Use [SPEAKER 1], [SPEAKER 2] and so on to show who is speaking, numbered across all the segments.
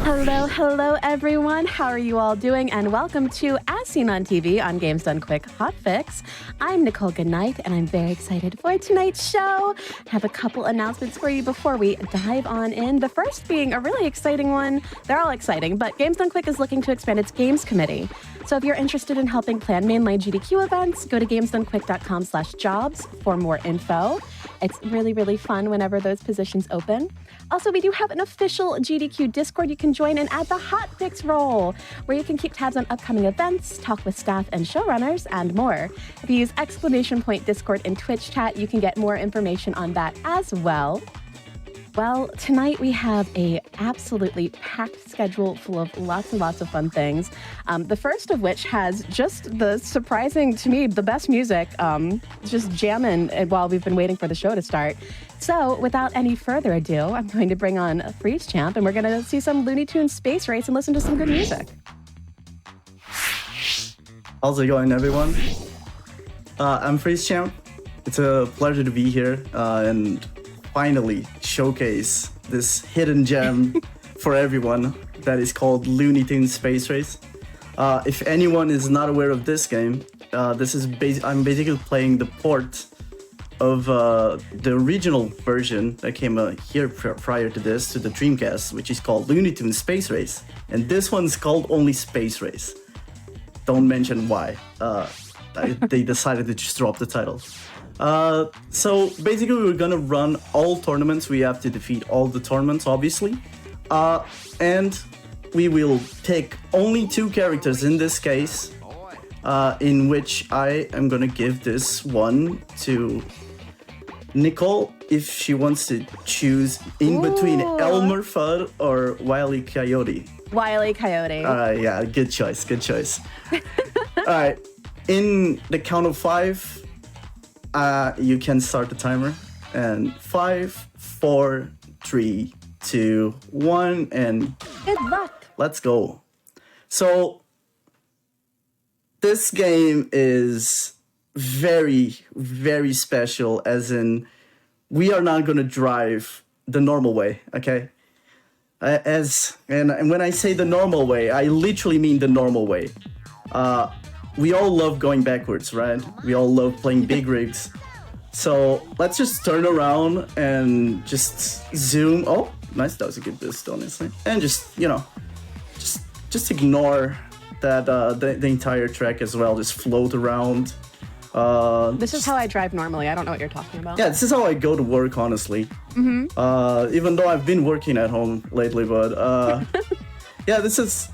[SPEAKER 1] Hello everyone. How are you all doing? And welcome to As Seen on TV on Games Done Quick Hotfix. I'm Nichole Goodnight, and I'm very excited for tonight's show. I have a couple announcements for you before we dive on in. The first being a really exciting one. They're all exciting, but Games Done Quick is looking to expand its games committee. So if you're interested in helping plan mainline GDQ events, go to gamesdonequick.com/jobs for more info. It's really fun whenever those positions open. Also, we do have an official GDQ Discord you can join and add the Hotfix role, where you can keep tabs on upcoming events, talk with staff and showrunners, and more. If you use !Discord in Twitch chat, you can get more information on that as well. Well, tonight we have a absolutely packed schedule full of lots and lots of fun things. The first of which has just the surprising, to me, the best music, just jamming while we've been waiting for the show to start. So without any further ado, I'm going to bring on Freeze Champ, and we're going to see some Looney Tunes space race and listen to some good music.
[SPEAKER 2] How's it going, everyone? I'm Freeze Champ. It's a pleasure to be here and finally showcase this hidden gem for everyone that is called Looney Tunes Space Race. If anyone is not aware of this game, I'm basically playing the port of the original version that came here prior to this, to the Dreamcast, which is called Looney Tunes Space Race. And this one's called only Space Race. Don't mention why. They decided to just drop the title. So basically we're gonna run all tournaments. We have to defeat all the tournaments, obviously. And we will pick only 2 characters in this case, in which I am gonna give this one to Nichole if she wants to choose in between Elmer Fudd or Wile E. Coyote.
[SPEAKER 1] Wile E. Coyote.
[SPEAKER 2] Yeah, good choice. All right, in the count of 5, you can start the timer. And 5, 4, 3, 2, 1, and
[SPEAKER 1] good luck.
[SPEAKER 2] Let's go. So this game is very special, as in we are not going to drive the normal way, okay? And when I say the normal way, I literally mean the normal way. We all love going backwards, right? We all love playing big rigs. So let's just turn around and just zoom. Oh, nice, that was a good boost, honestly. And just, just ignore that the entire track as well. Just float around.
[SPEAKER 1] This is how I drive normally. I don't know what you're talking about.
[SPEAKER 2] Yeah, this is how I go to work, honestly. Even though I've been working at home lately, but yeah, this is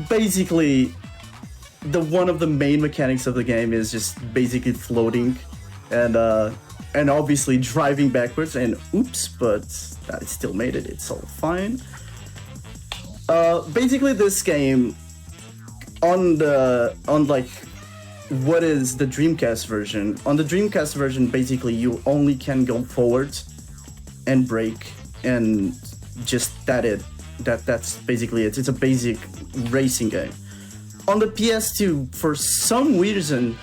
[SPEAKER 2] basically one of the main mechanics of the game is just basically floating and obviously driving backwards. And oops, but I still made it. It's all fine. Basically, this game on what is the Dreamcast version? On the Dreamcast version, basically you only can go forwards and brake, and just that's basically it. It's a basic racing game. On the PS2, for some reason,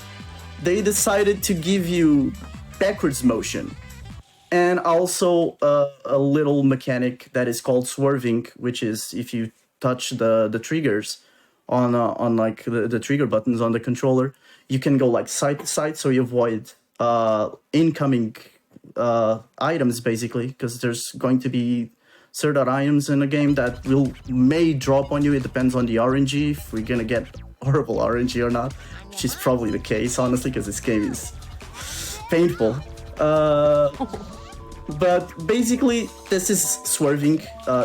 [SPEAKER 2] they decided to give you backwards motion, and also a little mechanic that is called swerving, which is if you touch the triggers on like the trigger buttons on the controller, you can go like side to side, so you avoid incoming items, basically, because there's going to be certain items in the game that may drop on you. It depends on the RNG, if we're gonna get horrible RNG or not, which is probably the case, honestly, because this game is painful. But basically, this is swerving,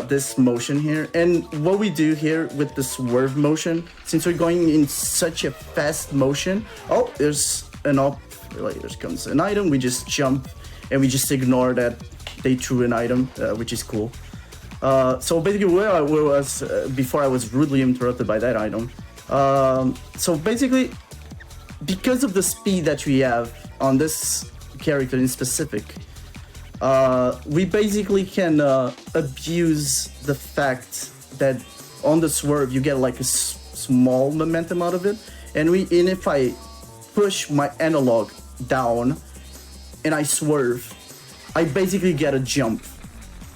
[SPEAKER 2] this motion here. And what we do here with the swerve motion, since we're going in such a fast motion, oh, there's there comes an item, we just jump and we just ignore that they threw an item, which is cool. So basically where I was before I was rudely interrupted by that item. So basically, because of the speed that we have on this character in specific, we basically can abuse the fact that on the swerve you get like a small momentum out of it, and if I push my analog down and I swerve, I basically get a jump.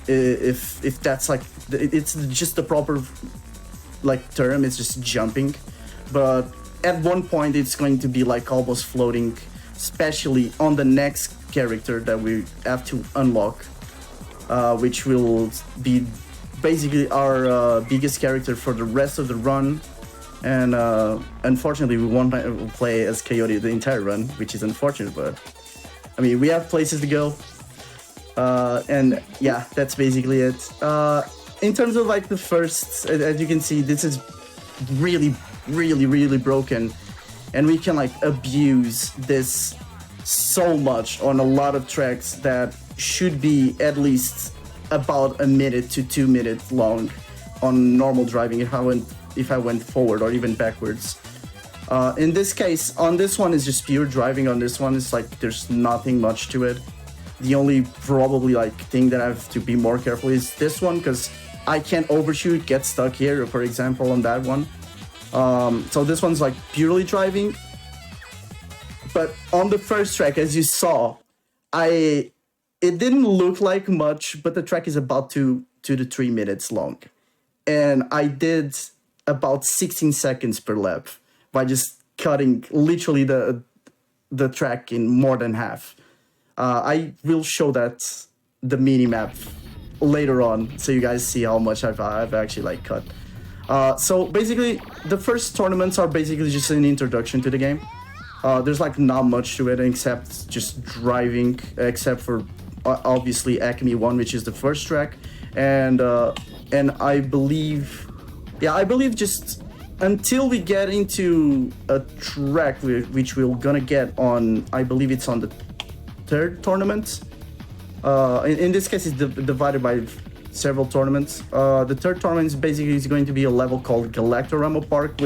[SPEAKER 2] if that's like it's just the proper like term. It's just jumping, but at one point it's going to be like almost floating, especially on the next character that we have to unlock, which will be basically our biggest character for the rest of the run. And unfortunately we won't play as Coyote the entire run, which is unfortunate, but I mean we have places to go. And yeah, that's basically it. In terms of like the first, as you can see, this is really broken, and we can like abuse this so much on a lot of tracks that should be at least about a minute to 2 minutes long on normal driving if I went forward or even backwards. In this case, on this one is just pure driving. On this one, it's like there's nothing much to it. The only probably like thing that I have to be more careful is this one, because I can't overshoot, get stuck here, for example, on that one. So this one's like purely driving. But on the first track, as you saw, it didn't look like much, but the track is about 2 to 3 minutes long. And I did about 16 seconds per lap by just cutting literally the track in more than half. I will show that the mini map later on, so you guys see how much I've actually like cut. So basically, the first tournaments are basically just an introduction to the game. There's like not much to it except just driving, except for obviously Acme 1, which is the first track, and I believe just until we get into a track which we're gonna get on, I believe it's on the third tournament. In this case, it's divided by several tournaments. The third tournament is basically going to be a level called Galactorama Park,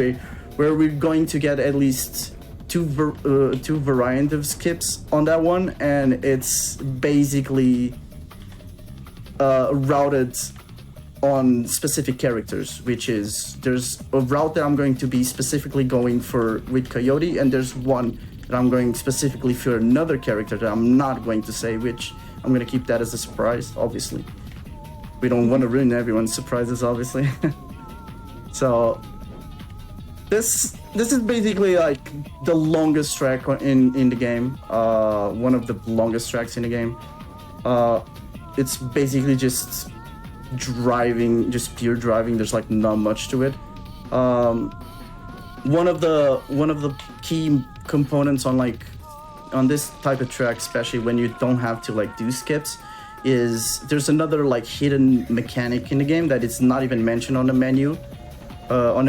[SPEAKER 2] where we're going to get at least two variant of skips on that one, and it's basically routed on specific characters, which is there's a route that I'm going to be specifically going for with Coyote, and there's one that I'm going specifically for another character that I'm not going to say which. I'm going to keep that as a surprise, obviously. We don't want to ruin everyone's surprises, obviously. So this is basically like the longest track in the game, one of the longest tracks in the game. It's basically just driving, just pure driving. There's like not much to it. One of the key components on this type of track, especially when you don't have to like do skips, is there's another like hidden mechanic in the game that is not even mentioned on the manual, even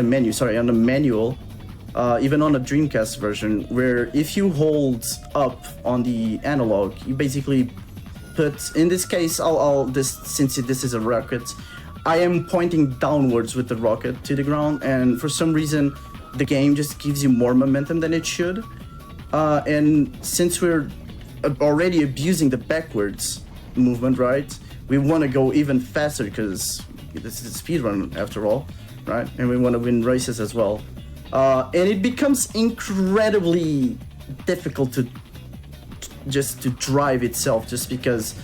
[SPEAKER 2] on the Dreamcast version, where if you hold up on the analog, you basically put, in this case, since this is a rocket, I am pointing downwards with the rocket to the ground, and for some reason the game just gives you more momentum than it should. And since we're already abusing the backwards movement, right, we want to go even faster because this is a speedrun after all, right? And we want to win races as well. And it becomes incredibly difficult to drive itself, just because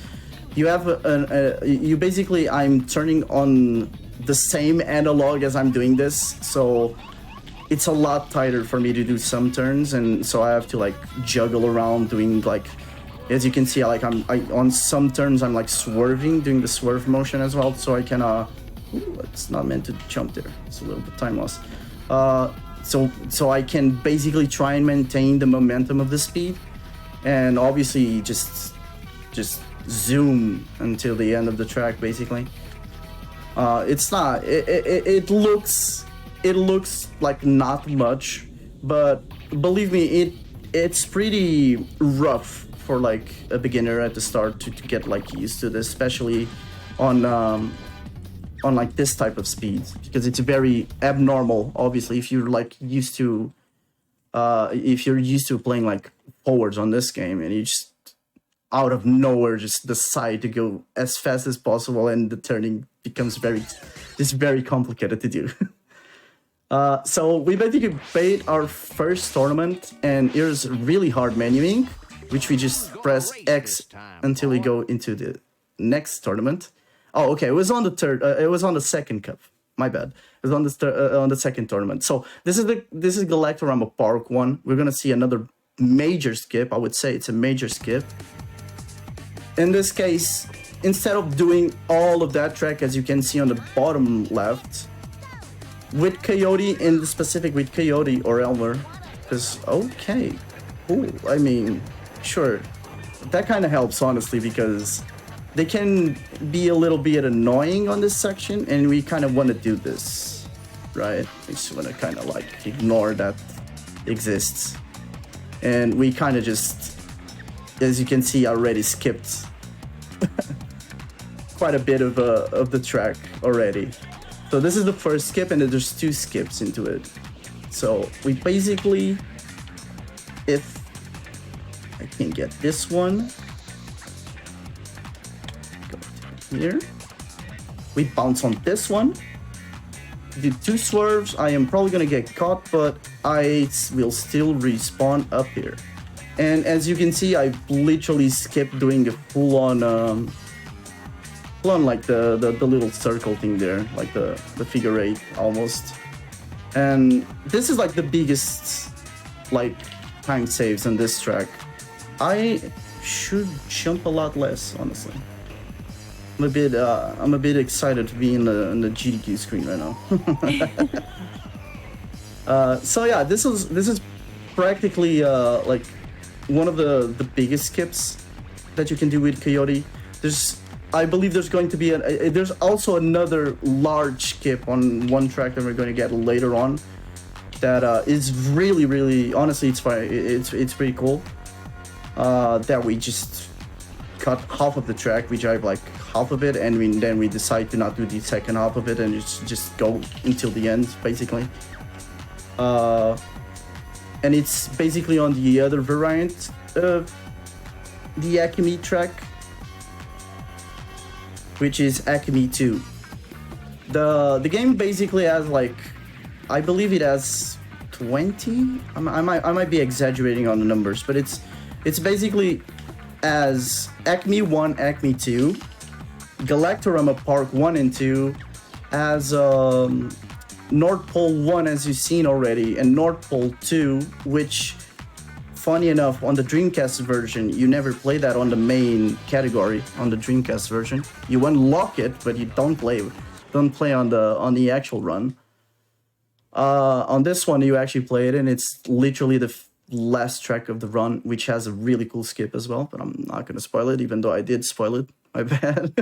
[SPEAKER 2] you have you basically, I'm turning on the same analog as I'm doing this, so it's a lot tighter for me to do some turns, and so I have to like juggle around doing like, as you can see, like on some turns I'm like swerving, doing the swerve motion as well, so I can it's not meant to jump there, it's a little bit time loss. So I can basically try and maintain the momentum of the speed, and obviously just zoom until the end of the track basically. It looks like not much, but believe me, it's pretty rough for like a beginner at the start to get like used to this, especially on like this type of speed, because it's very abnormal. Obviously, if you're like used to playing like forwards on this game, and you just out of nowhere just decide to go as fast as possible, and the turning becomes very complicated to do. So we basically played our first tournament, and here's really hard menuing, which we just press X until we go into the next tournament. Oh, okay. It was on the third. It was on the second cup. My bad. It was on the second tournament. So this is Galactorama Park 1. We're gonna see another major skip. I would say it's a major skip. In this case, instead of doing all of that track, as you can see on the bottom left, with Coyote, in specific with Coyote or Elmer, because okay, cool. I mean, sure, that kind of helps honestly, because they can be a little bit annoying on this section, and we kind of want to do this, right? We just want to kind of like ignore that exists, and we kind of just, as you can see, already skipped quite a bit of the track already. So this is the first skip, and there's 2 skips into it. So we basically, if I can get this one, go to here, we bounce on this one, do 2 swerves. I am probably gonna get caught, but I will still respawn up here. And as you can see, I literally skipped doing a full-on like the little circle thing there, like the figure 8 almost. And this is like the biggest like time saves on this track. I should jump a lot less, honestly. I'm a bit excited to be in the GDQ screen right now. So yeah, this is practically like one of the biggest skips that you can do with Coyote. I believe there's going to be there's also another large skip on one track that we're going to get later on that is really honestly it's pretty cool. That we just cut half of the track, we drive like half of it, and then we decide to not do the second half of it and just go until the end basically. And it's basically on the other variant of the Acme track, which is Acme 2. The game basically has like, I believe it has 20. I might be exaggerating on the numbers, but it's basically as Acme 1, Acme 2, Galactorama Park 1 and 2, as North Pole 1, as you've seen already, and North Pole 2, which, funny enough, on the Dreamcast version, you never play that on the main category on the Dreamcast version. You unlock it, but you don't play on the actual run. On this one, you actually play it, and it's literally the last track of the run, which has a really cool skip as well. But I'm not gonna spoil it, even though I did spoil it. My bad.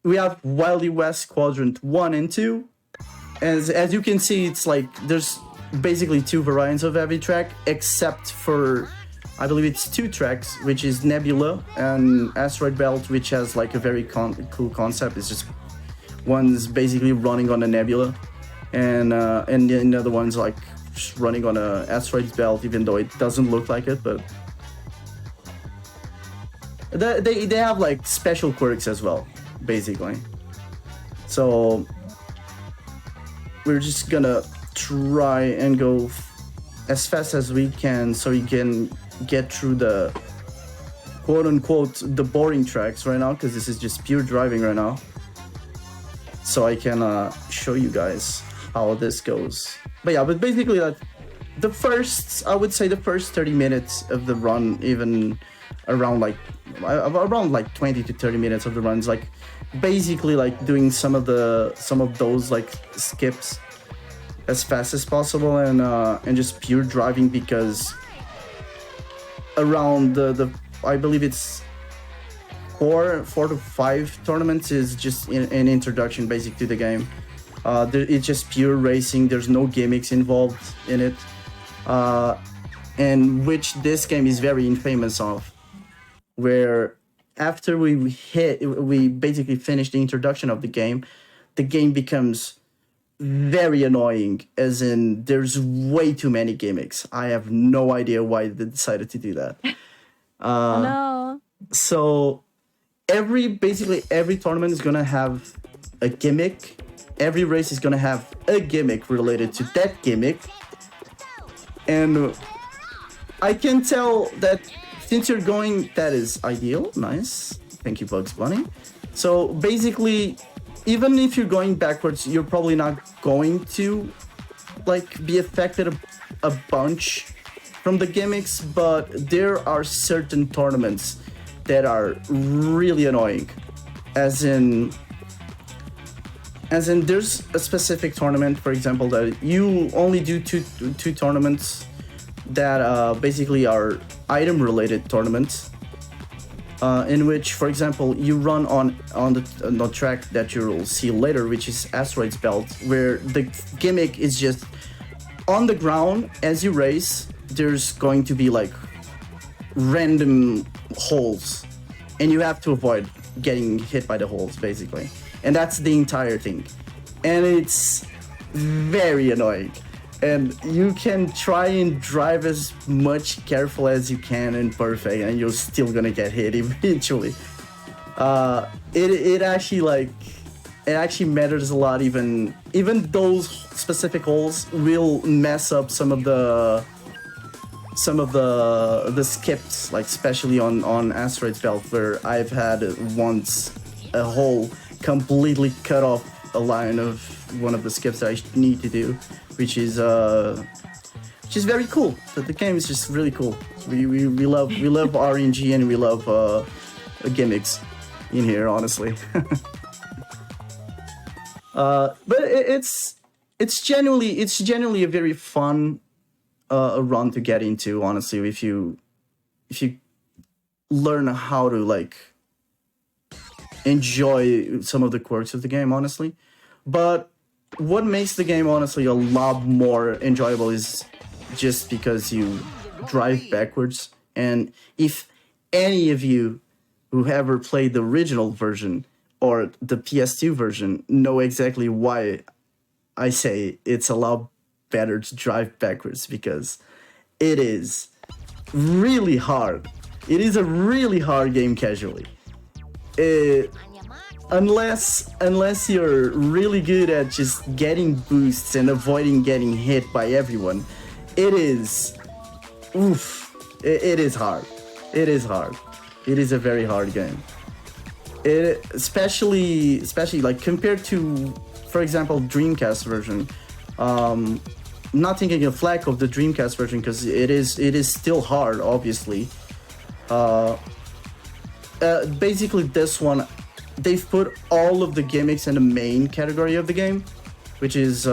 [SPEAKER 2] We have Wily West Quadrant 1 and 2. As you can see, it's like there's basically 2 variants of every track, except for, I believe it's 2 tracks, which is Nebula and Asteroid Belt, which has like a very cool concept. It's just one's basically running on a nebula, and the other one's like just running on a asteroid belt, even though it doesn't look like it, but they have like special quirks as well, basically. So we're just gonna try and go as fast as we can so we can get through the quote-unquote the boring tracks right now, because this is just pure driving right now, so I can show you guys how this goes. But yeah, but basically like I would say the first 30 minutes of the run, even around like 20 to 30 minutes of the runs, like basically like doing some of those like skips as fast as possible, and just pure driving, because around the I believe it's 4 to 5 tournaments is just an introduction basic to the game. It's just pure racing. There's no gimmicks involved in it, and which this game is very infamous of, where after we basically finish the introduction of the game becomes very annoying, as in there's way too many gimmicks. I have no idea why they decided to do that.
[SPEAKER 1] No.
[SPEAKER 2] So basically every tournament is gonna have a gimmick. Every race is gonna have a gimmick related to that gimmick, and I can tell that since you're going, that is ideal, nice. Thank you, Bugs Bunny. So basically, even if you're going backwards, you're probably not going to like be affected a bunch from the gimmicks, but there are certain tournaments that are really annoying. As in there's a specific tournament, for example, that you only do two tournaments that basically are item related tournaments, in which, for example, you run on the track that you'll see later, which is Asteroids Belt, where the gimmick is just on the ground. As you race, there's going to be like random holes, and you have to avoid getting hit by the holes, basically. And that's the entire thing. And it's very annoying. And you can try and drive as much careful as you can and perfect, and you're still gonna get hit eventually. It actually matters a lot. Even those specific holes will mess up some of the skips, like especially on Asteroids Belt, where I've had once a hole completely cut off a line of one of the skips that I need to do, which is very cool. The game is just really cool. We love RNG, and we love gimmicks in here, honestly. But it's genuinely a very fun run to get into, honestly, if you learn how to like enjoy some of the quirks of the game, honestly. But what makes the game honestly a lot more enjoyable is just because you drive backwards. And if any of you who ever played the original version or the PS2 version know exactly why I say it's a lot better to drive backwards, because it is really hard. It is a really hard game casually. Unless you're really good at just getting boosts and avoiding getting hit by everyone, it is hard. It is hard. It is a very hard game. Especially like compared to, for example, Dreamcast version. Not taking a flack of the Dreamcast version, because it is still hard, obviously. Basically, this one, they've put all of the gimmicks in the main category of the game, which is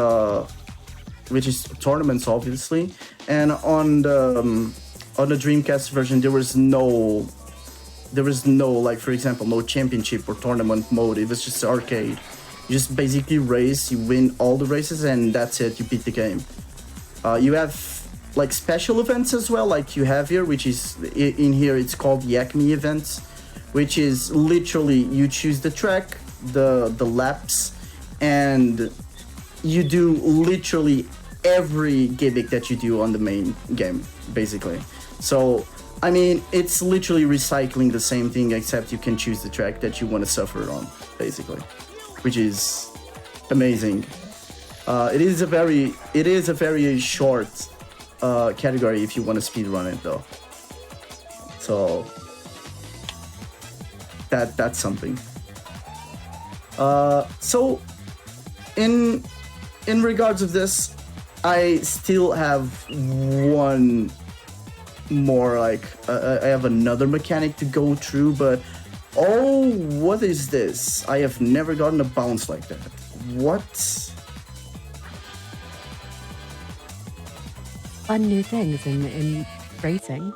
[SPEAKER 2] tournaments, obviously. And on the Dreamcast version, there was no, like, for example, no championship or tournament mode. It was just arcade. You just basically race, you win all the races, and that's it. You beat the game. You have like special events as well, like you have here, which is in here. It's called the Acme events, which is literally you choose the track, the laps, and you do literally every gimmick that you do on the main game, basically. So, I mean, it's literally recycling the same thing, except you can choose the track that you want to suffer on, basically, which is amazing. It is a very short category if you want to speedrun it, though. So that's something. So in regards of this, I still have one more, like I have another mechanic to go through, but oh, what is this? I have never gotten a bounce like that. What?
[SPEAKER 1] Fun new things in racing.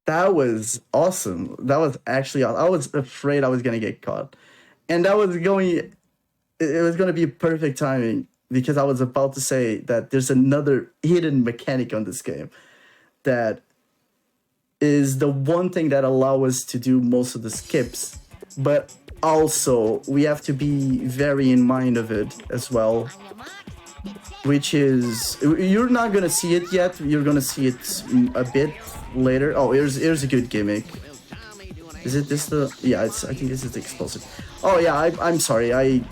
[SPEAKER 2] That was awesome. That was actually, I was afraid I was gonna get caught, and it was gonna be perfect timing, because I was about to say that there's another hidden mechanic on this game that is the one thing that allows us to do most of the skips, but also we have to be very in mind of it as well, which is, you're not gonna see it yet, you're gonna see it a bit later. Oh, here's a good gimmick. Is it this the, yeah, I think this is the explosive. Oh yeah, I'm sorry, I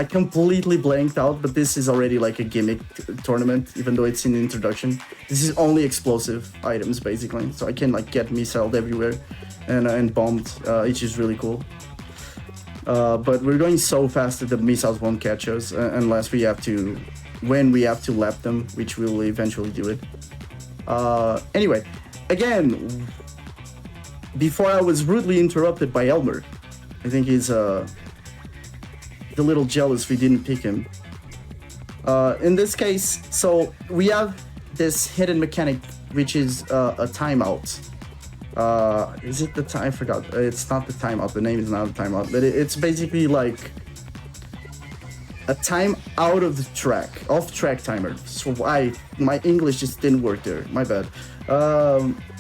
[SPEAKER 2] completely blanked out, but this is already like a gimmick tournament, even though it's in the introduction. This is only explosive items, basically, so I can like get missiled everywhere and bombed, which is really cool. But we're going so fast that the missiles won't catch us unless when we have to lap them, which we'll eventually do it. Anyway, again, before I was rudely interrupted by Elmer. I think he's a little jealous we didn't pick him. In this case, so we have this hidden mechanic, which is a timeout. Is it the time? I forgot. It's not the timeout. The name is not the timeout, but it's basically like a time out of the track, off-track timer. So my English just didn't work there. My bad.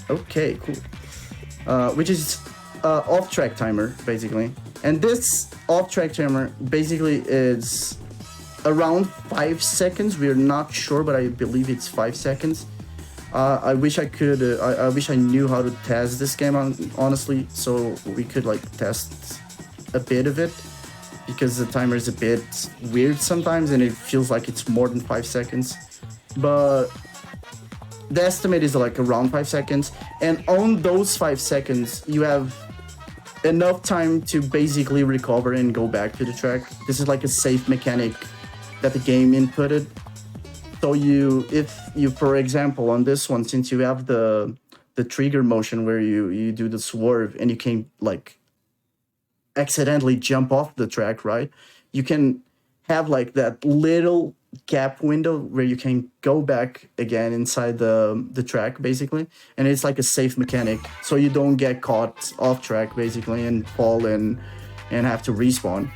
[SPEAKER 2] Okay, cool. Which is off-track timer, basically. And this off-track timer basically is around 5 seconds. We're not sure, but I believe it's 5 seconds. I wish I could. I wish I knew how to test this game, honestly, so we could like test a bit of it, because the timer is a bit weird sometimes, and it feels like it's more than 5 seconds. But the estimate is like around 5 seconds, and on those 5 seconds, you have enough time to basically recover and go back to the track. This is like a safe mechanic that the game inputted. So if you, for example, on this one, since you have the trigger motion where you do the swerve and you can like accidentally jump off the track, right? You can have like that little gap window where you can go back again inside the track, basically. And it's like a safe mechanic, so you don't get caught off track, basically, and fall and have to respawn.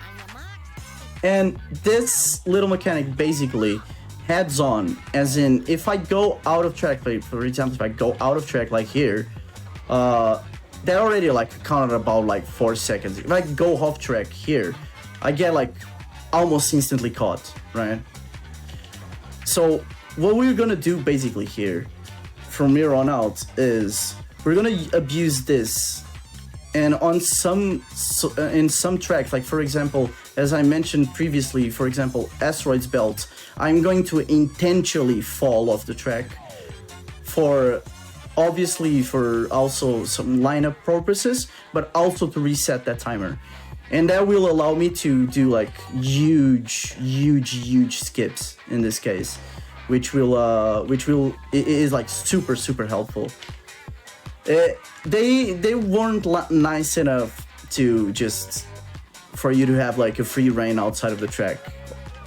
[SPEAKER 2] And this little mechanic basically heads on, as in if I go out of track, like for example, if I go out of track like here, that already like counted about like 4 seconds. If I go off track here, I get like almost instantly caught, right? So what we're gonna do basically here from here on out is we're gonna abuse this, and on in some tracks, like for example, as I mentioned previously, for example, Asteroids Belt, I'm going to intentionally fall off the track for obviously for also some lineup purposes, but also to reset that timer. And that will allow me to do like huge skips in this case, which is like super helpful. They weren't nice enough to just for you to have like a free reign outside of the track.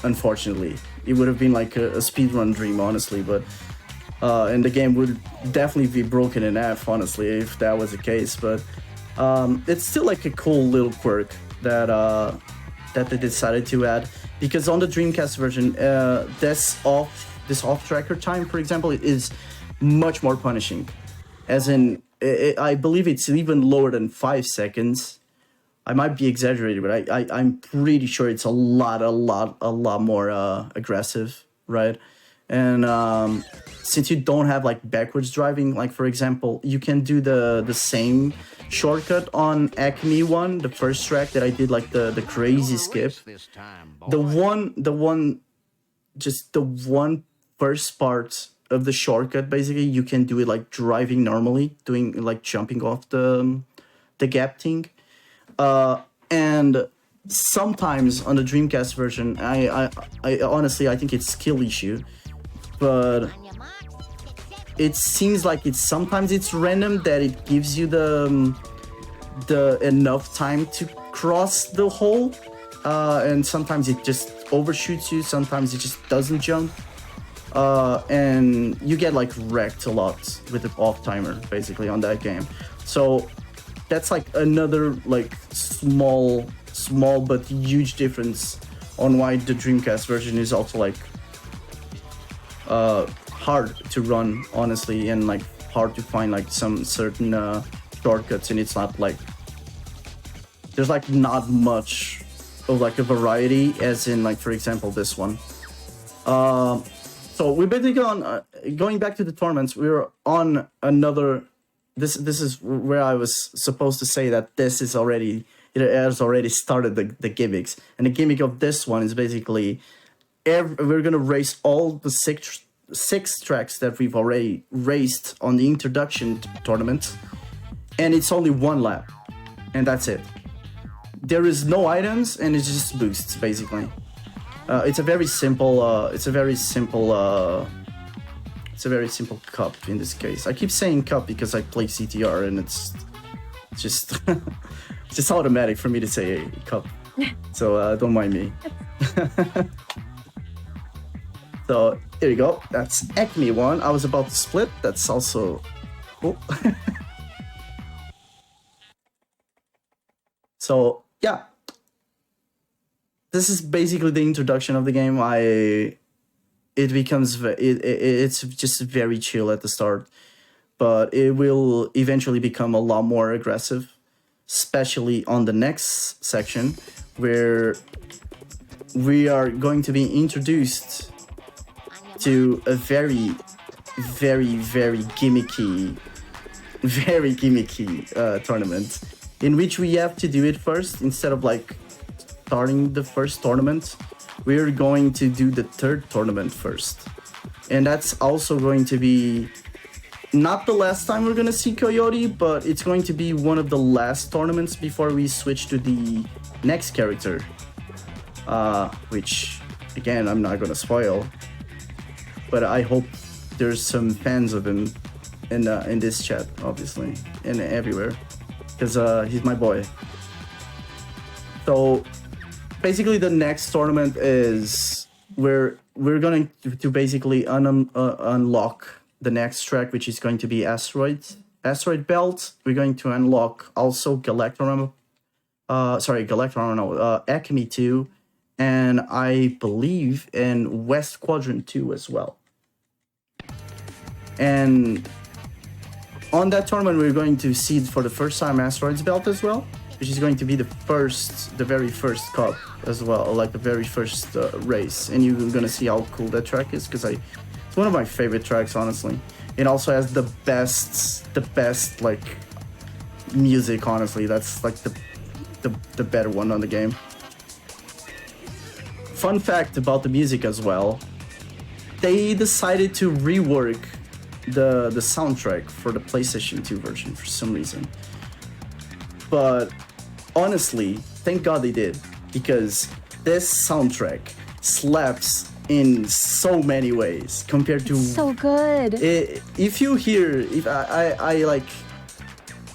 [SPEAKER 2] Unfortunately, it would have been like a speedrun dream, honestly, but and the game would definitely be broken in half, honestly, if that was the case. But it's still like a cool little quirk that they decided to add, because on the Dreamcast version, this off-tracker time, for example, is much more punishing. As in, I believe it's even lower than 5 seconds. I might be exaggerating, but I'm pretty sure it's a lot more aggressive, right? And since you don't have like backwards driving, like for example, you can do the same shortcut on Acme 1, the first track that I did, like the crazy skip. The one first part of the shortcut, basically, you can do it like driving normally, doing like jumping off the gap thing. And sometimes on the Dreamcast version, I honestly, I think it's skill issue, but it seems like sometimes it's random, that it gives you the enough time to cross the hole, and sometimes it just overshoots you, sometimes it just doesn't jump, and you get like wrecked a lot with the off timer, basically, on that game. So that's like another like small but huge difference on why the Dreamcast version is also like hard to run, honestly, and like hard to find like some certain shortcuts, and it's not like there's like not much of like a variety, as in like for example this one. So we're basically on going back to the tournaments. We're on another. This is where I was supposed to say that it has already started the gimmicks, and the gimmick of this one is basically we're gonna race all the six tracks that we've already raced on the introduction tournament, and it's only one lap, and that's it. there is no items and it just boosts basically. It's a very simple. It's a very simple cup in this case. I keep saying cup because I play CTR and it's just it's just automatic for me to say cup. So don't mind me. So here you go. That's Acme one. I was about to split. That's also cool. So yeah, this is basically the introduction of the game. It's just very chill at the start, but it will eventually become a lot more aggressive, especially on the next section where we are going to be introduced to a very gimmicky tournament in which we have to do it first. Instead of like starting the first tournament, we're going to do the third tournament first. And that's also going to be not the last time we're gonna see Coyote, but it's going to be one of the last tournaments before we switch to the next character. Which, again, I'm not gonna spoil, but I hope there's some fans of him in this chat, obviously, and everywhere, because he's my boy. So basically, the next tournament is where we're going to basically unlock the next track, which is going to be Asteroid Belt. We're going to unlock also Acme 2, and I believe in West Quadrant 2 as well. And on that tournament, we're going to see for the first time Asteroids Belt as well, which is going to be the very first cup as well, like the very first race. And you're gonna see how cool that track is, because it's one of my favorite tracks, honestly. It also has the best like music, honestly. That's like the better one on the game. Fun fact about the music as well, they decided to rework the soundtrack for the PlayStation 2 version for some reason. But honestly, thank God they did, because this soundtrack slaps in so many ways compared to...
[SPEAKER 1] It's so good.
[SPEAKER 2] If you hear...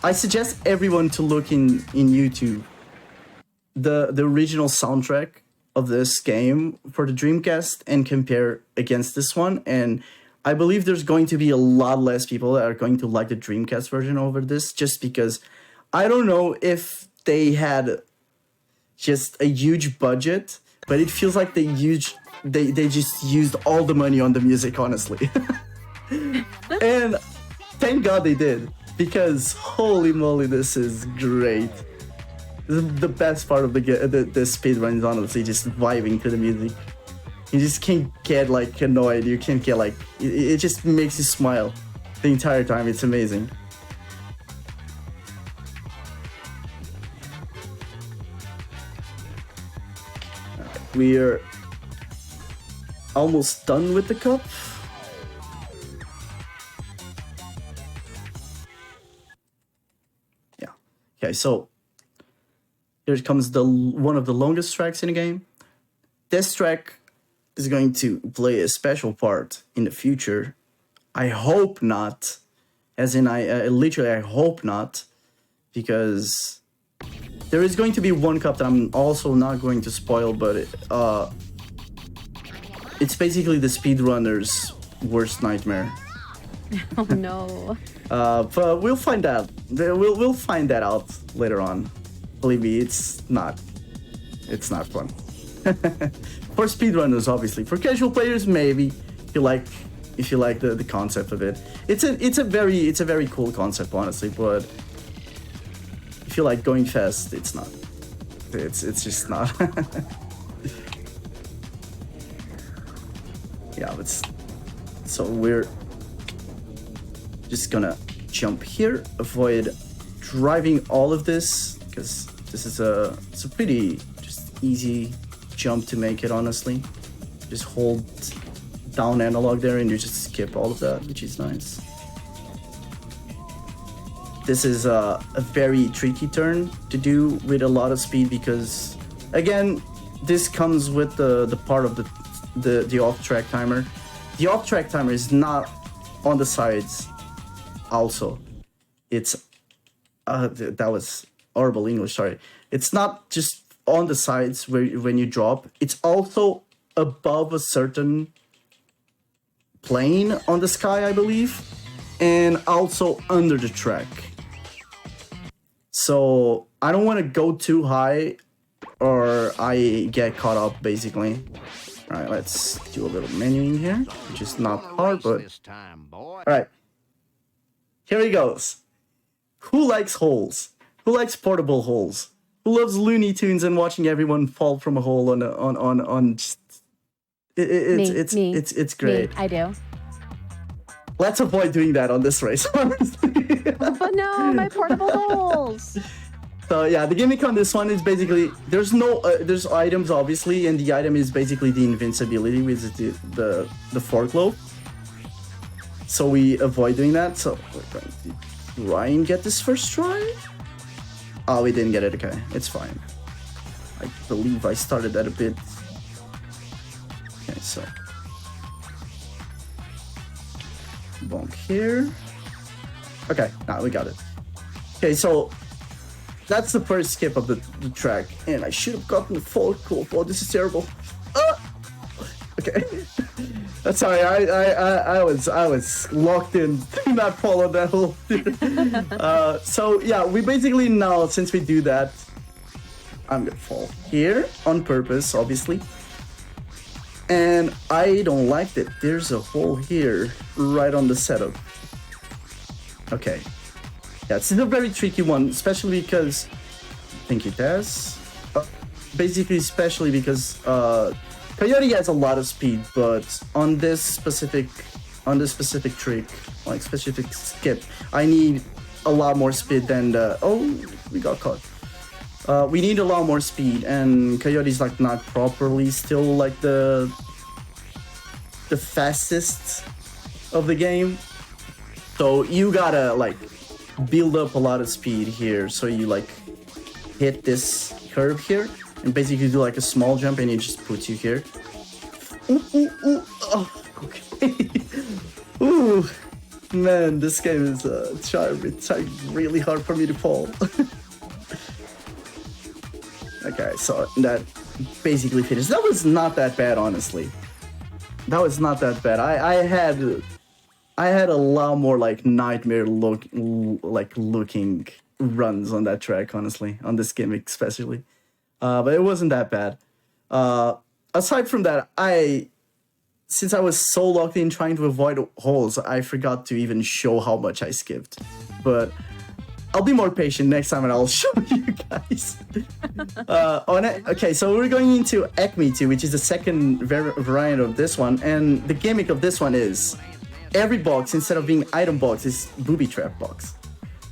[SPEAKER 2] I suggest everyone to look in YouTube the original soundtrack of this game for the Dreamcast and compare against this one. And I believe there's going to be a lot less people that are going to like the Dreamcast version over this, just because I don't know if they had just a huge budget, but it feels like they just used all the money on the music, honestly. And thank God they did, because holy moly, this is great. The best part of the speedrun is honestly just vibing to the music. You just can't get like annoyed. You can't get like it just makes you smile the entire time. It's amazing. We are almost done with the cup. Yeah. Okay, so here comes one of the longest tracks in the game. This track is going to play a special part in the future. I hope not. As in, I hope not, because there is going to be one cup that I'm also not going to spoil, but it's basically the speedrunners' worst nightmare.
[SPEAKER 1] Oh no.
[SPEAKER 2] But we'll find out. We'll find that out later on. Believe me, it's not fun. For speedrunners, obviously. For casual players, maybe. If you like the concept of it. It's a very cool concept, honestly, but if you like going fast, it's not. It's just not. Yeah, so we're just gonna jump here, avoid driving all of this, because it's a pretty just easy jump to make it, honestly. Just hold down analog there and you just skip all of that, which is nice. this is a very tricky turn to do with a lot of speed because, again, this comes with the part of the off-track timer. The off-track timer is not on the sides. Also, it's that was horrible English. Sorry. It's not just on the sides when you drop. It's also above a certain plane on the sky, I believe, and also under the track. So I don't want to go too high or I get caught up, basically. All right, let's do a little menuing here, which is not hard, but... All right, here he goes. Who likes holes? Who likes portable holes? Who loves Looney Tunes and watching everyone fall from a hole on just... It's great.
[SPEAKER 1] Me, I do.
[SPEAKER 2] Let's avoid doing that on this race, honestly.
[SPEAKER 1] But no, my portable holes.
[SPEAKER 2] So yeah, the gimmick on this one is basically there's items obviously, and the item is basically the invincibility with the fork lobe. So we avoid doing that. So we're going to try and get this first try. Oh, we didn't get it. Okay, it's fine. I believe I started that a bit. Okay, so bonk here. Okay, now we got it. Okay, so that's the first skip of the track, and I should have gotten the fork lobe. Oh, this is terrible. Okay. Sorry, I was locked in, not follow that whole thing. So yeah, we basically now, since we do that, I'm gonna fall here on purpose, obviously. And I don't like that there's a hole here right on the setup. Okay. Yeah, it's a very tricky one, especially because I think it does. Basically, especially because Coyote has a lot of speed, but on this specific trick, like specific skip, I need a lot more speed than the... Oh, we got caught. We need a lot more speed, and Coyote's like not properly still like the fastest of the game. So you gotta like build up a lot of speed here. So you like hit this curve here and basically do like a small jump, and it just puts you here. Ooh, ooh, ooh. Oh, okay. Ooh, man, this game is trying really hard for me to fall. Okay, so that basically finished. That was not that bad, honestly. That was not that bad. I had a lot more like nightmare looking runs on that track, honestly, on this gimmick especially. But it wasn't that bad. Aside from that, since I was so locked in trying to avoid holes, I forgot to even show how much I skipped. But I'll be more patient next time and I'll show you guys. Okay, so we're going into Acme 2, which is the second variant of this one. And the gimmick of this one is every box, instead of being item box, is booby trap box.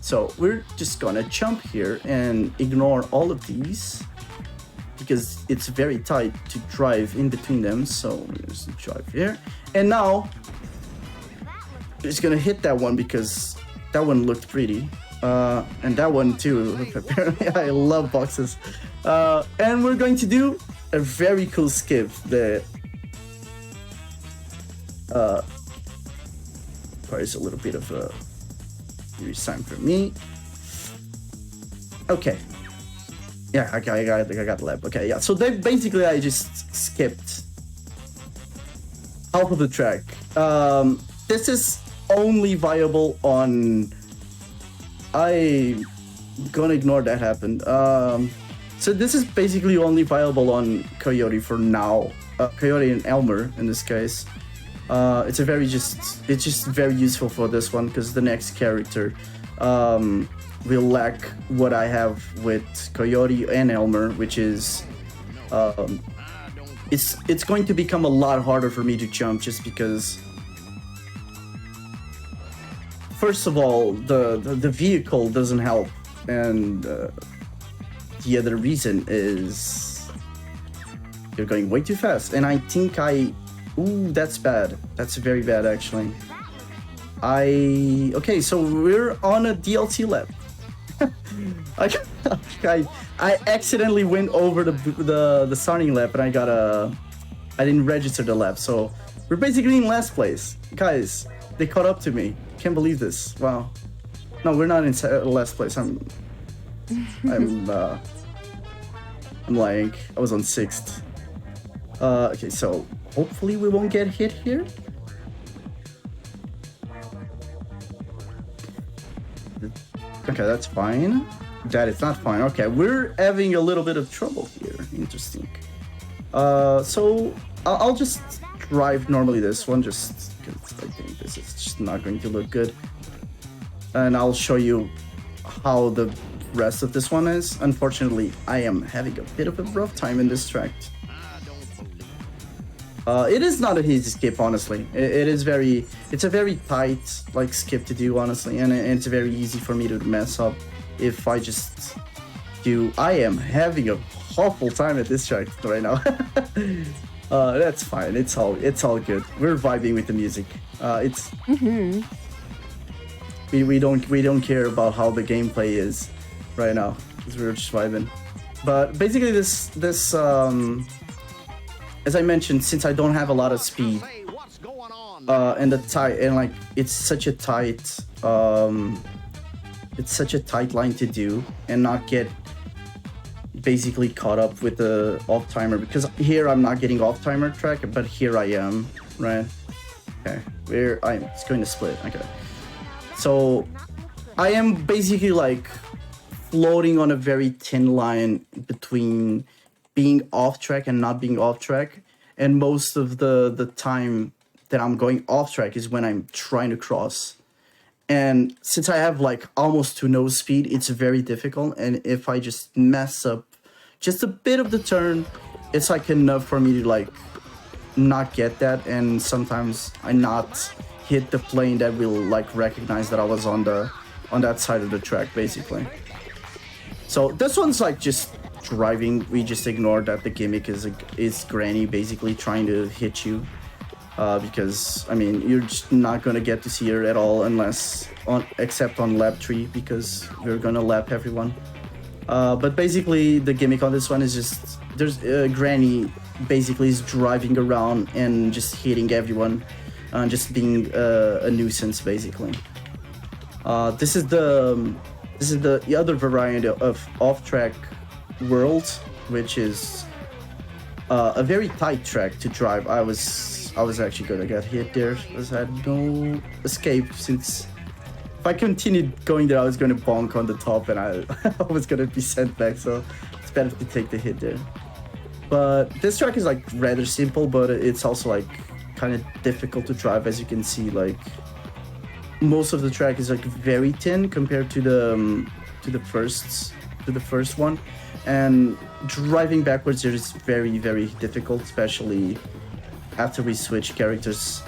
[SPEAKER 2] So we're just gonna jump here and ignore all of these because it's very tight to drive in between them. So let's drive here. And now we're just gonna hit that one because that one looked pretty. And that one too, apparently. I love boxes. And we're going to do a very cool skip that requires a little bit of a time for me. Okay. Yeah, I got the lap. Okay, yeah. So basically I just skipped half of the track. This is only viable on... I'm gonna ignore that happened. So this is basically only viable on Coyote for now. Coyote and Elmer in this case. It's just very useful for this one because the next character will lack what I have with Coyote and Elmer, which is it's going to become a lot harder for me to jump just because. First of all, the vehicle doesn't help, and the other reason is you're going way too fast. And I think ooh, that's bad. That's very bad, actually. Okay, so we're on a DLC lap. I accidentally went over the starting lap and I didn't register the lap, so we're basically in last place. Guys, they caught up to me. Can't believe this. Wow. No, we're not in last place. I'm lying. I was on 6th. Okay, so hopefully we won't get hit here. Okay, that's fine. That is not fine. Okay, we're having a little bit of trouble here. Interesting. So I'll just drive normally this one, just because I think this is just not going to look good. And I'll show you how the rest of this one is. Unfortunately, I am having a bit of a rough time in this track. It is not an easy skip, honestly. It's a very tight like skip to do, honestly, and it's very easy for me to mess up if I just do. I am having a awful time at this track right now. That's fine. It's all good. We're vibing with the music. We don't care about how the gameplay is right now, because we're just vibing. But basically, this as I mentioned, since I don't have a lot of speed, and it's such a tight line to do and not get basically caught up with the off timer, because here I'm not getting off timer track, but here I am, right? Okay, it's going to split. Okay, so I am basically like floating on a very thin line between being off track and not being off track, and most of the time that I'm going off track is when I'm trying to cross. And since I have like almost to no speed, it's very difficult, and if I just mess up just a bit of the turn, it's like enough for me to like not get that, and sometimes I not hit the plane that will like recognize that I was on that side of the track, basically. So this one's like just driving. We just ignore that the gimmick is Granny basically trying to hit you, because I mean you're just not gonna get to see her at all except on lap 3, because we're gonna lap everyone. But basically the gimmick on this one is just Granny basically is driving around and just hitting everyone, just being a nuisance basically. This is the other variety of off-track world, which is a very tight track to drive. I was actually gonna get hit there, because I had no escape, since if I continued going there I was gonna bonk on the top and I was gonna be sent back, so it's better to take the hit there. But this track is like rather simple, but it's also like kind of difficult to drive. As you can see, like most of the track is like very thin compared to the first one, and driving backwards is very, very difficult, especially after we switch characters.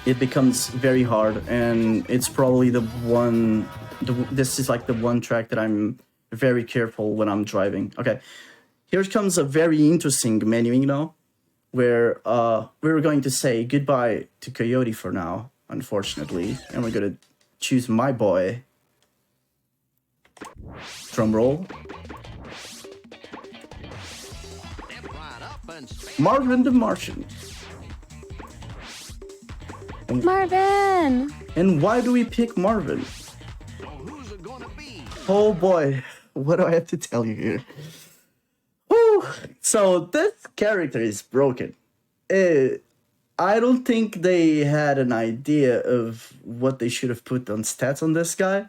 [SPEAKER 2] It becomes very hard, and it's probably this is like the one track that I'm very careful when I'm driving. Okay, here comes a very interesting menuing now, where we're going to say goodbye to Coyote for now, unfortunately, and we're gonna choose my boy. Drum roll. Marvin the Martian.
[SPEAKER 1] Marvin!
[SPEAKER 2] And why do we pick Marvin? Oh boy, what do I have to tell you here? Woo! So this character is broken. I don't think they had an idea of what they should have put on stats on this guy,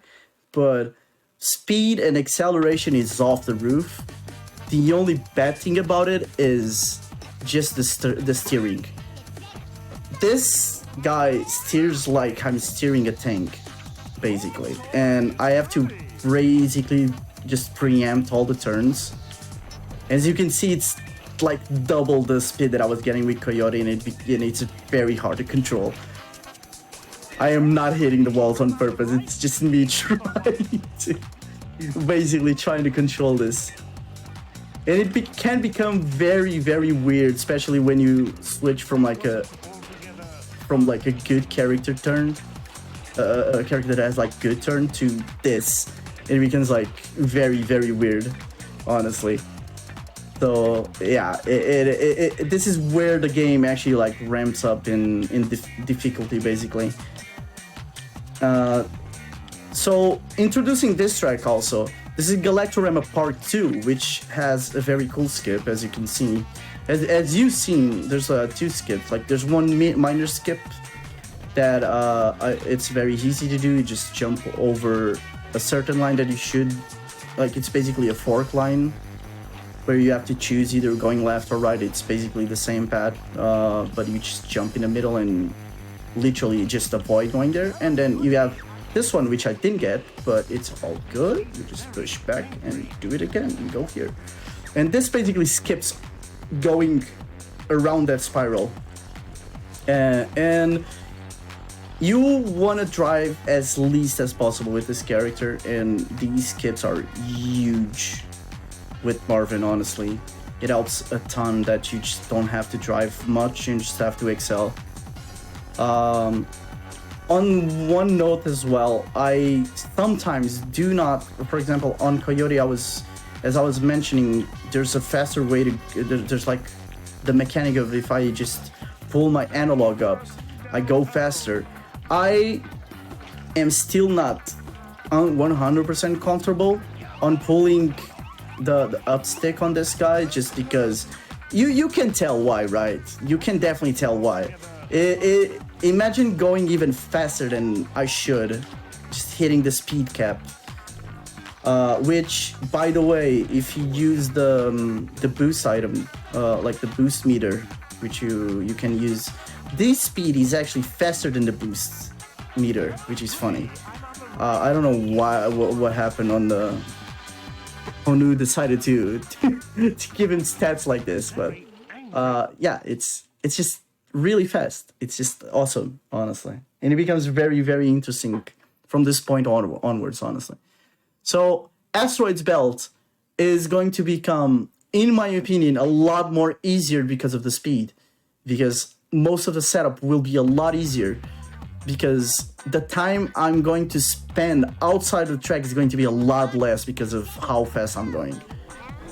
[SPEAKER 2] but speed and acceleration is off the roof. The only bad thing about it is just the steering. This guy steers like I'm steering a tank, basically, and I have to basically just preempt all the turns. As you can see, it's like double the speed that I was getting with Coyote, and it's very hard to control. I am not hitting the walls on purpose, it's just me trying to control this. And it can become very, very weird, especially when you switch from from like a good character turn, a character that has like good turn, to this. It becomes like very, very weird, honestly. So yeah, this is where the game actually like ramps up in difficulty, basically. So introducing this track also. This is Galactorama Part 2, which has a very cool skip, as you can see. As you've seen, there's two skips. Like there's one minor skip that it's very easy to do. You just jump over a certain line that you should, like it's basically a fork line, where you have to choose either going left or right. It's basically the same path, but you just jump in the middle and literally just avoid going there. And then you have this one, which I didn't get, but it's all good. You just push back and do it again and go here. And this basically skips going around that spiral. And you want to drive as least as possible with this character, and these skips are huge with Marvin, honestly. It helps a ton that you just don't have to drive much, you just have to excel. On one note as well, I sometimes do not, for example, on Coyote, as I was mentioning, there's a faster way to, there's like the mechanic of if I just pull my analog up, I go faster. I am still not 100% comfortable on pulling the up stick on this guy, just because you can tell why, right? You can definitely tell why. Imagine going even faster than I should, just hitting the speed cap. Which, by the way, if you use the boost item, like the boost meter, which you can use, this speed is actually faster than the boost meter, which is funny. I don't know what happened on the Honu decided to give him stats like this, but yeah, it's just really fast. It's just awesome, honestly, and it becomes very, very interesting from this point onwards, honestly. So Asteroids Belt is going to become, in my opinion, a lot more easier because of the speed, because most of the setup will be a lot easier, because the time I'm going to spend outside of the track is going to be a lot less because of how fast I'm going.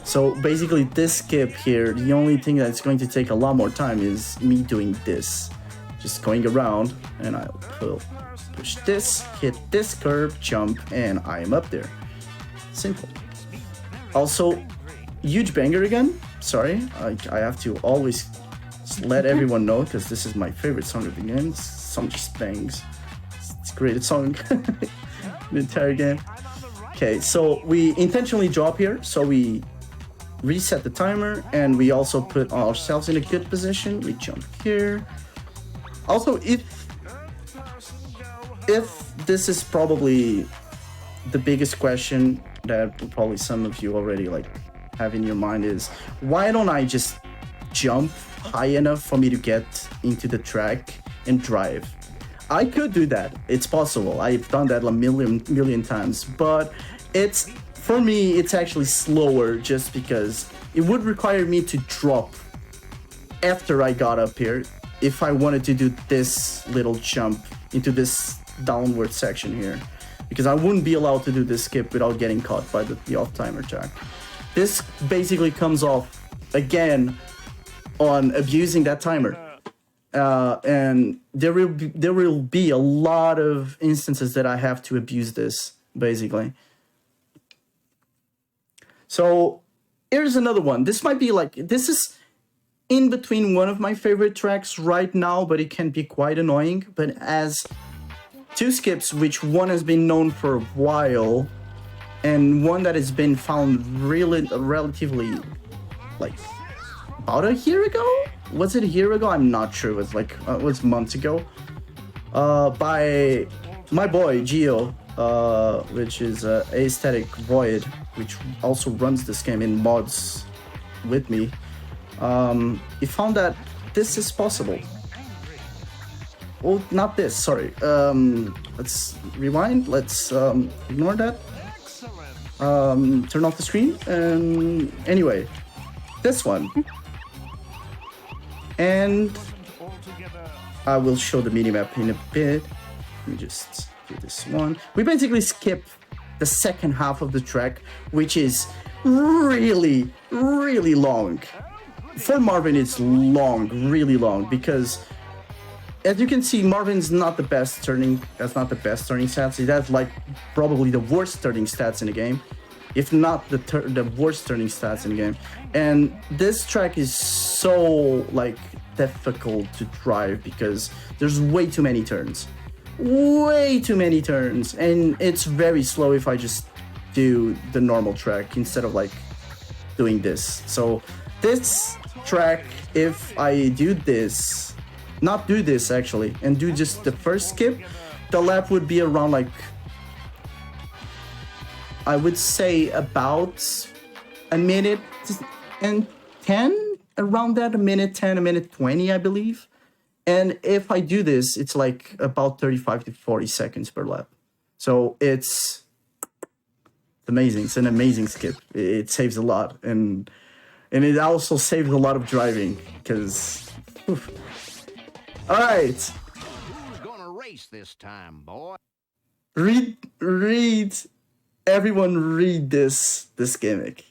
[SPEAKER 2] So basically this skip here, the only thing that's going to take a lot more time is me doing this. Just going around, and I'll push this, hit this curve, jump, and I'm up there. Simple. Also, huge banger again. Sorry, I have to always let everyone know, because this is my favorite song of the game. Song just bangs. It's a great song. The entire game. Okay, so we intentionally drop here, so we reset the timer, and we also put ourselves in a good position. We jump here. Also, if this is probably the biggest question that probably some of you already like have in your mind, is why don't I just jump high enough for me to get into the track and drive? I could do that. It's possible. I've done that a million times, but for me, it's actually slower, just because it would require me to drop after I got up here if I wanted to do this little jump into this downward section here, because I wouldn't be allowed to do this skip without getting caught by the off timer track. This basically comes off again on abusing that timer. And there will be a lot of instances that I have to abuse this, basically. So here's another one. This might be like, this is in between one of my favorite tracks right now, but it can be quite annoying. But as two skips, which one has been known for a while, and one that has been found really relatively, like, about a year ago? Was it a year ago? I'm not sure. It was like, it was months ago. By my boy, Gio, which is Aesthetic Void, which also runs this game in mods with me. He found that this is possible. Oh, not this, sorry. Let's rewind. Let's ignore that. Turn off the screen. And anyway, this one. And I will show the minimap in a bit. Let me just do this one. We basically skip the second half of the track, which is really, really long. For Marvin, it's long, really long, because as you can see, Marvin's not the best turning. That's not the best turning stats. He has like probably the worst turning stats in the game, if not the worst turning stats in the game. And this track is so like difficult to drive because there's way too many turns. Way too many turns, and it's very slow if I just do the normal track instead of like doing this. So this track, if I do this, not do this actually, and do just the first skip, the lap would be around like, I would say about a minute and 10, around that, a minute 10, a minute 20, I believe. And if I do this, it's like about 35 to 40 seconds per lap. So it's amazing. It's an amazing skip. It saves a lot. And it also saves a lot of driving because... All right.
[SPEAKER 3] Who's gonna race this time, boy?
[SPEAKER 2] Read. Everyone read this gimmick.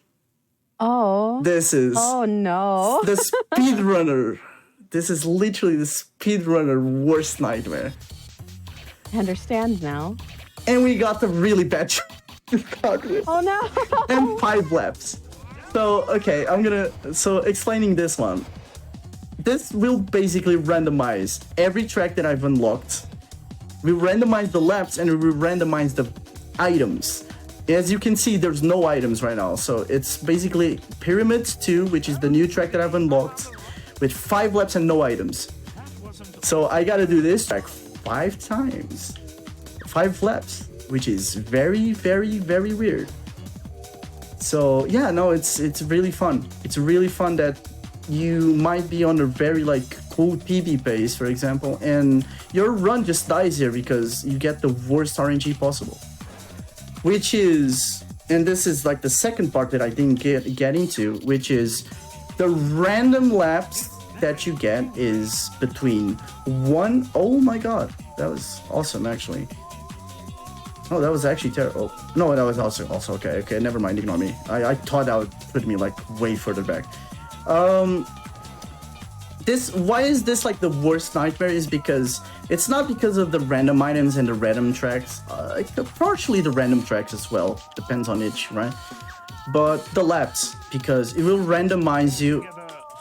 [SPEAKER 1] Oh.
[SPEAKER 2] This is...
[SPEAKER 1] Oh, no.
[SPEAKER 2] The speedrunner. This is literally the speedrunner worst nightmare.
[SPEAKER 1] I understand now.
[SPEAKER 2] And we got the really bad to start with.
[SPEAKER 1] Oh, no.
[SPEAKER 2] And 5 laps. So, okay, so explaining this one. This will basically randomize every track that I've unlocked. We randomize the laps and we randomize the items. As you can see, there's no items right now. So it's basically Pyramids 2, which is the new track that I've unlocked, with 5 laps and no items. So I gotta do this track 5 times. 5 laps, which is very, very, very weird. So yeah, no, it's really fun. It's really fun that you might be on a very like cool PB pace, for example, and your run just dies here because you get the worst RNG possible. Which is, and this is like the second part that I didn't get into, which is the random laps that you get is between one. Oh my god, that was awesome actually. Oh, that was actually terrible. No, that was also okay. Okay, never mind, ignore me. I thought that would put me like way further back. Why is this like the worst nightmare is because it's not because of the random items and the random tracks, partially the random tracks as well, depends on each, right? But the laps, because it will randomize you,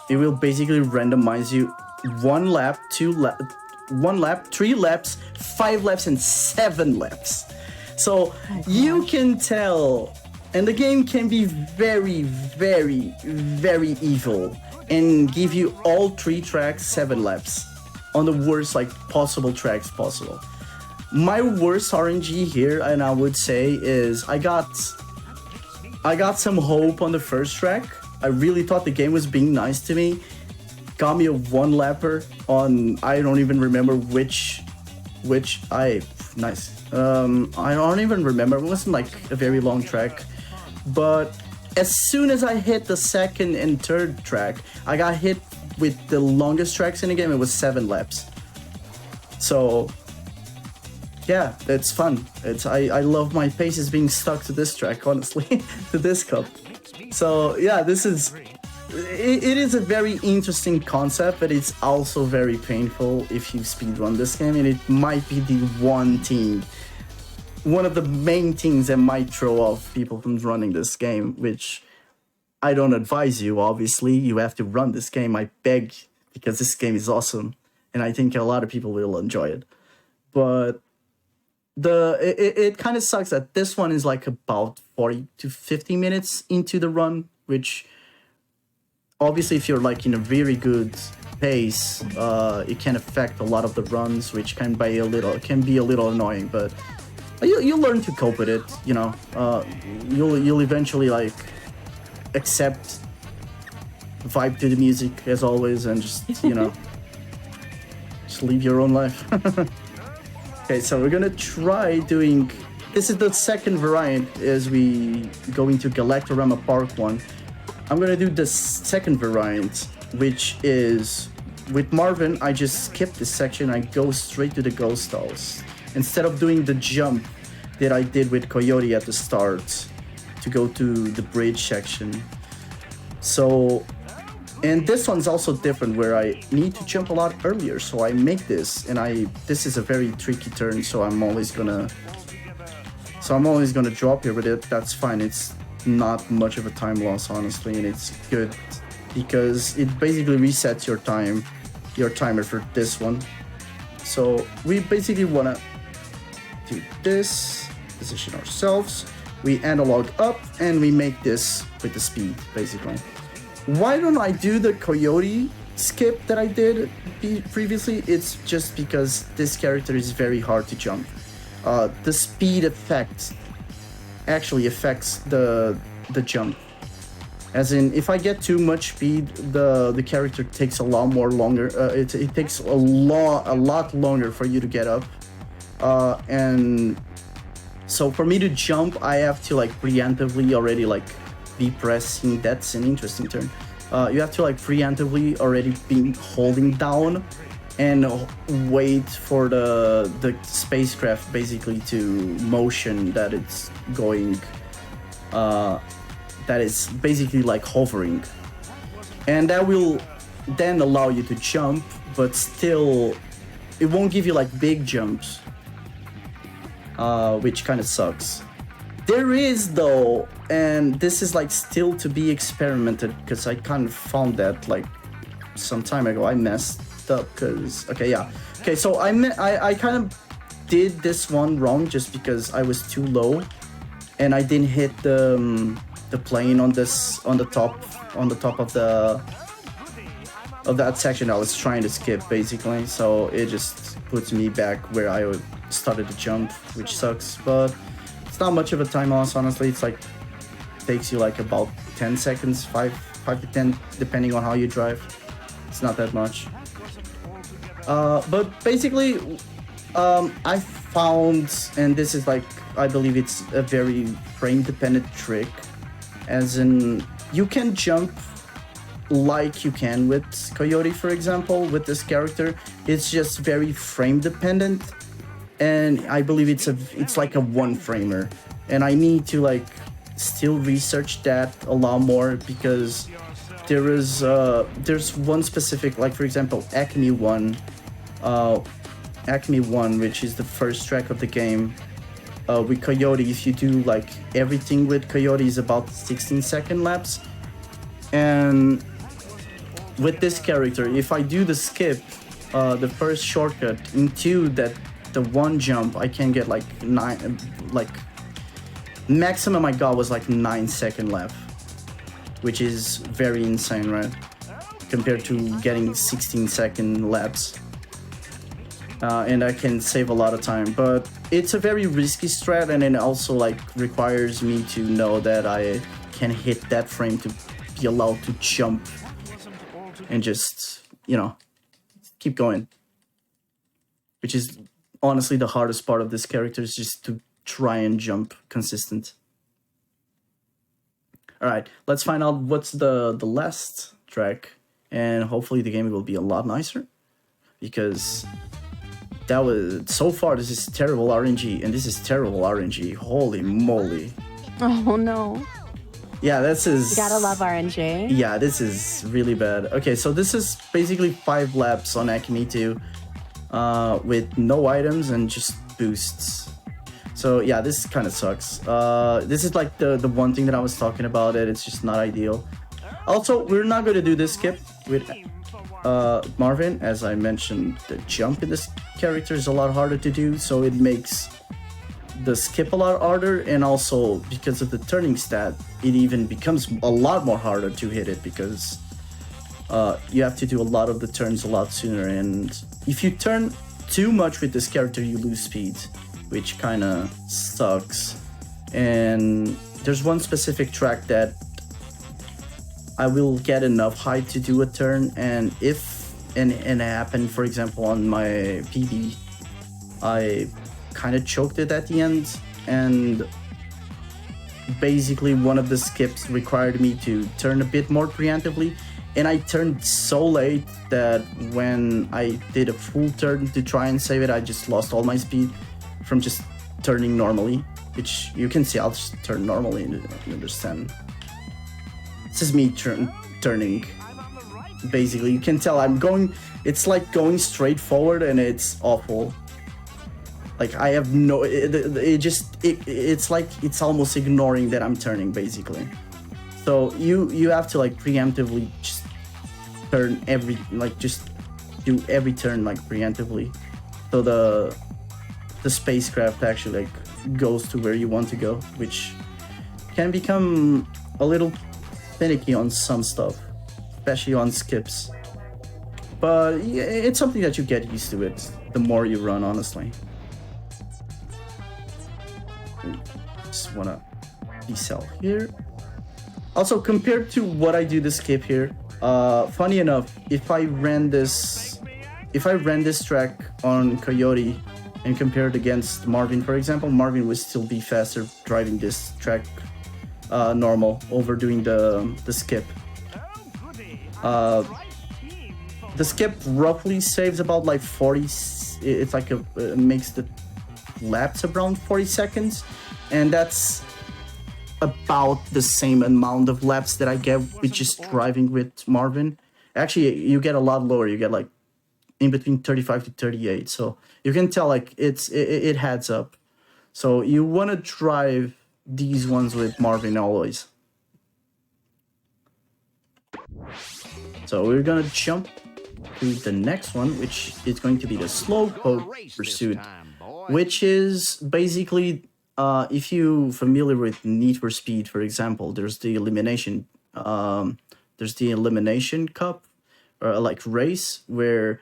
[SPEAKER 2] it will basically randomize you 1 lap, 1 lap, 3 laps, 5 laps, and 7 laps. So you can tell, and the game can be very, very, very evil and give you all 3 tracks 7 laps on the worst like possible tracks possible. My worst RNG here, and I would say, is I got some hope on the first track. I really thought the game was being nice to me. Got me a 1 lapper on, I don't even remember which nice. I don't even remember. It wasn't like a very long track, but as soon as I hit the second and third track, I got hit with the longest tracks in the game. It was 7 laps. So yeah, it's fun. I love my paces being stuck to this track, honestly, to this cup. So yeah, it is a very interesting concept, but it's also very painful if you speedrun this game, and it might be the one of the main things that might throw off people from running this game, which I don't advise you, obviously. You have to run this game, I beg, because this game is awesome, and I think a lot of people will enjoy it. But it kind of sucks that this one is like about 40 to 50 minutes into the run, which obviously if you're like in a very good pace, it can affect a lot of the runs, which can be a little annoying, but you learn to cope with it, you know. You'll eventually like accept, vibe to the music as always, and just, you know, just live your own life. Okay, so we're gonna try doing, this is the second variant as we go into Galactorama Park 1. I'm gonna do the second variant, which is with Marvin, I just skip this section. I go straight to the ghost stalls instead of doing the jump that I did with Coyote at the start to go to the bridge section. So, and this one's also different where I need to jump a lot earlier. So I make this, and this is a very tricky turn. So I'm always gonna drop here, but that's fine. It's not much of a time loss, honestly, and it's good because it basically resets your timer for this one. So we basically want to do this, position ourselves, we analog up, and we make this with the speed, basically. Why don't I do the Coyote skip that I did previously? It's just because this character is very hard to jump. The speed effect actually affects the jump. As in, if I get too much speed, the character takes a lot more longer. It takes a lot longer for you to get up. And so for me to jump, I have to like preemptively already like be pressing. That's an interesting turn. You have to like preemptively already be holding down and wait for the spacecraft basically to motion that it's going. That is basically like hovering, and that will then allow you to jump, but still it won't give you like big jumps, which kind of sucks. There is though, and this is like still to be experimented because I kind of found that like some time ago. I messed up because so I kind of did this one wrong just because I was too low and I didn't hit the plane on the top of that section I was trying to skip, basically. So it just puts me back where I started to jump, which sucks, but it's not much of a time loss, honestly. It's like takes you like about 10 seconds, 5 to 10, depending on how you drive. It's not that much. But basically, I found, and this is like, I believe it's a very frame dependent trick, as in you can jump like you can with Coyote, for example, with this character. It's just very frame dependent, and I believe it's like a one framer, and I need to like still research that a lot more because there's one specific, like for example Acme 1, which is the first track of the game. With Coyote, if you do like everything with Coyote is about 16-second laps, and with this character, if I do the skip, the first shortcut into the one jump, I can get like maximum I got was like 9-second lap, which is very insane, right? Compared to getting 16-second laps. And I can save a lot of time, but it's a very risky strat, and it also like requires me to know that I can hit that frame to be allowed to jump and just, keep going. Which is honestly the hardest part of this character, is just to try and jump consistent. Alright, let's find out what's the last track, and hopefully the game will be a lot nicer, because that was, so far this is terrible RNG, and this is terrible RNG. Holy moly.
[SPEAKER 1] Oh no.
[SPEAKER 2] Yeah, this is...
[SPEAKER 1] You gotta love RNG.
[SPEAKER 2] Yeah, this is really bad. Okay, so this is basically 5 laps on Acme 2 with no items and just boosts. So yeah, this kind of sucks. This is like the one thing that I was talking about, it's just not ideal. Also, we're not going to do this skip with Marvin. As I mentioned, the jump in this character is a lot harder to do, so it makes the skip a lot harder, and also because of the turning stat, it even becomes a lot more harder to hit it, because you have to do a lot of the turns a lot sooner, and if you turn too much with this character, you lose speed, which kind of sucks. And there's one specific track that I will get enough height to do a turn, and if and it happened, for example, on my PB, I kind of choked it at the end, and basically one of the skips required me to turn a bit more preemptively, and I turned so late that when I did a full turn to try and save it, I just lost all my speed from just turning normally, which you can see I'll just turn normally, you understand. This is me turning. Basically, you can tell I'm going, it's like going straight forward and it's awful. Like I have no, it's like it's almost ignoring that I'm turning basically. So you have to like preemptively just turn just do every turn like preemptively. So the spacecraft actually like goes to where you want to go, which can become a little finicky on some stuff, especially on skips. But yeah, it's something that you get used to it the more you run, honestly. Just wanna decel here. Also, compared to what I do to skip here, funny enough, if I ran this track on Coyote and compared against Marvin, for example, Marvin would still be faster driving this track normal over doing the skip. The skip roughly saves about like 40. It's like makes the laps around 40 seconds, and that's about the same amount of laps that I get with just driving with Marvin. Actually, you get a lot lower. You get like in between 35 to 38. So you can tell like it adds up. So you want to drive these ones with Marvin always. So we're gonna jump to the next one, which is going to be the Slowpoke Pursuit, which is basically if you familiar with Need for Speed, for example, there's the elimination cup or like race where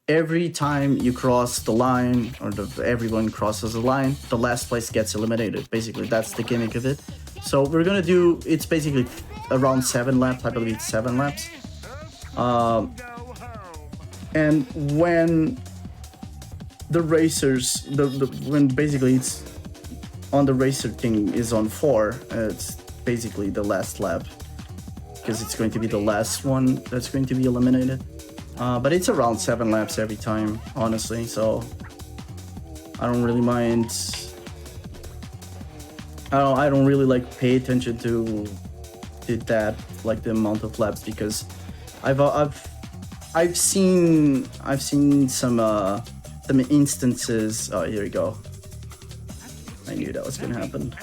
[SPEAKER 2] every time you cross the line or everyone crosses the line, the last place gets eliminated. Basically, that's the gimmick of it. So we're gonna do, it's basically around 7 laps. I believe it's 7 laps. And when the racers, when basically it's on the racer thing is on 4, it's basically the last lap because it's going to be the last one that's going to be eliminated. But it's around 7 laps every time, honestly. So I don't really mind. I don't really like pay attention to that, like the amount of laps, because I've seen some instances. Oh, here we go. I knew that was gonna happen.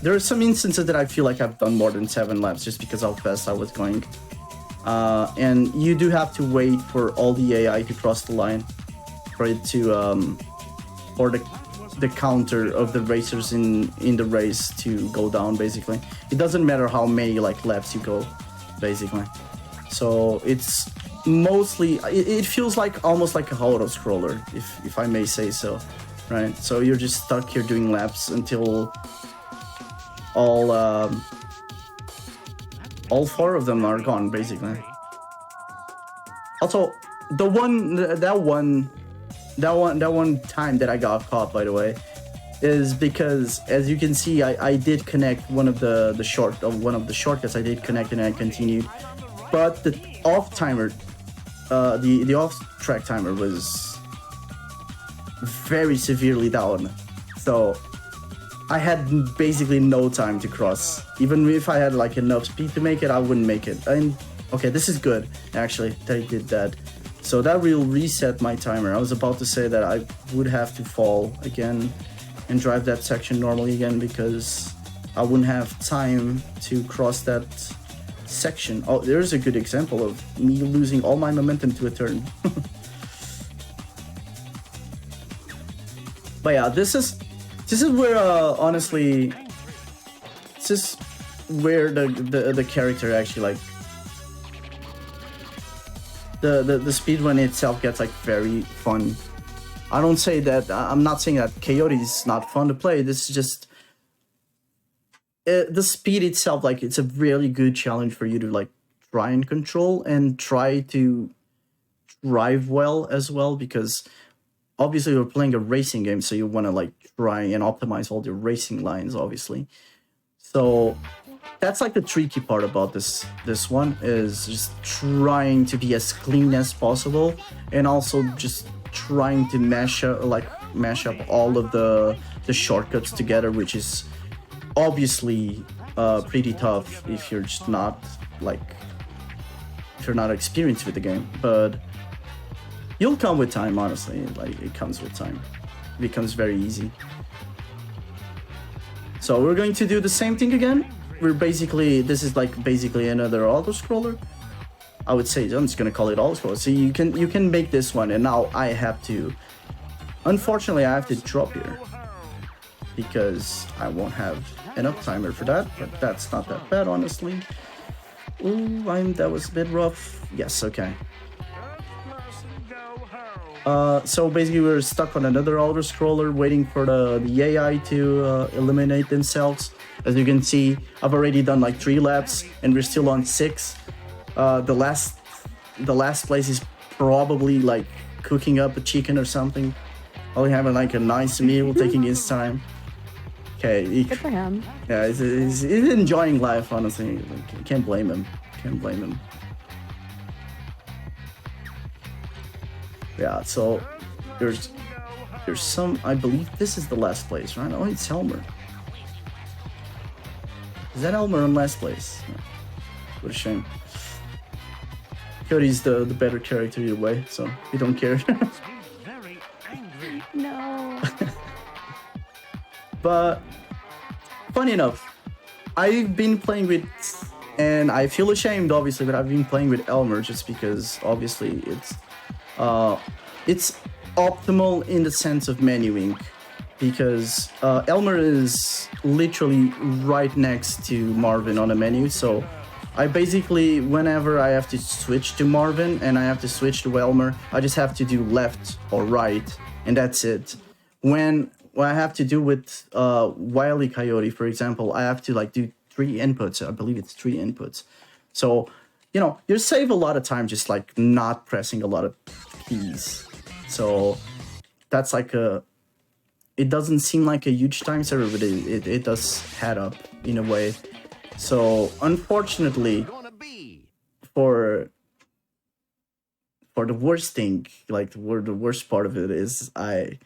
[SPEAKER 2] There are some instances that I feel like I've done more than 7 laps just because how fast I was going. And you do have to wait for all the AI to cross the line for it to for the counter of the racers in the race to go down. Basically, it doesn't matter how many like laps you go, basically. So it's mostly, it feels like almost like a auto scroller, if I may say so, right? So you're just stuck here doing laps until all 4 of them are gone, basically. Also, that one time that I got caught, by the way, is because, as you can see, I did connect one of the shortcuts. I did connect and I continued, but the off timer, the off track timer was very severely down. So I had basically no time to cross. Even if I had like enough speed to make it, I wouldn't make it. And okay, this is good actually that I did that. So that will reset my timer. I was about to say that I would have to fall again and drive that section normally again because I wouldn't have time to cross that section. Oh, there's a good example of me losing all my momentum to a turn. But yeah, this is where honestly, this is where the character actually like the speedrun itself gets like very fun. I don't say that, I'm not saying that Coyote is not fun to play. This is just the speed itself, like it's a really good challenge for you to like try and control and try to drive well as well, because obviously you're playing a racing game, so you want to like try and optimize all the racing lines, obviously. So that's like the tricky part about this one, is just trying to be as clean as possible, and also just trying to mash up all of the shortcuts together, which is obviously pretty tough if you're just not if you're not experienced with the game. But you'll come with time, honestly. Like, it comes with time. It becomes very easy. So we're going to do the same thing again. This is basically another auto-scroller. I would say, I'm just gonna call it auto-scroller. So you can make this one, and now I have to, unfortunately, I have to drop here because I won't have enough timer for that, but that's not that bad, honestly. Ooh, that was a bit rough. Yes, okay. So basically we're stuck on another auto-scroller waiting for the AI to eliminate themselves. As you can see, I've already done like 3 laps and we're still on 6. The last place is probably like cooking up a chicken or something. Probably having like a nice meal, taking his time. Okay.
[SPEAKER 1] Good for him.
[SPEAKER 2] Yeah, he's enjoying life, honestly. Like, can't blame him. Can't blame him. Yeah, so there's some, I believe this is the last place, right? Oh, it's Elmer. Is that Elmer in last place? Oh, what a shame. Cody's the better character either way, so we don't care.
[SPEAKER 1] No.
[SPEAKER 2] But funny enough, I've been playing with, and I feel ashamed obviously, but I've been playing with Elmer just because obviously it's optimal in the sense of menuing, because Elmer is literally right next to Marvin on the menu. So I basically, whenever I have to switch to Marvin and I have to switch to Elmer, I just have to do left or right, and that's it. When I have to do with Wile E. Coyote, for example, I have to like do 3 inputs. I believe it's 3 inputs. So, you know, you save a lot of time just like not pressing a lot of keys. So that's like it doesn't seem like a huge time saver, but it does add up in a way. So unfortunately, for the worst thing, like the worst part of it is I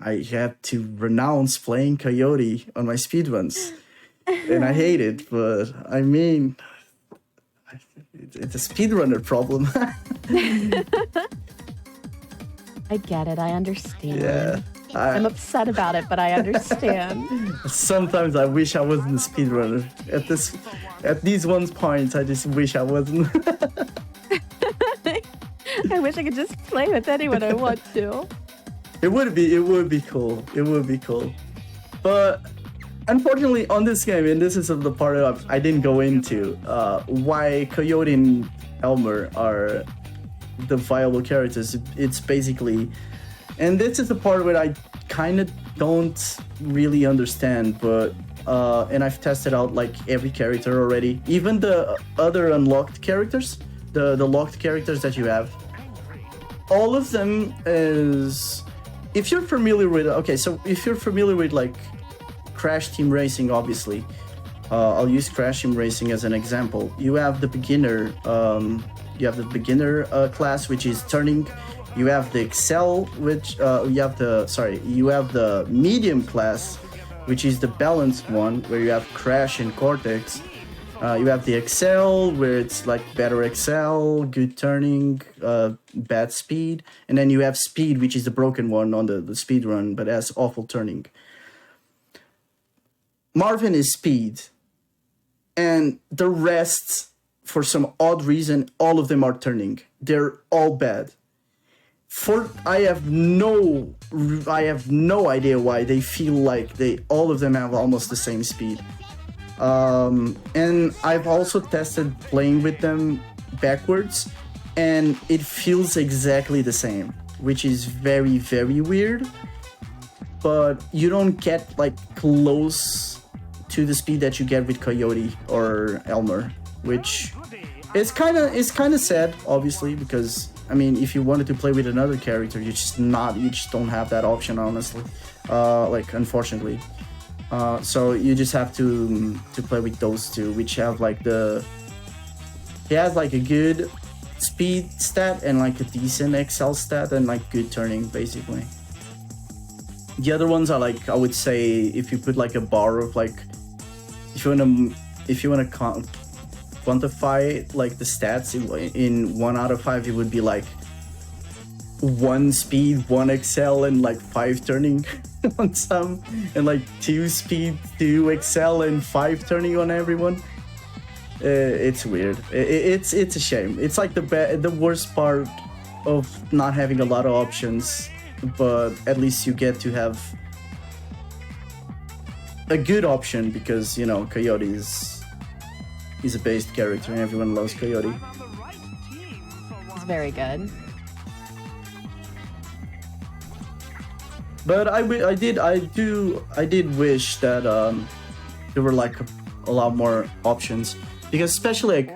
[SPEAKER 2] have to renounce playing Coyote on my speedruns, and I hate it. But I mean, it's a speedrunner problem.
[SPEAKER 1] I get it. I understand.
[SPEAKER 2] Yeah.
[SPEAKER 1] I'm upset about it, but I understand.
[SPEAKER 2] Sometimes I wish I wasn't a speedrunner. At these points, I just wish I wasn't.
[SPEAKER 1] I wish I could just play with anyone I want to.
[SPEAKER 2] It would be cool. It would be cool. But unfortunately, on this game, and this is the part I didn't go into, why Coyote and Elmer are the viable characters. It's basically, and this is the part where I kind of don't really understand, but and I've tested out like every character already, even the other unlocked characters, the locked characters that you have. All of them is, if you're familiar with, okay, so if you're familiar with like Crash Team Racing, obviously, I'll use Crash Team Racing as an example. You have the beginner, class, which is turning. You have the Excel, which you have the medium class, which is the balanced one, where you have Crash and Cortex. You have the Excel, where it's like better Excel, good turning, bad speed. And then you have Speed, which is the broken one on the speed run, but has awful turning. Marvin is Speed. And the rest, for some odd reason, all of them are turning. They're all bad. I have no idea why they feel like all of them have almost the same speed. And I've also tested playing with them backwards, and it feels exactly the same, which is very, very weird. But you don't get like close to the speed that you get with Coyote or Elmer, which is kind of sad, obviously, because I mean, if you wanted to play with another character, you just don't have that option, honestly. Like, unfortunately. So you just have to play with those two, which have like he has like a good speed stat and like a decent excel stat and like good turning basically. The other ones are like, I would say, if you put like a bar of like, if you wanna quantify like the stats in 1 out of 5, it would be like 1 speed, 1 excel, and like 5 turning on some, and like 2 speed, 2 excel, and 5 turning on everyone. It's weird. It's a shame. It's like the worst part of not having a lot of options, but at least you get to have a good option because, you know, Coyote is a based character and everyone loves Coyote.
[SPEAKER 1] It's very good.
[SPEAKER 2] But I did wish that there were like a lot more options, because especially like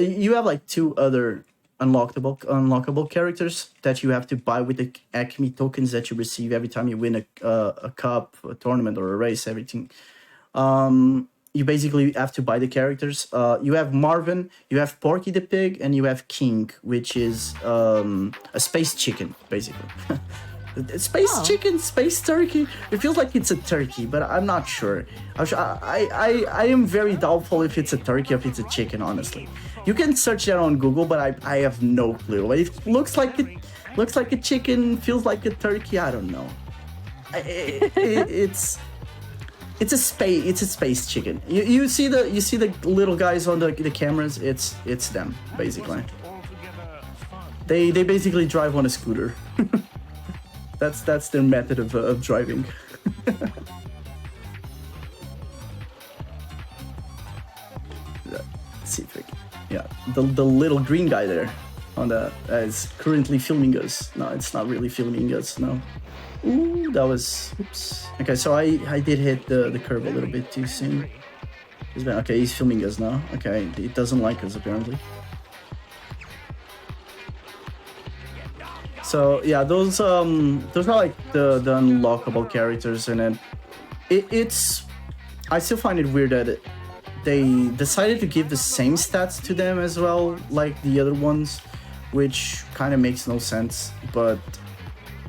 [SPEAKER 2] you have like 2 other unlockable characters that you have to buy with the Acme tokens that you receive every time you win a cup, a tournament, or a race. Everything. You basically have to buy the characters. You have Marvin, you have Porky the Pig, and you have King, which is a space chicken, basically. Space chicken, space turkey. It feels like it's a turkey, but I'm not sure. I am very doubtful if it's a turkey or if it's a chicken, honestly. You can search that on Google, but I have no clue. It looks like a chicken, feels like a turkey. I don't know. It's a space chicken. You see the little guys on the cameras. It's them basically. They basically drive on a scooter. That's their method of driving. Let's see if the little green guy there on the is currently filming us. No, it's not really filming us. No. Ooh, that was oops. Okay, so I did hit the curve a little bit too soon. Okay, he's filming us now. Okay, it doesn't like us apparently. So yeah, those are like the unlockable characters, and then it's I still find it weird that they decided to give the same stats to them as well, like the other ones, which kind of makes no sense. But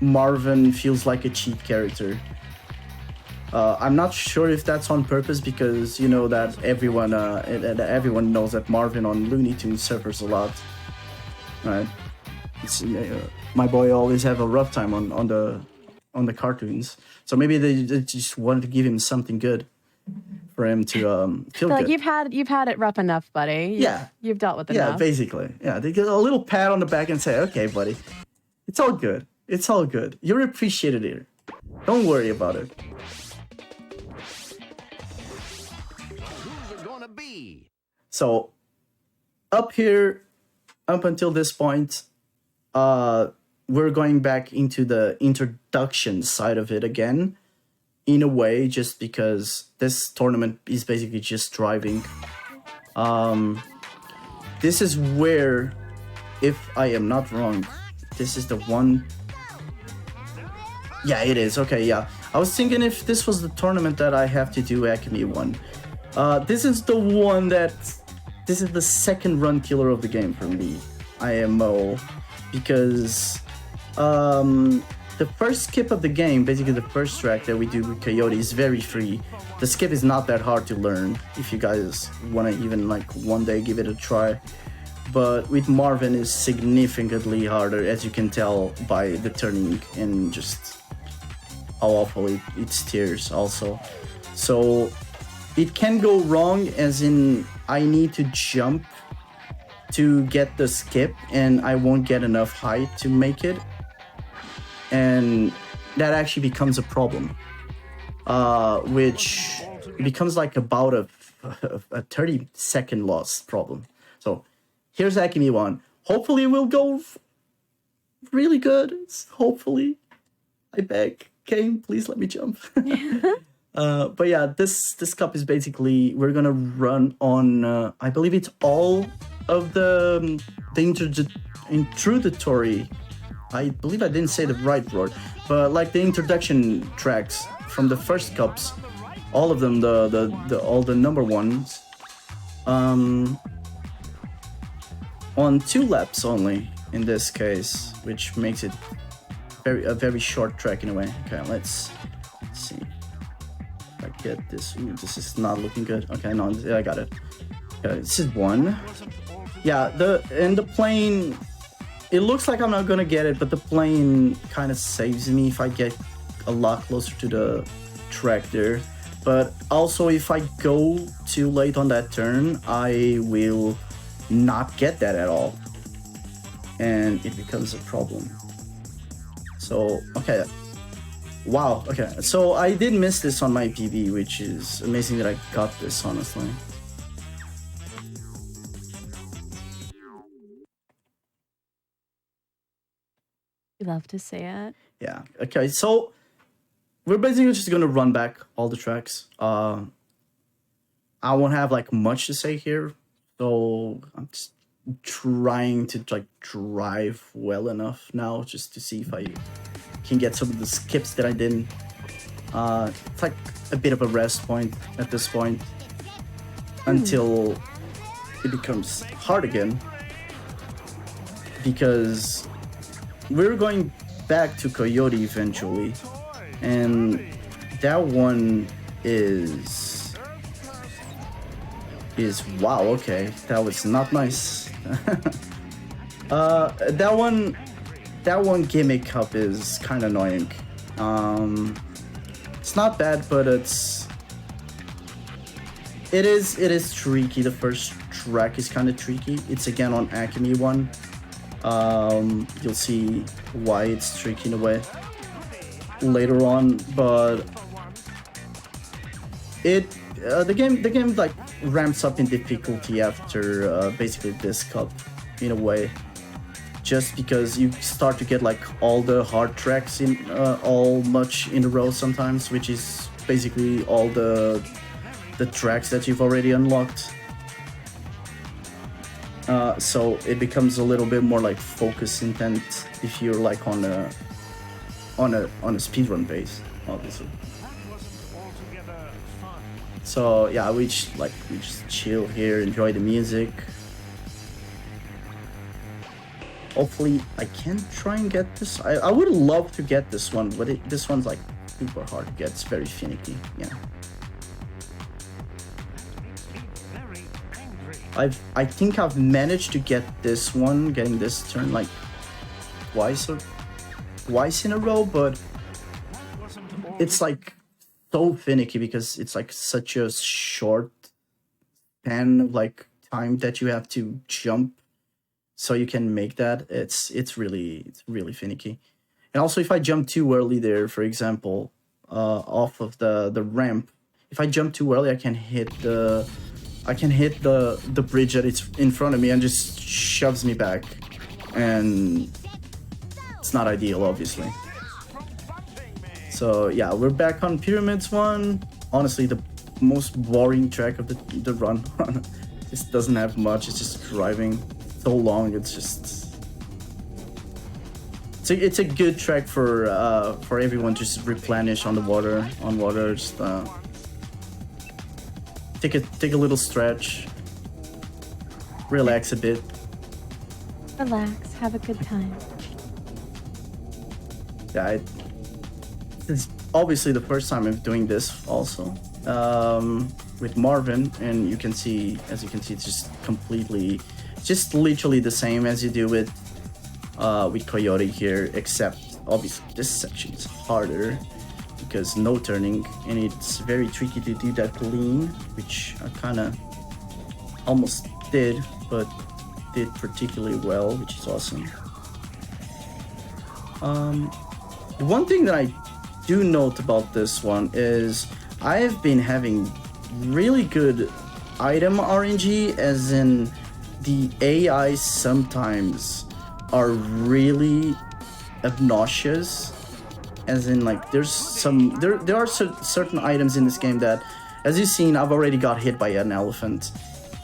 [SPEAKER 2] Marvin feels like a cheat character. I'm not sure if that's on purpose, because you know that everyone knows that Marvin on Looney Tunes suffers a lot, right? My boy always have a rough time on the cartoons, so maybe they just wanted to give him something good for him to feel
[SPEAKER 1] like
[SPEAKER 2] good.
[SPEAKER 1] You've had it rough enough, buddy. You've dealt with it enough.
[SPEAKER 2] Yeah, basically. Yeah, they get a little pat on the back and say, "Okay, buddy, it's all good. It's all good. You're appreciated here. Don't worry about it."
[SPEAKER 3] Who's it gonna be?
[SPEAKER 2] So up here, up until this point, we're going back into the introduction side of it again, in a way, just because this tournament is basically just driving. This is where, if I am not wrong, this is the one. Yeah, it is. Okay, yeah. I was thinking if this was the tournament that I have to do Acme 1. This is the one this is the second run killer of the game for me, IMO, because the first skip of the game, basically the first track that we do with Coyote, is very free. The skip is not that hard to learn if you guys want to even like one day give it a try. But with Marvin is significantly harder, as you can tell by the turning and just how awful it steers also. So it can go wrong, as in I need to jump to get the skip and I won't get enough height to make it. And that actually becomes a problem, which becomes like about a 30-second loss problem. So here's Acme 1. Hopefully it will go really good. Hopefully. I beg. Game, please let me jump. But yeah, this cup is basically, we're gonna run on, I believe it's all of the introductory I believe I didn't say the right word, but like the introduction tracks from the first cups, all of them, all the number ones, on 2 laps only in this case, which makes it a very short track in a way. Okay, let's see. If I get this. Ooh, this is not looking good. Okay, no, I got it. Okay, this is 1. Yeah, the plane. It looks like I'm not gonna get it, but the plane kind of saves me if I get a lot closer to the track there. But also, if I go too late on that turn, I will not get that at all, and it becomes a problem. So, okay. Wow, okay. So I did miss this on my PB, which is amazing that I got this, honestly.
[SPEAKER 1] You love to see it.
[SPEAKER 2] Yeah, okay. So we're basically just gonna run back all the tracks. I won't have like much to say here, so I'm just trying to like drive well enough now just to see if I can get some of the skips that I didn't. It's like a bit of a rest point at this point until it becomes hard again, because we're going back to Coyote eventually, and that one is wow, okay, that was not nice. that one gimmick up is kind of annoying. It's not bad, but it is tricky. The first track is kind of tricky. It's again on Acme 1. You'll see why it's tricky in a way later on, but the game like ramps up in difficulty after basically this cup in a way, just because you start to get like all the hard tracks in all much in a row sometimes, which is basically all the tracks that you've already unlocked. So it becomes a little bit more like focus intent if you're like on a speedrun base, obviously. So yeah, we just chill here, enjoy the music. Hopefully I can try and get this. I would love to get this one, but this one's like super hard to get. It's very finicky. Yeah. I think I've managed to get this one, getting this turn like twice in a row, but it's like so finicky because it's like such a short span of like time that you have to jump so you can make that. It's really finicky. And also if I jump too early there, for example, off of the ramp, if I jump too early, I can hit the bridge that it's in front of me and just shoves me back, and it's not ideal, obviously. So yeah, we're back on Pyramids 1. Honestly, the most boring track of the run. Just doesn't have much. It's just driving so long. It's a good track for everyone to just replenish on water. Just take a little stretch, relax a bit.
[SPEAKER 1] Relax, have a good time.
[SPEAKER 2] Yeah, it's obviously the first time I'm doing this also with Marvin, and as you can see, it's just literally the same as you do with Coyote here, except obviously this section is harder because no turning, and it's very tricky to do that clean, which I kind of almost did, but did particularly well, which is awesome. One thing that I do note about this one is I have been having really good item RNG, as in the AI sometimes are really obnoxious, as in like there are certain items in this game that, as you've seen, I've already got hit by an elephant,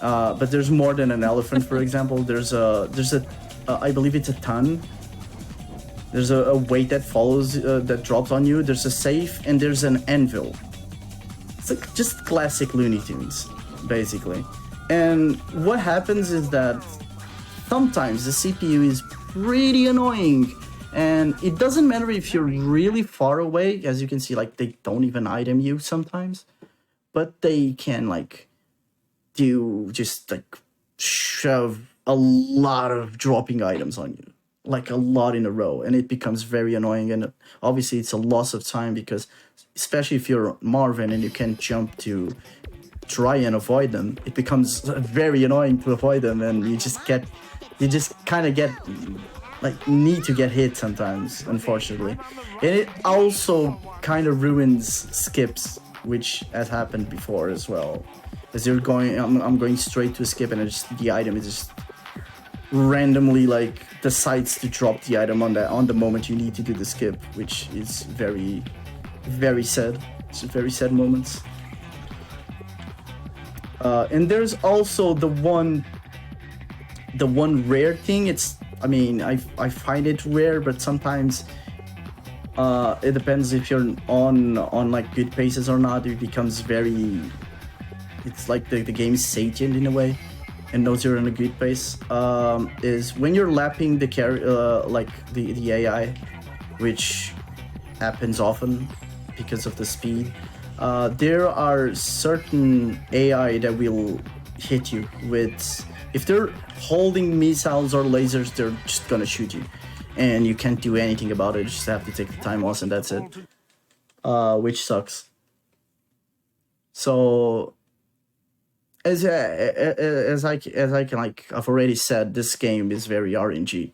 [SPEAKER 2] but there's more than an elephant. For example, there's a I believe it's a ton, There's a weight that follows, that drops on you. There's a safe, and there's an anvil. It's like just classic Looney Tunes, basically. And what happens is that sometimes the CPU is pretty annoying, and it doesn't matter if you're really far away. As you can see, like, they don't even item you sometimes, but they can like do just like shove a lot of dropping items on you, like a lot in a row, and it becomes very annoying. And obviously it's a loss of time, because especially if you're Marvin and you can't jump to try and avoid them, it becomes very annoying to avoid them, and you just kind of get like need to get hit sometimes, unfortunately. And it also kind of ruins skips, which has happened before as well. As you're going, I'm going straight to a skip, and the item is just randomly like decides to drop the item on the moment you need to do the skip, which is very, very sad. It's very sad moments. And there's also the one rare thing. I find it rare, but sometimes it depends if you're on like good paces or not. It becomes very, it's like the game is sentient in a way and knows you're on a good pace. Is when you're lapping the the AI, which happens often because of the speed. There are certain AI that will hit you with, if they're holding missiles or lasers, they're just gonna shoot you, and you can't do anything about it. You just have to take the time loss, and that's it, which sucks. So as I can, like I've already said, this game is very RNG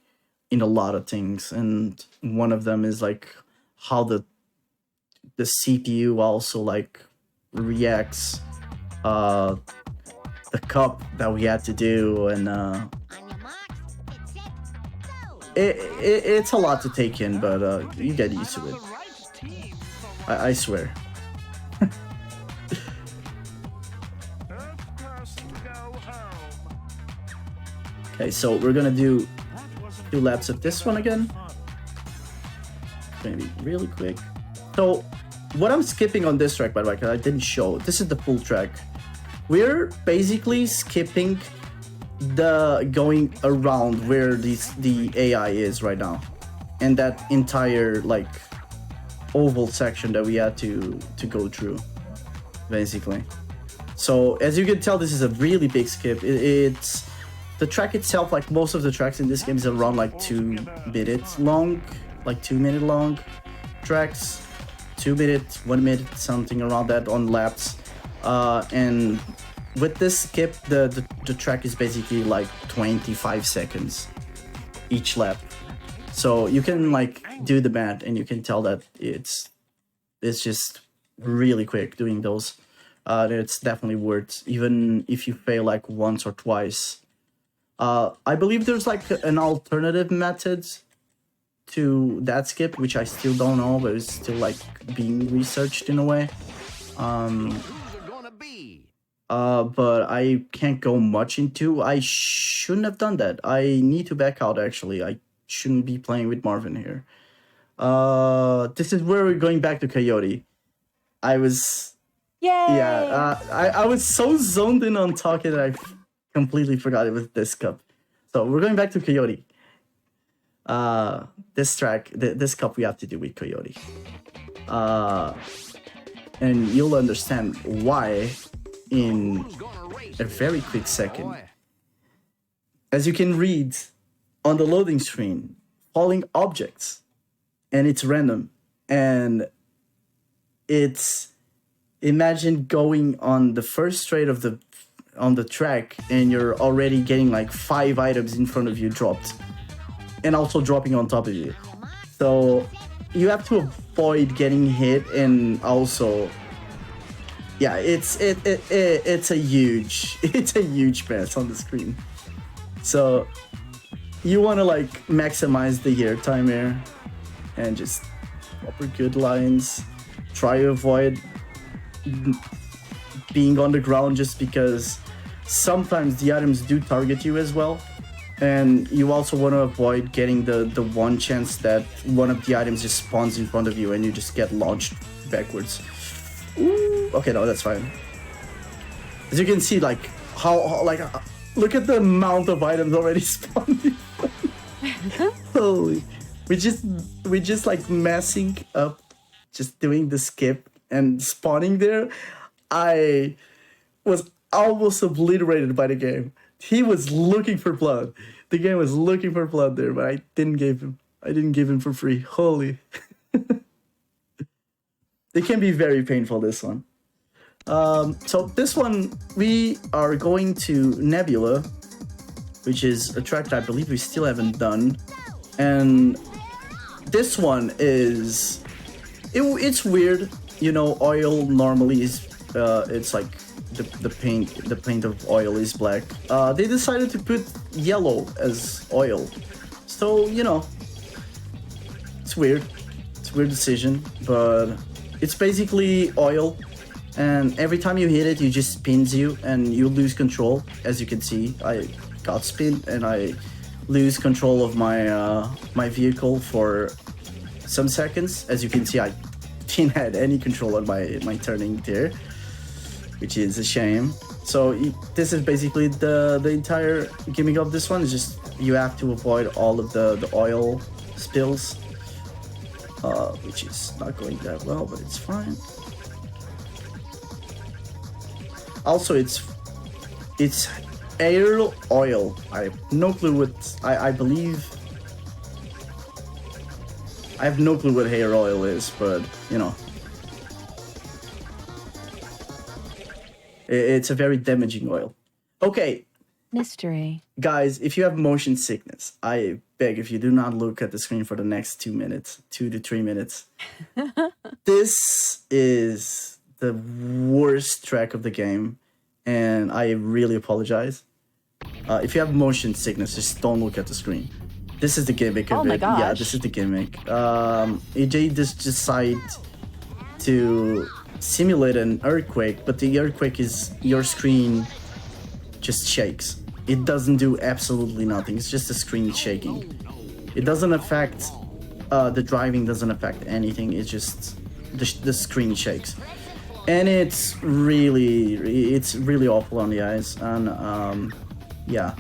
[SPEAKER 2] in a lot of things, and one of them is like how the CPU also like reacts the cup that we had to do, and it's a lot to take in, but you get used to it. I swear. Okay, so we're gonna do 2 laps of this one again. It's gonna be really quick. So what I'm skipping on this track, by the way, because I didn't show, this is the full track. We're basically skipping the going around where the AI is right now, and that entire like oval section that we had to go through, basically. So as you can tell, this is a really big skip. It's the track itself, like most of the tracks in this game, is around like 2 minutes long, like 2-minute long tracks. 2 minutes, 1 minute, something around that on laps. And with this skip, the track is basically like 25 seconds each lap. So you can like do the math, and you can tell that it's just really quick doing those. It's definitely worth, even if you fail like once or twice. I believe there's like an alternative method to that skip, which I still don't know, but it's still like being researched in a way. But I can't go much into. I shouldn't have done that. I need to back out, actually. I shouldn't be playing with Marvin here. This is where we're going back to Coyote. I was...
[SPEAKER 1] Yay!
[SPEAKER 2] Yeah, I was so zoned in on talking that I completely forgot it was this cup. So we're going back to Coyote. This track, this cup we have to do with Coyote. And you'll understand why in a very quick second. As you can read on the loading screen, falling objects, and it's random, and it's, imagine going on the first straight of on the track, and you're already getting like 5 items in front of you dropped, and also dropping on top of you. So you have to avoid getting hit, and also, yeah, it's a huge mess on the screen. So you want to like maximize the air time here, and just proper good lines. Try to avoid being on the ground, just because sometimes the items do target you as well. And you also want to avoid getting the one chance that one of the items just spawns in front of you and you just get launched backwards. Ooh. Okay, no, that's fine. As you can see, like how like look at the amount of items already spawned. Holy, we just like messing up, just doing the skip and spawning there. I was almost obliterated by the game. He was looking for blood. The game was looking for blood there, but I didn't give him. I didn't give him for free. Holy. It can be very painful, this one. So this one, we are going to Nebula, which is a track that I believe we still haven't done. And this one is... It's weird. You know, oil normally is... it's like... The paint of oil is black. They decided to put yellow as oil, so you know, it's weird. It's a weird decision, but it's basically oil, and every time you hit it, it just spins you, and you lose control. As you can see, I got spinned, and I lose control of my my vehicle for some seconds. As you can see, I didn't have any control on my turning there, which is a shame. So this is basically the entire gimmick of this one. Is just you have to avoid all of the oil spills, which is not going that well, but it's fine. Also, it's air oil. I have no clue what I believe. I have no clue what hair oil is, but you know. It's a very damaging oil. Okay.
[SPEAKER 1] Mystery.
[SPEAKER 2] Guys, if you have motion sickness, I beg if you do not look at the screen for the next 2 minutes, 2 to 3 minutes. This is the worst track of the game, and I really apologize. If you have motion sickness, just don't look at the screen. This is the gimmick of it.
[SPEAKER 1] Oh my gosh.
[SPEAKER 2] Yeah, this is the gimmick. AJ just decided to simulate an earthquake, but the earthquake is your screen just shakes. It doesn't do absolutely nothing. It's just the screen shaking. It doesn't affect the driving, doesn't affect anything. It's just the screen shakes, and it's really awful on the eyes. And yeah,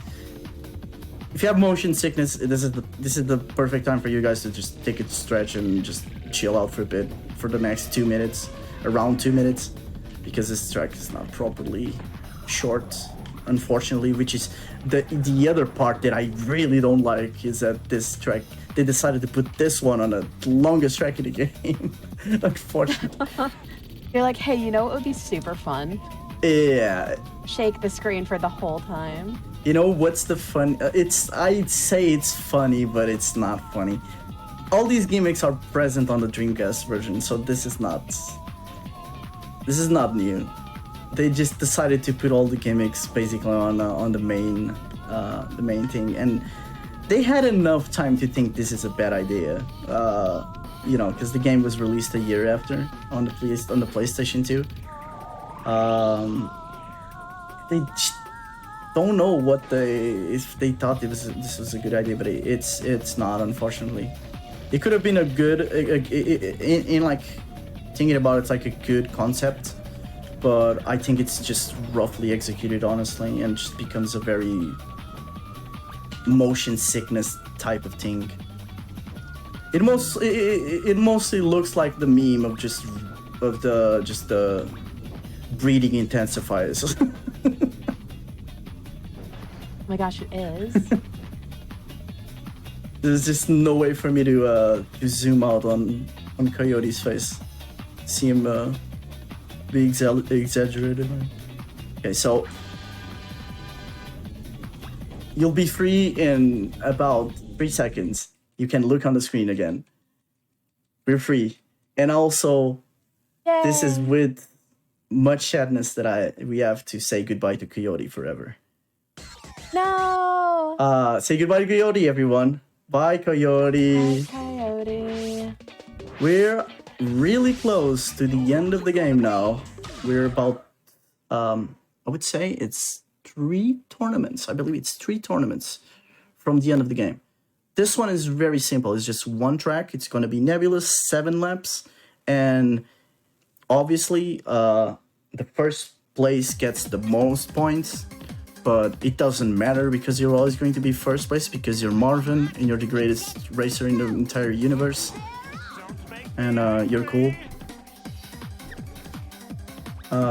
[SPEAKER 2] if you have motion sickness, this is the perfect time for you guys to just take a stretch and just chill out for a bit for the next 2 minutes. Around 2 minutes, because this track is not properly short, unfortunately, which is the other part that I really don't like, is that this track, they decided to put this one on the longest track in the game. Unfortunately.
[SPEAKER 1] You're like, hey, you know what would be super fun?
[SPEAKER 2] Yeah.
[SPEAKER 1] Shake the screen for the whole time.
[SPEAKER 2] You know what's the fun? I'd say it's funny, but it's not funny. All these gimmicks are present on the Dreamcast version, so this is not new. They just decided to put all the gimmicks basically on the main thing, and they had enough time to think this is a bad idea. You know, because the game was released a year after on the PlayStation 2. They just don't know if they thought this was a good idea, but it's not, unfortunately. It could have been a good in like. Thinking about it's like a good concept, but I think it's just roughly executed, honestly, and just becomes a very motion sickness type of thing. It mostly looks like the meme of the breathing intensifiers.
[SPEAKER 1] Oh my gosh, it is.
[SPEAKER 2] There's just no way for me to zoom out on Coyote's face. See him be exaggerated. Okay, so you'll be free in about 3 seconds. You can look on the screen again. We're free, and also,
[SPEAKER 1] Yay.
[SPEAKER 2] This is with much sadness that we have to say goodbye to Coyote forever.
[SPEAKER 1] No.
[SPEAKER 2] Say goodbye to Coyote, everyone. Bye, Coyote.
[SPEAKER 1] Bye, Coyote.
[SPEAKER 2] We're really close to the end of the game now. We're about, I would say it's 3 tournaments. I believe it's 3 tournaments from the end of the game. This one is very simple. It's just one track. It's going to be nebulous, 7 laps, and obviously the first place gets the most points, but it doesn't matter because you're always going to be first place because you're Marvin and you're the greatest racer in the entire universe, and you're cool.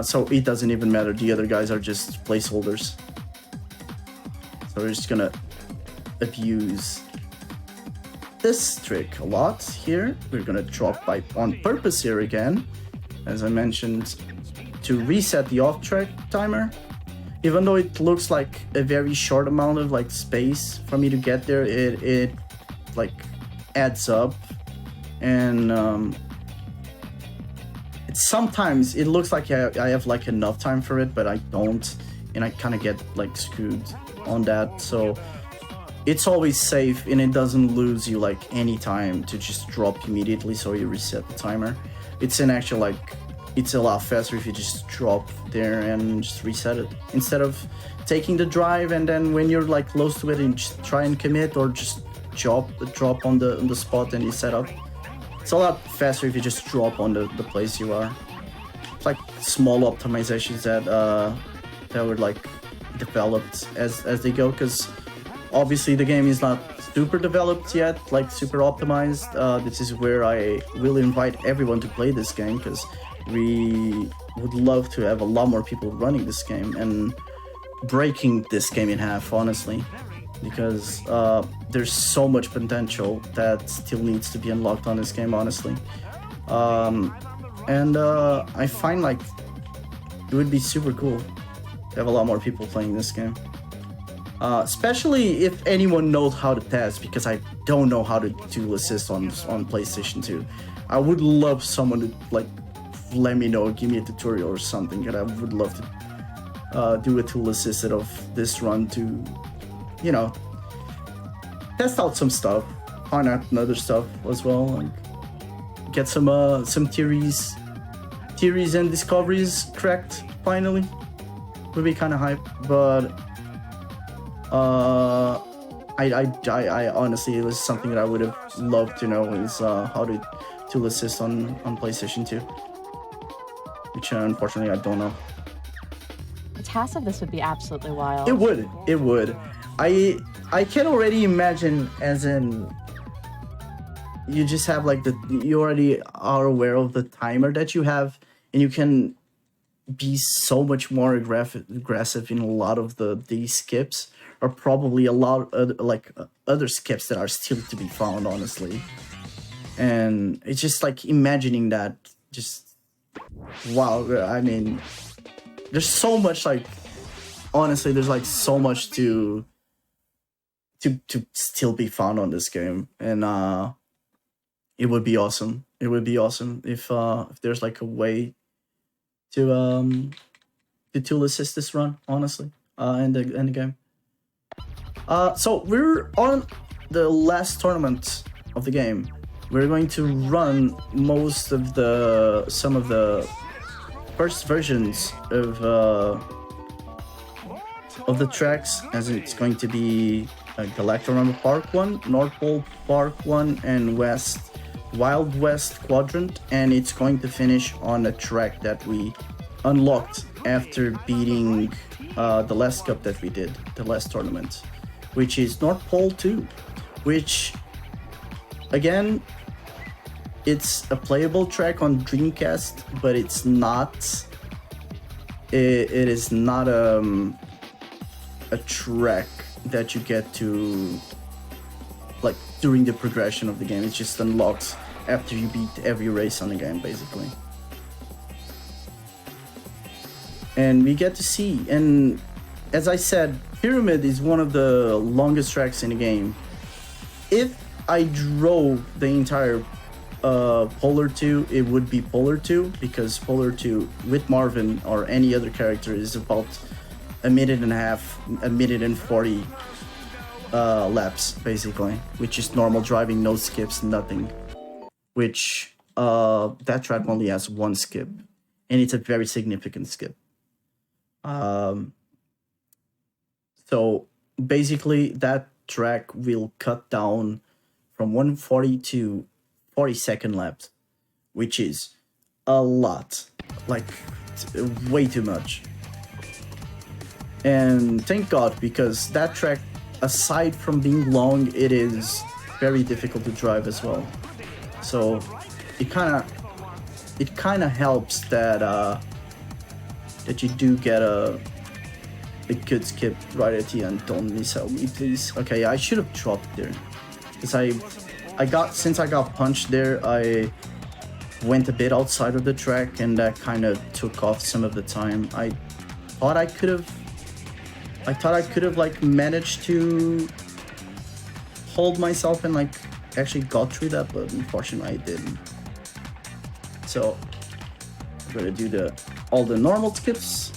[SPEAKER 2] So it doesn't even matter. The other guys are just placeholders. So we're just gonna abuse this trick a lot here. We're gonna drop by on purpose here again, as I mentioned, to reset the off-track timer. Even though it looks like a very short amount of like space for me to get there, it like adds up, and sometimes it looks like I have like enough time for it, but I don't, and I kind of get like screwed on that. So it's always safe, and it doesn't lose you like any time to just drop immediately, so you reset the timer. It's an actual like, it's a lot faster if you just drop there and just reset it, instead of taking the drive and then when you're like close to it and just try and commit, or just drop on the spot and you set up. It's a lot faster if you just drop on the place you are. It's like small optimizations that were like developed as they go, because obviously the game is not super developed yet, like super optimized. This is where I will invite everyone to play this game, because we would love to have a lot more people running this game and breaking this game in half, honestly, because there's so much potential that still needs to be unlocked on this game, honestly. I find like it would be super cool to have a lot more people playing this game, especially if anyone knows how to test, because I don't know how to do assist on PlayStation 2. I would love someone to like let me know, give me a tutorial or something, and I would love to do a tool assisted of this run to, you know, test out some stuff, find out other stuff as well, and get some theories and discoveries correct finally. Would be kind of hype, but I honestly, it was something that I would have loved to know, is how to tool assist on PlayStation 2, which unfortunately I don't know.
[SPEAKER 1] The task of this would be absolutely wild.
[SPEAKER 2] It would. I can already imagine, as in, you just have like you already are aware of the timer that you have, and you can be so much more aggressive in a lot of these skips, or probably a lot of other skips that are still to be found, honestly. And it's just like imagining that, just wow. I mean, there's so much, like, honestly, there's like so much to still be found on this game, and it would be awesome. It would be awesome if there's like a way to tool assist this run, honestly, in the game. So we're on the last tournament of the game. We're going to run some of the first versions of the tracks, as it's going to be Galactorama Park 1, North Pole Park 1, and Wild West Quadrant, and it's going to finish on a track that we unlocked after beating the last cup that we did, the last tournament, which is North Pole 2, which, again, it's a playable track on Dreamcast, but it's not. It is not a track that you get to like during the progression of the game. It just unlocks after you beat every race on the game, basically. And we get to see, and as I said, Pyramid is one of the longest tracks in the game. If I drove the entire Polar 2, it would be Polar 2, because Polar 2 with Marvin or any other character is about a minute and a half, a minute and 40 laps, basically, which is normal driving, no skips, nothing. Which that track only has one skip, and it's a very significant skip. So basically that track will cut down from 140 to 40-second laps, which is a lot, like way too much. And thank God, because that track, aside from being long, it is very difficult to drive as well. So it kind of helps that that you do get a good skip right at the end. Don't miss out me, please. Okay, I should have dropped there, because since I got punched there, I went a bit outside of the track, and that kind of took off some of the time. I thought I could have like managed to hold myself and like actually got through that, but unfortunately I didn't. So I'm gonna do all the normal skips.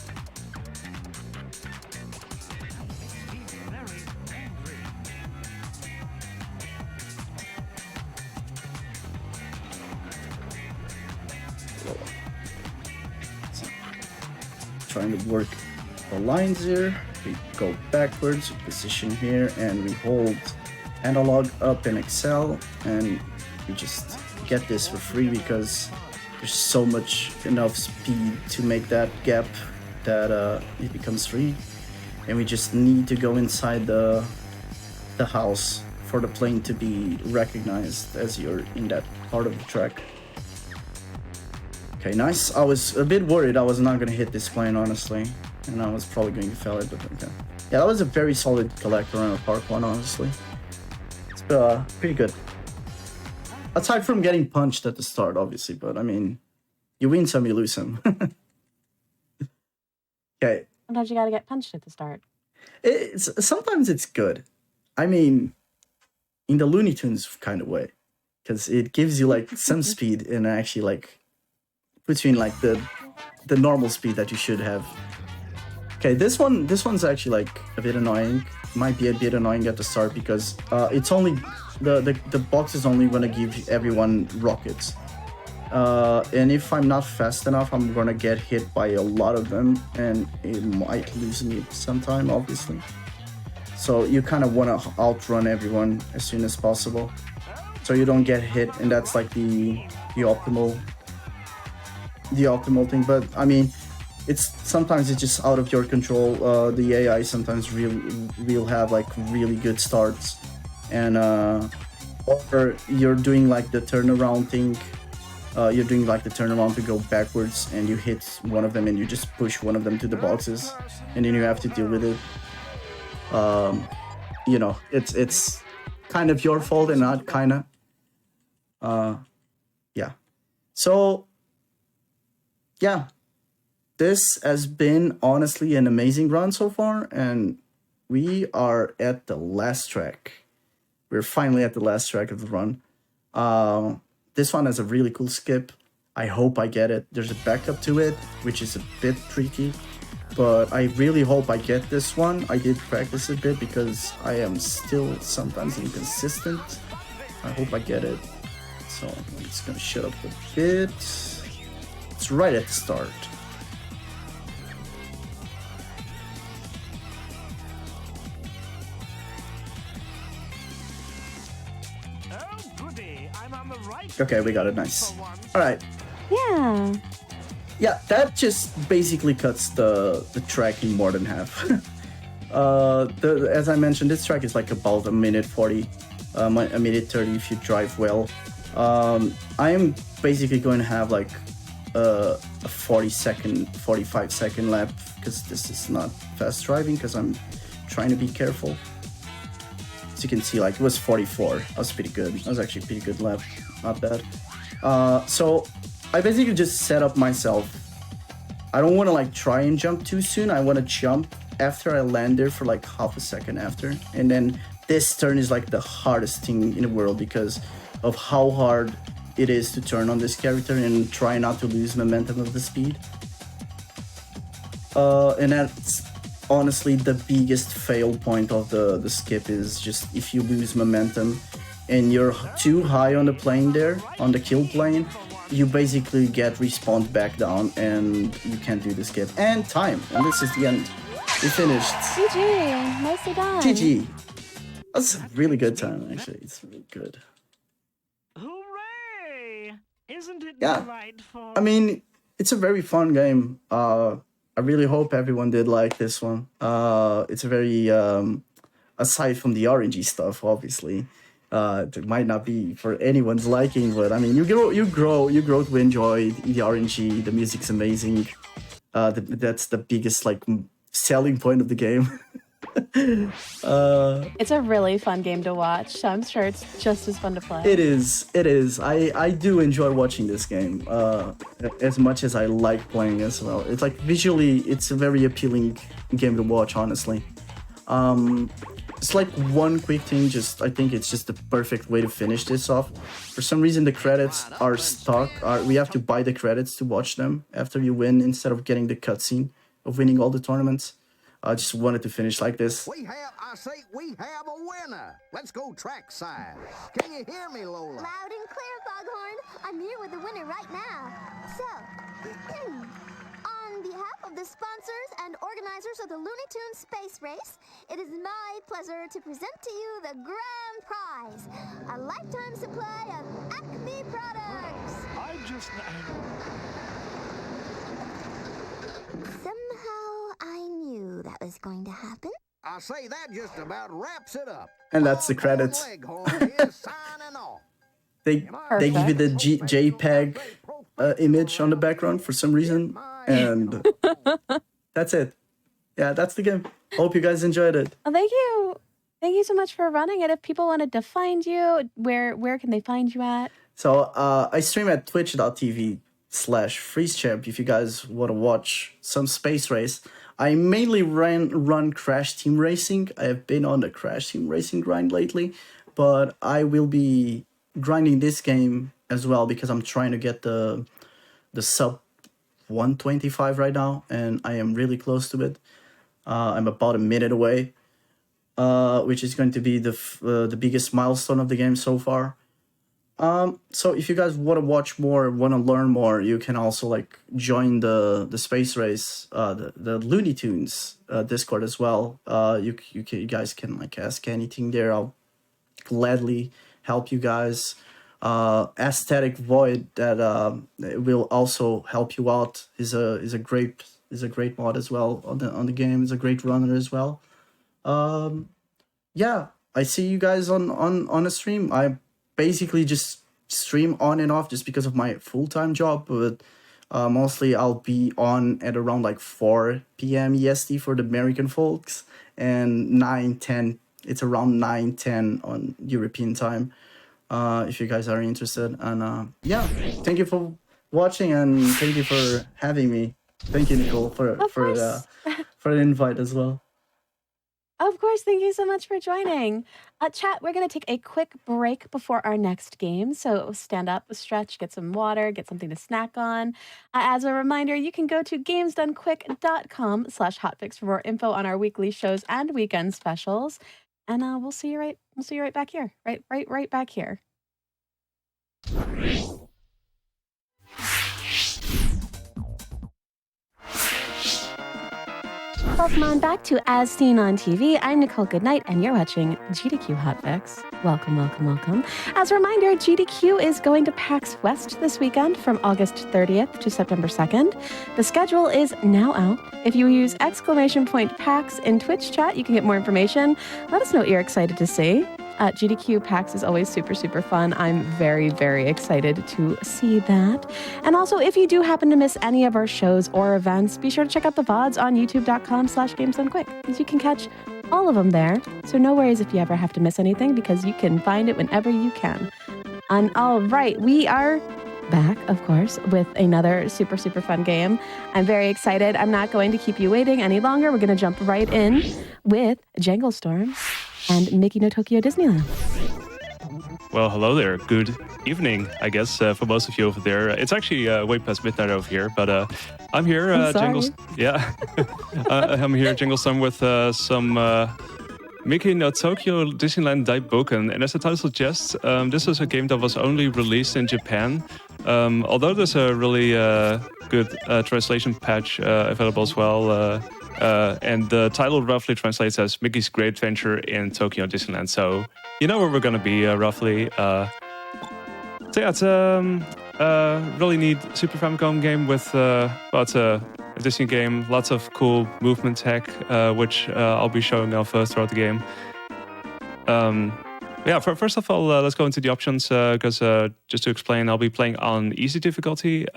[SPEAKER 2] So, trying to work the lines here. We go backwards, position here, and we hold analog up in Excel, and we just get this for free because there's so much enough speed to make that gap that it becomes free. And we just need to go inside the house for the plane to be recognized as you're in that part of the track. Okay, nice. I was a bit worried I was not gonna hit this plane, honestly, and I was probably going to fail it, but okay. Yeah, that was a very solid collector on a park one, honestly. It's pretty good. Aside from getting punched at the start, obviously, but I mean, you win some, you lose some. Okay.
[SPEAKER 1] Sometimes you gotta get punched at the start.
[SPEAKER 2] Sometimes it's good. I mean, in the Looney Tunes kind of way, because it gives you like some speed and actually like puts you in like the normal speed that you should have. Okay, this one's actually like a bit annoying. Might be a bit annoying at the start because it's only the box is only gonna give everyone rockets. And if I'm not fast enough, I'm gonna get hit by a lot of them, and it might lose me sometime, obviously. So you kind of want to outrun everyone as soon as possible, so you don't get hit, and that's like the optimal thing. But I mean, sometimes it's just out of your control. The AI sometimes will have like really good starts, and or you're doing like the turnaround thing. You're doing like the turnaround to go backwards, and you hit one of them, and you just push one of them to the boxes, and then you have to deal with it. You know, it's kind of your fault and not kind of. Yeah. So, yeah, this has been honestly an amazing run so far, and we are at the last track. We're finally at the last track of the run. This one has a really cool skip. I hope I get it. There's a backup to it, which is a bit tricky, but I really hope I get this one. I did practice a bit because I am still sometimes inconsistent. I hope I get it. So I'm just gonna shut up a bit. It's right at the start. Okay, we got it. Nice. All right.
[SPEAKER 1] Yeah.
[SPEAKER 2] Yeah, that just basically cuts the track in more than half. As I mentioned, this track is like about a minute 40, a minute 30 if you drive well. I am basically going to have like a 45-second lap because this is not fast driving because I'm trying to be careful. As you can see, like it was 44. That was pretty good. That was actually a pretty good lap. Not bad. So I basically just set up myself. I don't want to like try and jump too soon. I want to jump after I land there for like half a second after. And then this turn is like the hardest thing in the world because of how hard it is to turn on this character and try not to lose momentum of the speed. And that's honestly the biggest fail point of the skip is just if you lose momentum and you're too high on the plane there, on the kill plane, you basically get respawned back down and you can't do the skip. And time, and this is the end. We finished.
[SPEAKER 1] GG, nicely done.
[SPEAKER 2] GG. That's a really good time, actually. It's really good.
[SPEAKER 4] Hooray! Isn't it
[SPEAKER 2] Yeah.
[SPEAKER 4] delightful?
[SPEAKER 2] I mean, it's a very fun game. I really hope everyone did like this one. It's a very aside from the RNG stuff, obviously, it might not be for anyone's liking, but I mean, you grow to enjoy the RNG. The music's amazing. That's the biggest like selling point of the game.
[SPEAKER 1] It's a really fun game to watch, so I'm sure it's just as fun to play.
[SPEAKER 2] It is. I do enjoy watching this game as much as I like playing as well. It's like visually, it's a very appealing game to watch, honestly. It's like one quick thing, I think it's just the perfect way to finish this off. For some reason, the credits are stuck. We have to buy the credits to watch them after you win instead of getting the cutscene of winning all the tournaments. I just wanted to finish like this.
[SPEAKER 3] We have a winner. Let's go trackside. Can you hear me, Lola?
[SPEAKER 5] Loud and clear, Foghorn. I'm here with the winner right now. So, on behalf of the sponsors and organizers of the Looney Tunes Space Race, it is my pleasure to present to you the grand prize, a lifetime supply of Acme products. Somehow I knew that was going to happen.
[SPEAKER 3] I say that just about wraps it up.
[SPEAKER 2] And that's the credits.
[SPEAKER 3] Leghorn is signing off.
[SPEAKER 2] They give you the JPEG image on the background for some reason, and that's it. Yeah, that's the game. Hope you guys enjoyed it.
[SPEAKER 1] Well, thank you. Thank you so much for running it. If people wanted to find you, where can they find you at?
[SPEAKER 2] So I stream at twitch.tv/freezechamp if you guys want to watch some space race. I mainly run Crash Team Racing. I have been on the Crash Team Racing grind lately, but I will be grinding this game as well because I'm trying to get the sub 125 right now, and I am really close to it. I'm about a minute away, which is going to be the biggest milestone of the game so far. So if you guys want to watch more, want to learn more, you can also like join the space race, the Looney Tunes Discord as well. You guys can like ask anything there. I'll gladly help you guys. Aesthetic Void that will also help you out is a great mod as well on the game. Is a great runner as well. Yeah, I see you guys on a stream. I basically just stream on and off just because of my full-time job, but mostly I'll be on at around like 4 p.m. EST for the American folks, and 9:10. It's around 9:10 on European time. If you guys are interested, and yeah, thank you for watching and thank you for having me. Thank you, Nichole, for the invite as well.
[SPEAKER 1] Of course, thank you so much for joining. Chat, we're going to take a quick break before our next game. So stand up, stretch, get some water, get something to snack on. As a reminder, you can go to gamesdonequick.com/hotfix for more info on our weekly shows and weekend specials. And we'll see you right back here. Right back here. Welcome on back to As Seen on TV. I'm Nichole Goodnight, and you're watching GDQ Hotfix. Welcome. As a reminder, GDQ is going to PAX West this weekend from August 30th to September 2nd. The schedule is now out. If you use !PAX in Twitch chat, you can get more information. Let us know what you're excited to see. GDQ PAX is always super fun. I'm very excited to see that. And also, if you do happen to miss any of our shows or events, be sure to check out the VODs on youtube.com/gamesdonequick, because you can catch all of them there. So no worries if you ever have to miss anything, because you can find it whenever you can. And all right, we are back, of course, with another super fun game. I'm very excited. I'm not going to keep you waiting any longer. We're going to jump right in with Jangle Storm and Mickey no Tokyo Disneyland.
[SPEAKER 6] Well, hello there. Good evening, I guess, for most of you over there. It's actually way past midnight over here, but I'm here.
[SPEAKER 1] I'm
[SPEAKER 6] I'm here, Jangle Storm, with some Mickey no Tokyo Disneyland Daibōken. And as the title suggests, this is a game that was only released in Japan. Although there's a really good translation patch available as well And the title roughly translates as Mickey's Great Adventure in Tokyo Disneyland. So you know where we're going to be roughly. So yeah, it's a really neat Super Famicom game with it's a Disney game. Lots of cool movement tech, which I'll be showing off throughout the game. Yeah, first of all, let's go into the options because just to explain, I'll be playing on easy difficulty.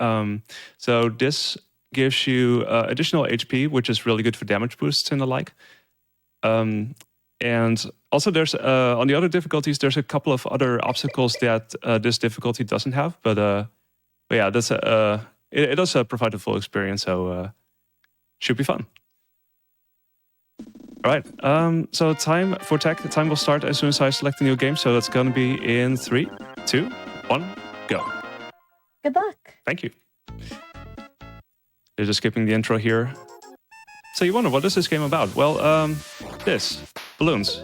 [SPEAKER 6] So this gives you additional HP, which is really good for damage boosts and the like. And also there's, on the other difficulties, there's a couple of other obstacles that this difficulty doesn't have. But yeah, that's it does provide a full experience, so should be fun. All right, so time for tech. The time will start as soon as I select a new game. So that's going to be in 3, 2, 1, go.
[SPEAKER 1] Good luck.
[SPEAKER 6] Thank you. They're just skipping the intro here. So you wonder, what is this game about? Well, balloons.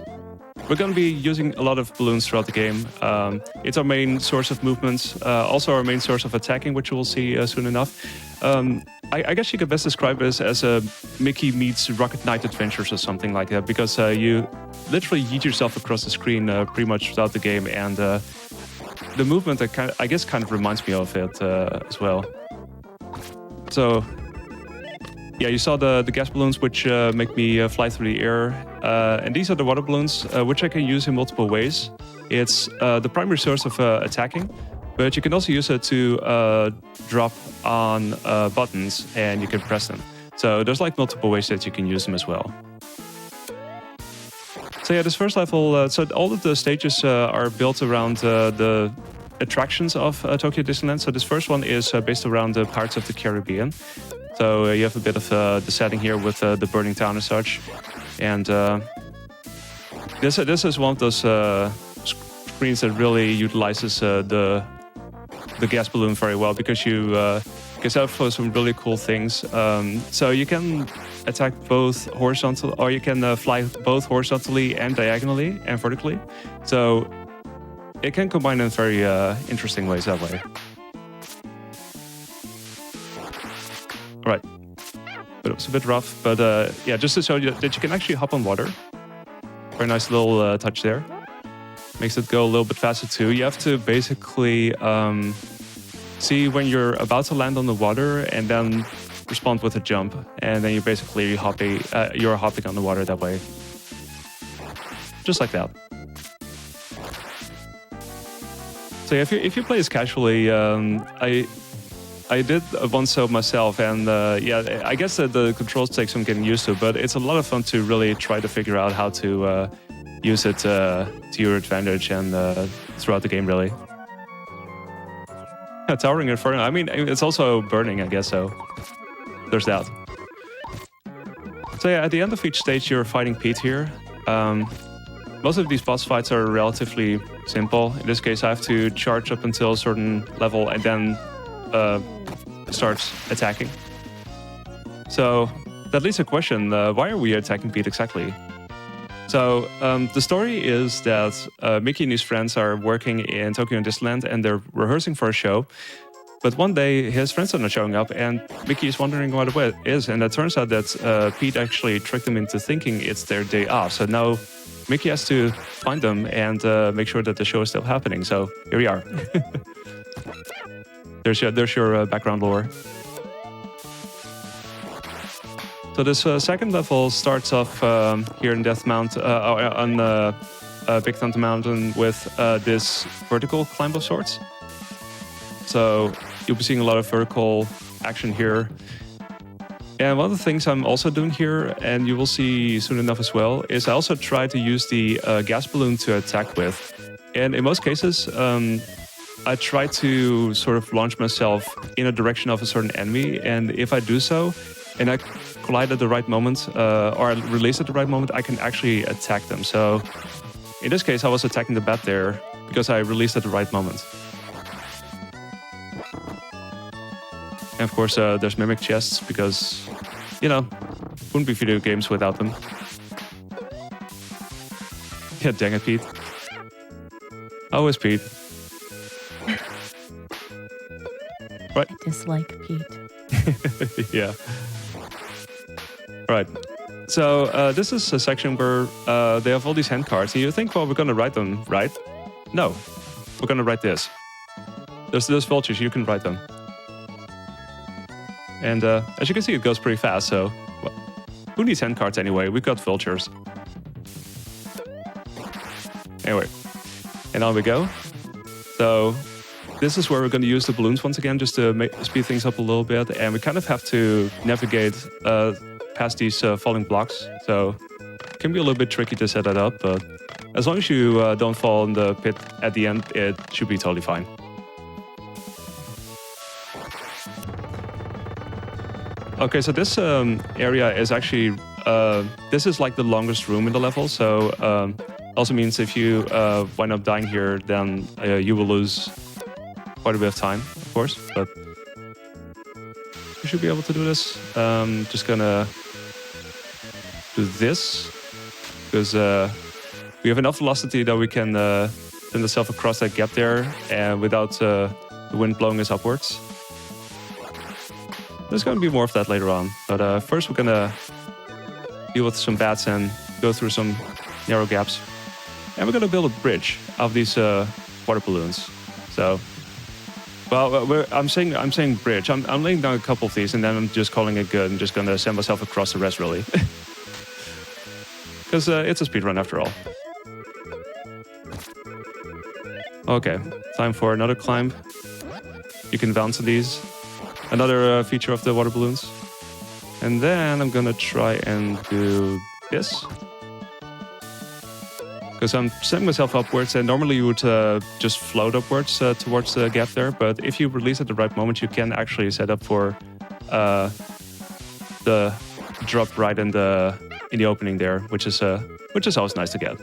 [SPEAKER 6] We're going to be using a lot of balloons throughout the game. It's our main source of movements, also our main source of attacking, which you will see soon enough. I guess you could best describe this as a Mickey meets Rocket Knight Adventures or something like that, because you literally yeet yourself across the screen pretty much throughout the game, and the movement, I guess, kind of reminds me of it as well. So, yeah, you saw the gas balloons, which make me fly through the air, and these are the water balloons, which I can use in multiple ways. It's the primary source of attacking, but you can also use it to drop on buttons, and you can press them. So there's like multiple ways that you can use them as well. So yeah, this first level, so all of the stages are built around the attractions of Tokyo Disneyland. So this first one is based around the Pirates of the Caribbean. So you have a bit of the setting here with the burning town and such. And this is one of those screens that really utilizes the gas balloon very well, because you can set up for some really cool things. So you can attack both horizontal, or you can fly both horizontally and diagonally and vertically. So it can combine in very interesting ways that way. All right, but it was a bit rough, but yeah, just to show you that you can actually hop on water. Very nice little touch there. Makes it go a little bit faster too. You have to basically see when you're about to land on the water and then respond with a jump, and then you're basically hopping on the water that way. Just like that. So if you play this casually, I did once so myself, and yeah, I guess that the controls take some getting used to, but it's a lot of fun to really try to figure out how to use it to your advantage and throughout the game, really. Yeah, towering inferno. I mean, it's also burning, I guess, so there's that. So yeah, at the end of each stage, you're fighting Pete here. Most of these boss fights are relatively simple. In this case, I have to charge up until a certain level and then starts attacking. So that leads to a question, why are we attacking Pete exactly? So the story is that Mickey and his friends are working in Tokyo Disneyland, and they're rehearsing for a show. But one day his friends are not showing up, and Mickey is wondering what it is. And it turns out that Pete actually tricked them into thinking it's their day off. So now Mickey has to find them and make sure that the show is still happening. So here we are. There's your background lore. So this second level starts off here in Death Mount, on Big Thunder Mountain, with this vertical climb of sorts. So you'll be seeing a lot of vertical action here. And one of the things I'm also doing here, and you will see soon enough as well, is I also try to use the gas balloon to attack with. And in most cases, I try to sort of launch myself in a direction of a certain enemy. And if I do so, and I collide at the right moment, or I release at the right moment, I can actually attack them. So in this case, I was attacking the bat there because I released at the right moment. And of course, there's mimic chests because, you know, wouldn't be video games without them. Yeah, dang it, Pete. Always Pete. Right.
[SPEAKER 1] I dislike Pete.
[SPEAKER 6] Yeah. Right. So this is a section where they have all these hand cards, and you think, well, we're going to write them, right? No, we're going to write this. There's vultures, you can write them. And as you can see, it goes pretty fast, so well, who needs hand cards anyway? We've got vultures. Anyway, and on we go. So this is where we're going to use the balloons once again, just to speed things up a little bit. And we kind of have to navigate past these falling blocks. So it can be a little bit tricky to set that up, but as long as you don't fall in the pit at the end, it should be totally fine. Okay, so this area is actually, this is like the longest room in the level. So also means if you wind up dying here, then you will lose quite a bit of time, of course. But you should be able to do this. Just gonna do this, because we have enough velocity that we can send ourselves across that gap there, and without the wind blowing us upwards. There's going to be more of that later on, but first we're going to deal with some bats and go through some narrow gaps. And we're going to build a bridge out of these water balloons. So, well, I'm saying bridge. I'm laying down a couple of these, and then I'm just calling it good. I'm just going to send myself across the rest, really. Because it's a speedrun after all. Okay, time for another climb. You can bounce on these. Another feature of the water balloons. And then I'm gonna try and do this. Because I'm setting myself upwards, and normally you would just float upwards towards the gap there, but if you release at the right moment, you can actually set up for the drop right in the opening there, which is always nice to get.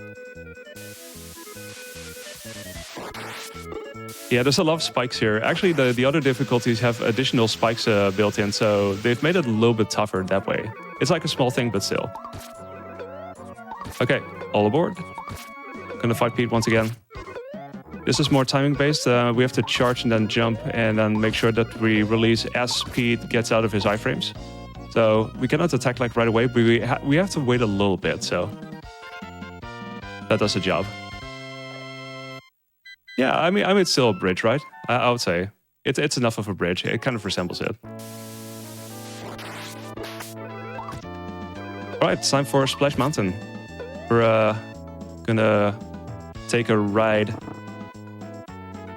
[SPEAKER 6] Yeah, there's a lot of spikes here. Actually, the other difficulties have additional spikes built in, so they've made it a little bit tougher that way. It's like a small thing, but still. Okay, all aboard. Gonna fight Pete once again. This is more timing based. We have to charge and then jump and then make sure that we release as Pete gets out of his iframes. So we cannot attack like right away, but we have to wait a little bit, so that does the job. Yeah, I mean it's still a bridge, right? I would say it's enough of a bridge. It kind of resembles it. All right, it's time for Splash Mountain. We're gonna take a ride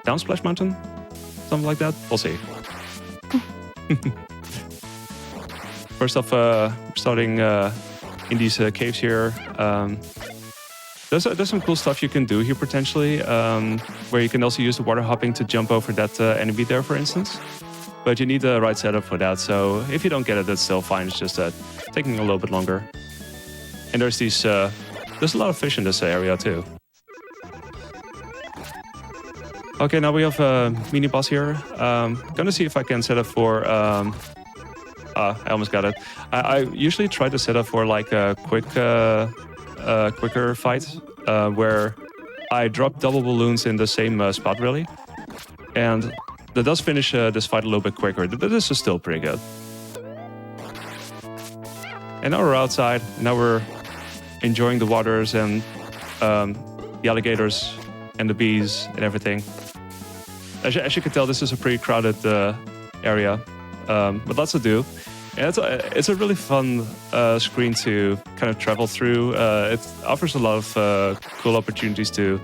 [SPEAKER 6] down Splash Mountain, something like that. We'll see. First off, starting in these caves here. There's some cool stuff you can do here potentially, where you can also use the water hopping to jump over that enemy there, for instance. But you need the right setup for that, so if you don't get it, that's still fine. It's just taking a little bit longer. And there's these, there's a lot of fish in this area too. Okay, now we have a mini boss here. Gonna see if I can set up for. I almost got it. I usually try to set up for like a quicker fight, where I drop double balloons in the same spot, really. And that does finish this fight a little bit quicker, but this is still pretty good. And now we're outside, now we're enjoying the waters and the alligators and the bees and everything. As you can tell, this is a pretty crowded area, but lots to do. And it's a really fun screen to kind of travel through. It offers a lot of cool opportunities to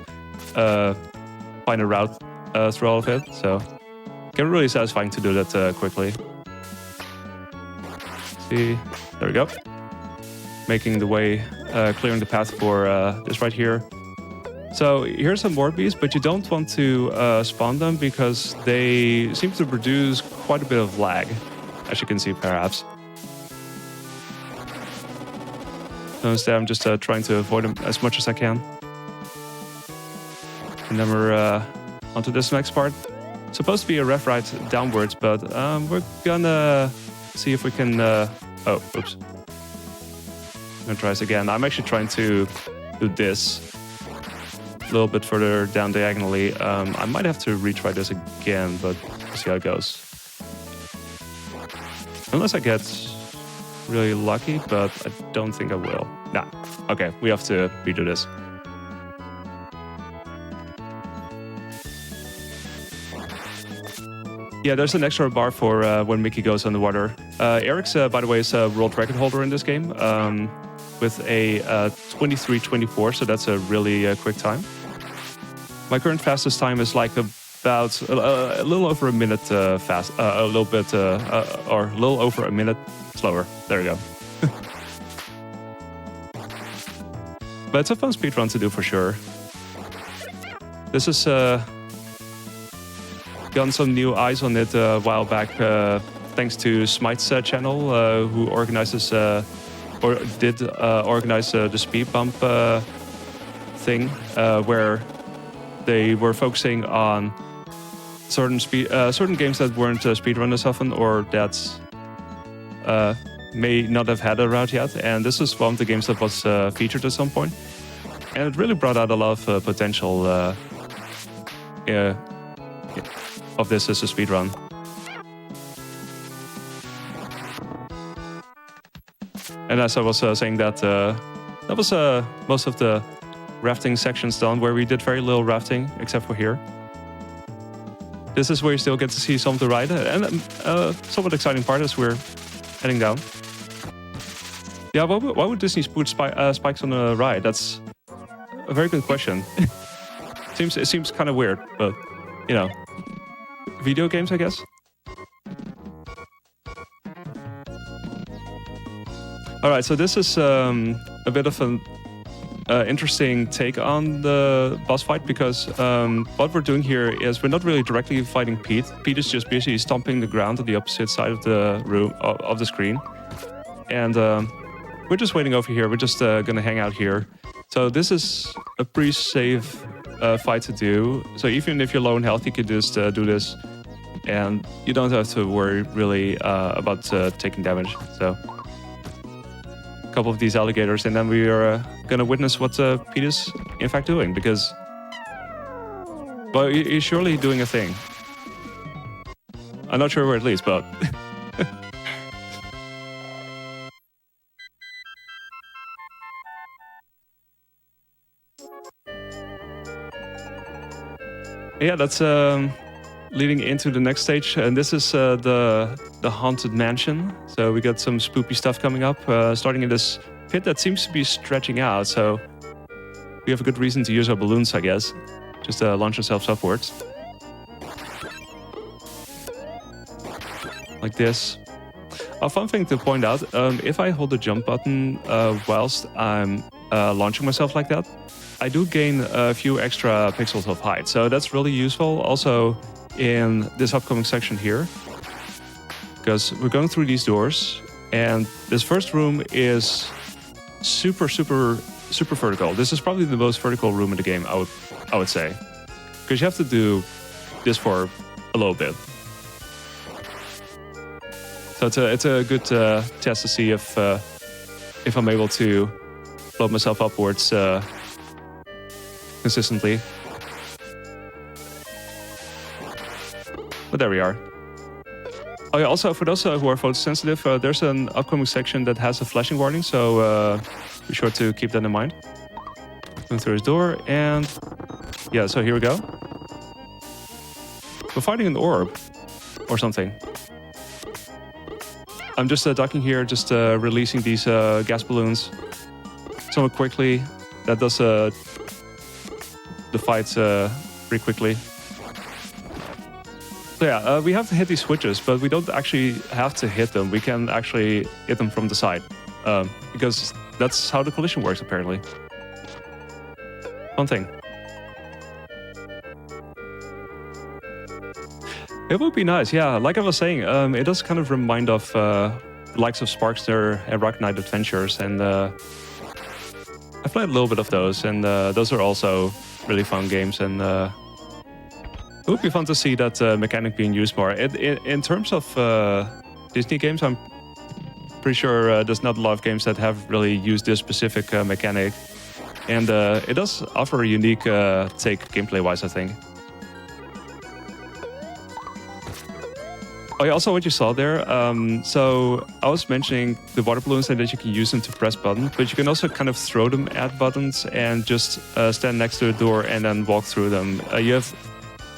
[SPEAKER 6] find a route through all of it. So it can be really satisfying to do that quickly. See, there we go. Making the way, clearing the path for this right here. So here's some more bees, but you don't want to spawn them because they seem to produce quite a bit of lag, as you can see, perhaps. So instead, I'm just trying to avoid them as much as I can. And then we're onto this next part. It's supposed to be a ref ride downwards, but we're gonna see if we can... oh, oops. I'm gonna try this again. I'm actually trying to do this a little bit further down diagonally. I might have to retry this again, but we'll see how it goes. Unless I get really lucky, but I don't think I will. Nah. Okay, we have to redo this. Yeah, there's an extra bar for when Mickey goes underwater. Eric's, by the way, is a world record holder in this game with a 23:24, so that's a really quick time. My current fastest time is like about a little over a minute fast, a little bit, or a little over a minute slower. There we go. But it's a fun speedrun to do for sure. This is gotten some new eyes on it a while back, thanks to Smite's channel, who organizes or did organize the speed bump thing, where they were focusing on certain games that weren't speedrunners often, or that may not have had a route yet. And this is one of the games that was featured at some point, and it really brought out a lot of potential of this as a speedrun. And as I was saying that was most of the rafting sections done, where we did very little rafting except for here. This is where you still get to see some of the ride, and somewhat exciting part as we're heading down. Yeah, why would Disney put spikes on a ride? That's a very good question. It seems kind of weird, but you know, video games, I guess. All right, so this is a bit of an interesting take on the boss fight, because what we're doing here is we're not really directly fighting Pete. Pete is just basically stomping the ground on the opposite side of the room of the screen, and we're just waiting over here. We're just gonna hang out here. So this is a pretty safe fight to do. So even if you're low in health, you could just do this, and you don't have to worry really about taking damage. So a couple of these alligators, and then we are gonna witness what Pete is in fact doing, because, well, he's surely doing a thing. I'm not sure where it leads, but yeah, that's leading into the next stage, and this is the haunted mansion. So we got some spooky stuff coming up, starting in this pit that seems to be stretching out. So we have a good reason to use our balloons, I guess. Just launch ourselves upwards like this. A fun thing to point out: if I hold the jump button whilst I'm launching myself like that, I do gain a few extra pixels of height, so that's really useful also in this upcoming section here, because we're going through these doors, and this first room is super vertical. This is probably the most vertical room in the game, I would say, because you have to do this for a little bit. So it's a good test to see if I'm able to float myself upwards consistently. But there we are. Oh yeah, also for those who are photosensitive, there's an upcoming section that has a flashing warning, so be sure to keep that in mind. Going through his door, and yeah, so here we go. We're fighting an orb or something. I'm just ducking here, just releasing these gas balloons somewhat quickly. That does the fight pretty quickly. So yeah, we have to hit these switches, but we don't actually have to hit them. We can actually hit them from the side, because that's how the collision works, apparently. Fun thing. It would be nice, yeah. Like I was saying, it does kind of remind of the likes of Sparkster and Rock Knight Adventures, and I've played a little bit of those, and those are also really fun games, and it would be fun to see that mechanic being used more. In terms of Disney games, I'm pretty sure there's not a lot of games that have really used this specific mechanic, and it does offer a unique take gameplay-wise, I think. Oh, yeah, also what you saw there. So I was mentioning the water balloons and that you can use them to press buttons, but you can also kind of throw them at buttons and just stand next to the door and then walk through them.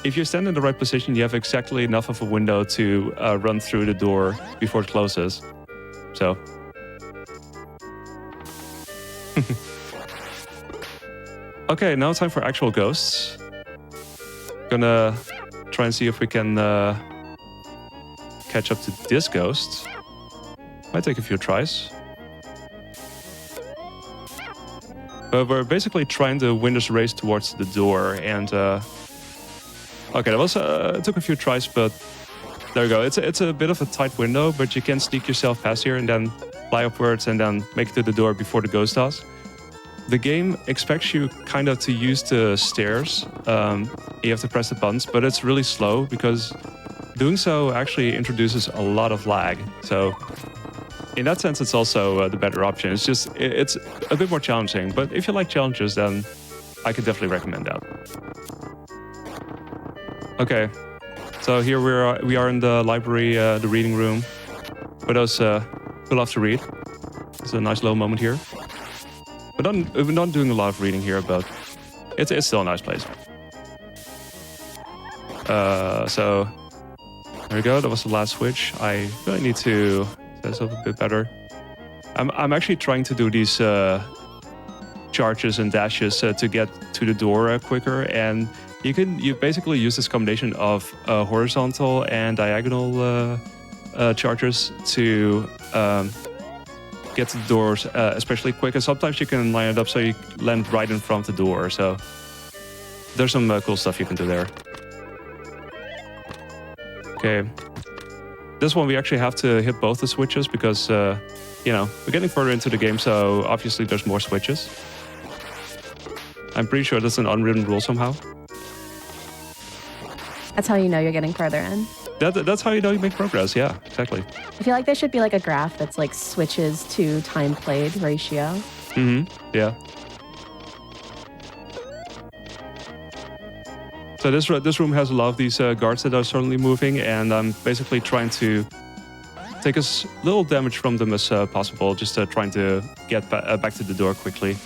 [SPEAKER 6] If you stand in the right position, you have exactly enough of a window to run through the door before it closes. So. Okay, now time for actual ghosts. Gonna try and see if we can catch up to this ghost. Might take a few tries. But we're basically trying to win this race towards the door, and okay, that was it took a few tries, but there you go. It's a bit of a tight window, but you can sneak yourself past here and then fly upwards and then make it to the door before the ghost does. The game expects you kind of to use the stairs. You have to press the buttons, but it's really slow because doing so actually introduces a lot of lag. So in that sense, it's also the better option. It's a bit more challenging, but if you like challenges, then I could definitely recommend that. Okay, so here we are in the library, the reading room. For those who love to read, it's a nice little moment here. We're not doing a lot of reading here, but it's still a nice place. So there we go. That was the last switch. I really need to set this up a bit better. I'm actually trying to do these charges and dashes to get to the door quicker, and you basically use this combination of horizontal and diagonal charges to get to the doors especially quick, and sometimes you can line it up so you land right in front of the door. So there's some cool stuff you can do there. Okay, this one we actually have to hit both the switches because you know, we're getting further into the game, so obviously there's more switches. I'm pretty sure that's an unwritten rule somehow.
[SPEAKER 1] That's how you know you're getting further in.
[SPEAKER 6] That's how you know you make progress. Yeah, exactly.
[SPEAKER 1] I feel like there should be like a graph that's like switches to time played ratio.
[SPEAKER 6] Mm-hmm. Yeah. So this room has a lot of these guards that are suddenly moving, and I'm basically trying to take as little damage from them as possible, just trying to get back to the door quickly.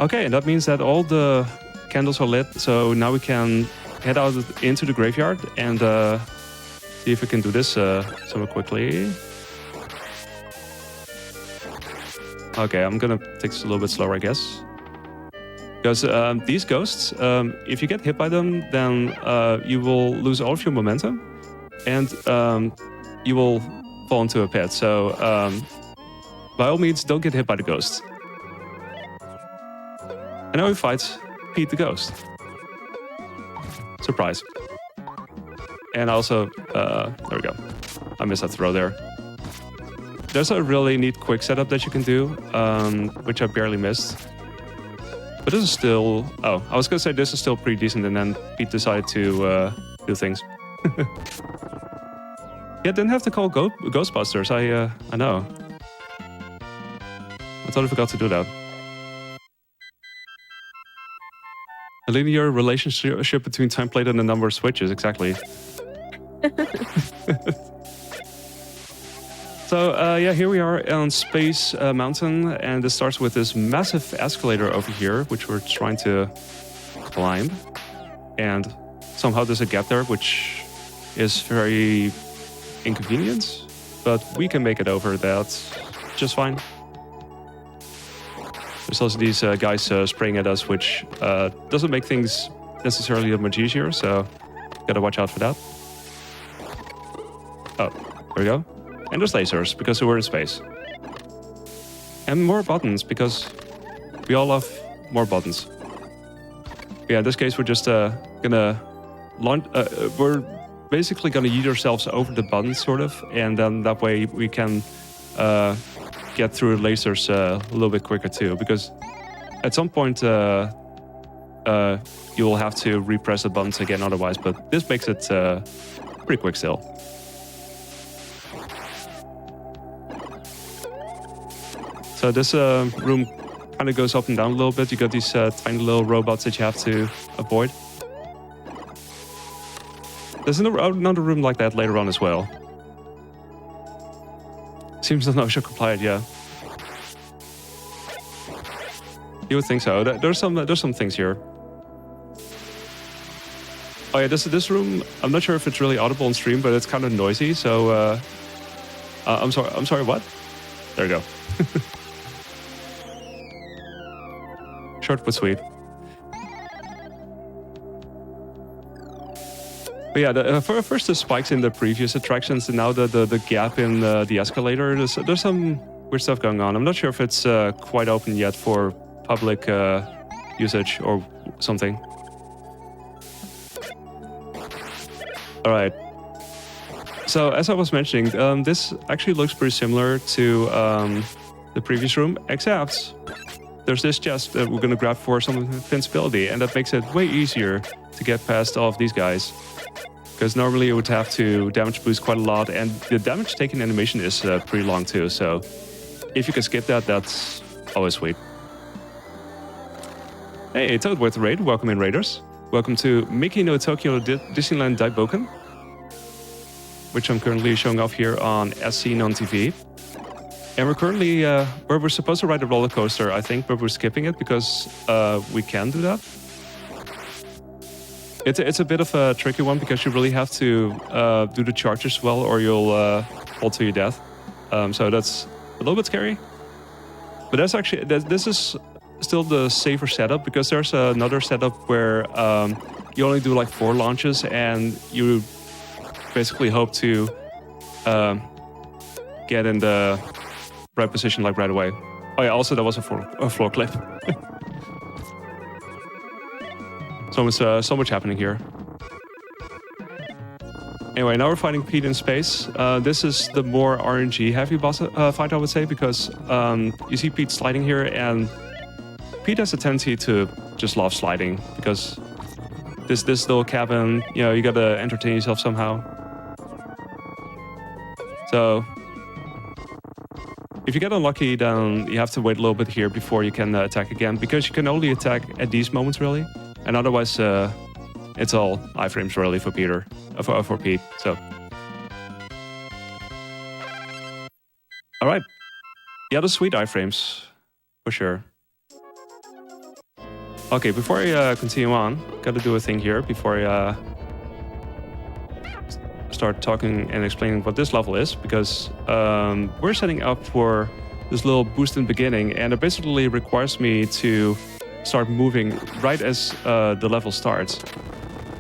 [SPEAKER 6] Okay, and that means that all the candles are lit, so now we can head out into the graveyard and see if we can do this somewhat quickly. Okay, I'm gonna take this a little bit slower, I guess. Because these ghosts, if you get hit by them, then you will lose all of your momentum and you will fall into a pit. So by all means, don't get hit by the ghosts. And now we fight Pete the Ghost. Surprise. And also, there we go. I missed that throw there. There's a really neat quick setup that you can do, which I barely missed. But this is still... Oh, I was going to say this is still pretty decent, and then Pete decided to do things. Yeah, didn't have to call Ghostbusters, I know. I totally forgot to do that. A linear relationship between time played and the number of switches, exactly. So yeah, here we are on Space Mountain, and it starts with this massive escalator over here, which we're trying to climb. And somehow there's a gap there, which is very inconvenient, but we can make it over that just fine. There's also these guys spraying at us, which doesn't make things necessarily that much easier, so gotta watch out for that. Oh, there we go. And there's lasers, because we're in space. And more buttons, because we all love more buttons. Yeah, in this case, we're just gonna launch... we're basically gonna yeet ourselves over the buttons, sort of, and then that way we can get through lasers a little bit quicker too, because at some point you will have to repress the buttons again otherwise, but this makes it pretty quick still. So this room kind of goes up and down a little bit. You got these tiny little robots that you have to avoid. There's another room like that later on as well. Seems the no-show compliant, yeah. You would think so. There's some things here. Oh yeah, this room. I'm not sure if it's really audible on stream, but it's kind of noisy. So I'm sorry. I'm sorry. What? There you go. Short but sweet. But yeah, first the spikes in the previous attractions, and now the gap in the escalator. There's some weird stuff going on. I'm not sure if it's quite open yet for public usage or something. All right. So as I was mentioning, this actually looks pretty similar to the previous room, except there's this chest that we're gonna grab for some invincibility, and that makes it way easier to get past all of these guys. Because normally you would have to damage boost quite a lot, and the damage taken animation is pretty long too, so if you can skip that, that's always sweet. Hey, Toad with the raid. Welcome in, Raiders. Welcome to Mickey no Tokyo Disneyland Daibōken, which I'm currently showing off here on As Seen on TV. And we're currently where we're supposed to ride a roller coaster, I think, but we're skipping it because we can do that. It's a bit of a tricky one because you really have to do the charges well, or you'll fall to your death. So that's a little bit scary. But that's actually this is still the safer setup, because there's another setup where you only do like 4 launches and you basically hope to get in the right position like right away. Oh yeah, also there was a floor clip. So much happening here. Anyway, now we're fighting Pete in space. This is the more RNG heavy boss fight, I would say, because you see Pete sliding here, and Pete has a tendency to just love sliding, because this little cabin, you know, you gotta entertain yourself somehow. So if you get unlucky, then you have to wait a little bit here before you can attack again, because you can only attack at these moments really, and otherwise it's all iframes really for Peter, for Pete. So, all right, yeah, the sweet iframes for sure. Okay, before I continue on, gotta do a thing here before I start talking and explaining what this level is, because we're setting up for this little boost in the beginning, and it basically requires me to start moving right as the level starts,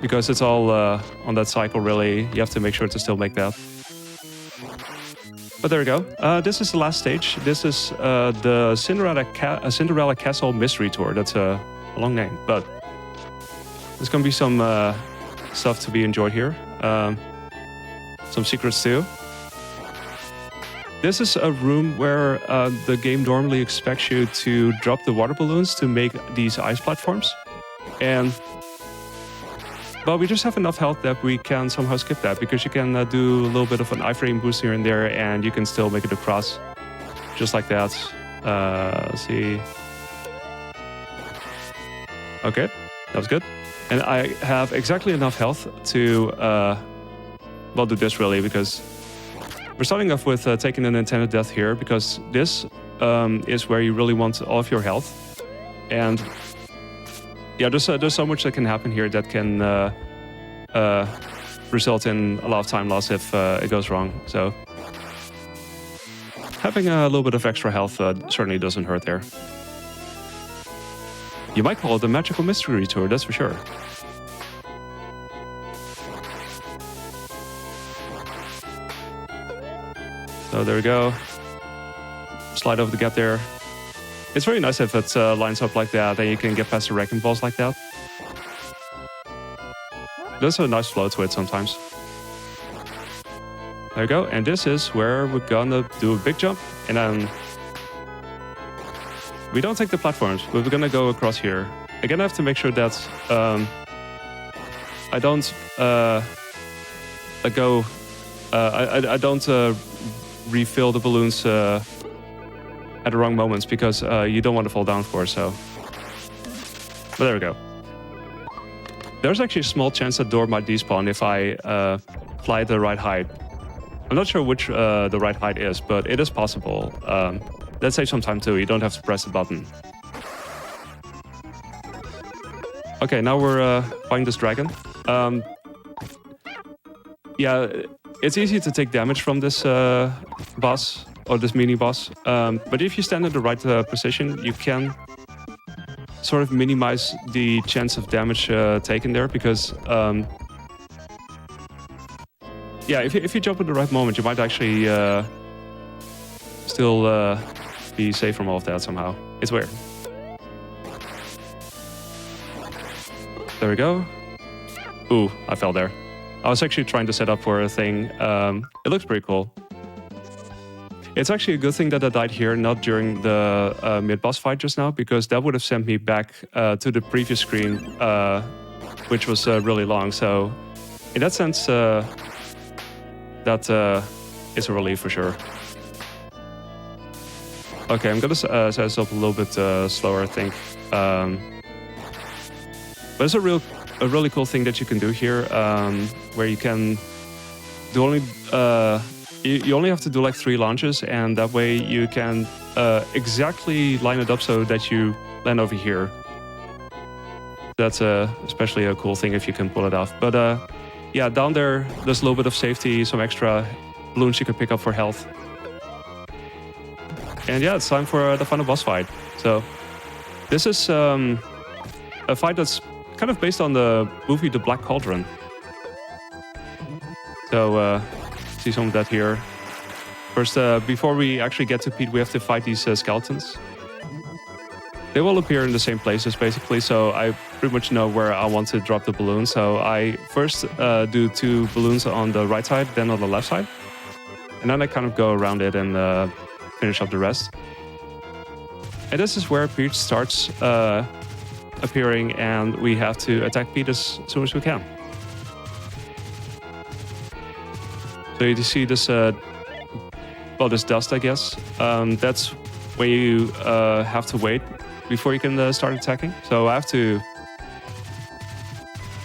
[SPEAKER 6] because it's all on that cycle really. You have to make sure to still make that. But there we go. This is the last stage. This is the Cinderella Castle Mystery Tour. That's a long name, but there's gonna be some stuff to be enjoyed here. Some secrets too. This is a room where the game normally expects you to drop the water balloons to make these ice platforms, but we just have enough health that we can somehow skip that, because you can do a little bit of an iframe boost here and there, and you can still make it across just like that. Let's see. Okay, that was good. And I have exactly enough health to well, do this really, because we're starting off with taking an intended death here, because this is where you really want all of your health. And yeah, there's so much that can happen here that can result in a lot of time loss if it goes wrong. So having a little bit of extra health certainly doesn't hurt there. You might call it a magical mystery tour, that's for sure. So there we go. Slide over the gap there. It's very nice if it lines up like that, and you can get past the wrecking balls like that. There's a nice flow to it sometimes. There we go, and this is where we're gonna do a big jump, and then we don't take the platforms, but we're gonna go across here. Again, I have to make sure that I don't I don't refill the balloons at the wrong moments, because you don't want to fall down, of course. So, but there we go. there's actually a small chance that door might despawn if I fly at the right height. I'm not sure which the right height is, but it is possible. That saves some time too. You don't have to press the button. Okay, now we're fighting this dragon. Yeah, it's easy to take damage from this boss, or this mini-boss. But if you stand in the right position, you can sort of minimize the chance of damage taken there, because yeah, if you jump at the right moment, you might actually still be safe from all of that somehow. It's weird. There we go. Ooh, I fell there. I was actually trying to set up for a thing. It looks pretty cool. It's actually a good thing that I died here, not during the mid-boss fight just now, because that would have sent me back to the previous screen, which was really long. So in that sense, that is a relief for sure. Okay, I'm gonna set this up a little bit slower, I think. But it's a really cool thing that you can do here, where you can do only you only have to do like 3 launches, and that way you can exactly line it up so that you land over here. That's especially a cool thing if you can pull it off. But yeah, down there, there's a little bit of safety, some extra balloons you can pick up for health. And yeah, it's time for the final boss fight. So this is a fight that's kind of based on the movie The Black Cauldron. So see some of that here. First, before we actually get to Pete, we have to fight these skeletons. They will appear in the same places basically, so I pretty much know where I want to drop the balloon. So I first do 2 balloons on the right side, then on the left side. And then I kind of go around it and finish up the rest. And this is where Pete starts appearing, and we have to attack Pete as soon as we can. So you see this, well, this dust, I guess. That's when you have to wait before you can start attacking. So I have to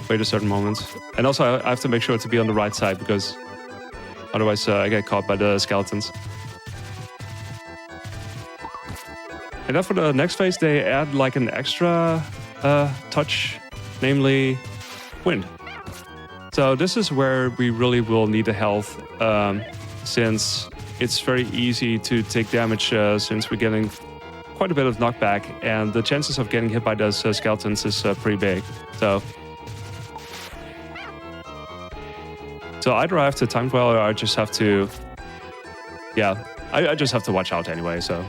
[SPEAKER 6] wait a certain moment. And also I have to make sure to be on the right side, because otherwise I get caught by the skeletons. And then for the next phase, they add like an extra touch, namely wind. So this is where we really will need the health, since it's very easy to take damage since we're getting quite a bit of knockback, and the chances of getting hit by those skeletons is pretty big. So either I have to time well, or I just have to, yeah, I just have to watch out anyway, so.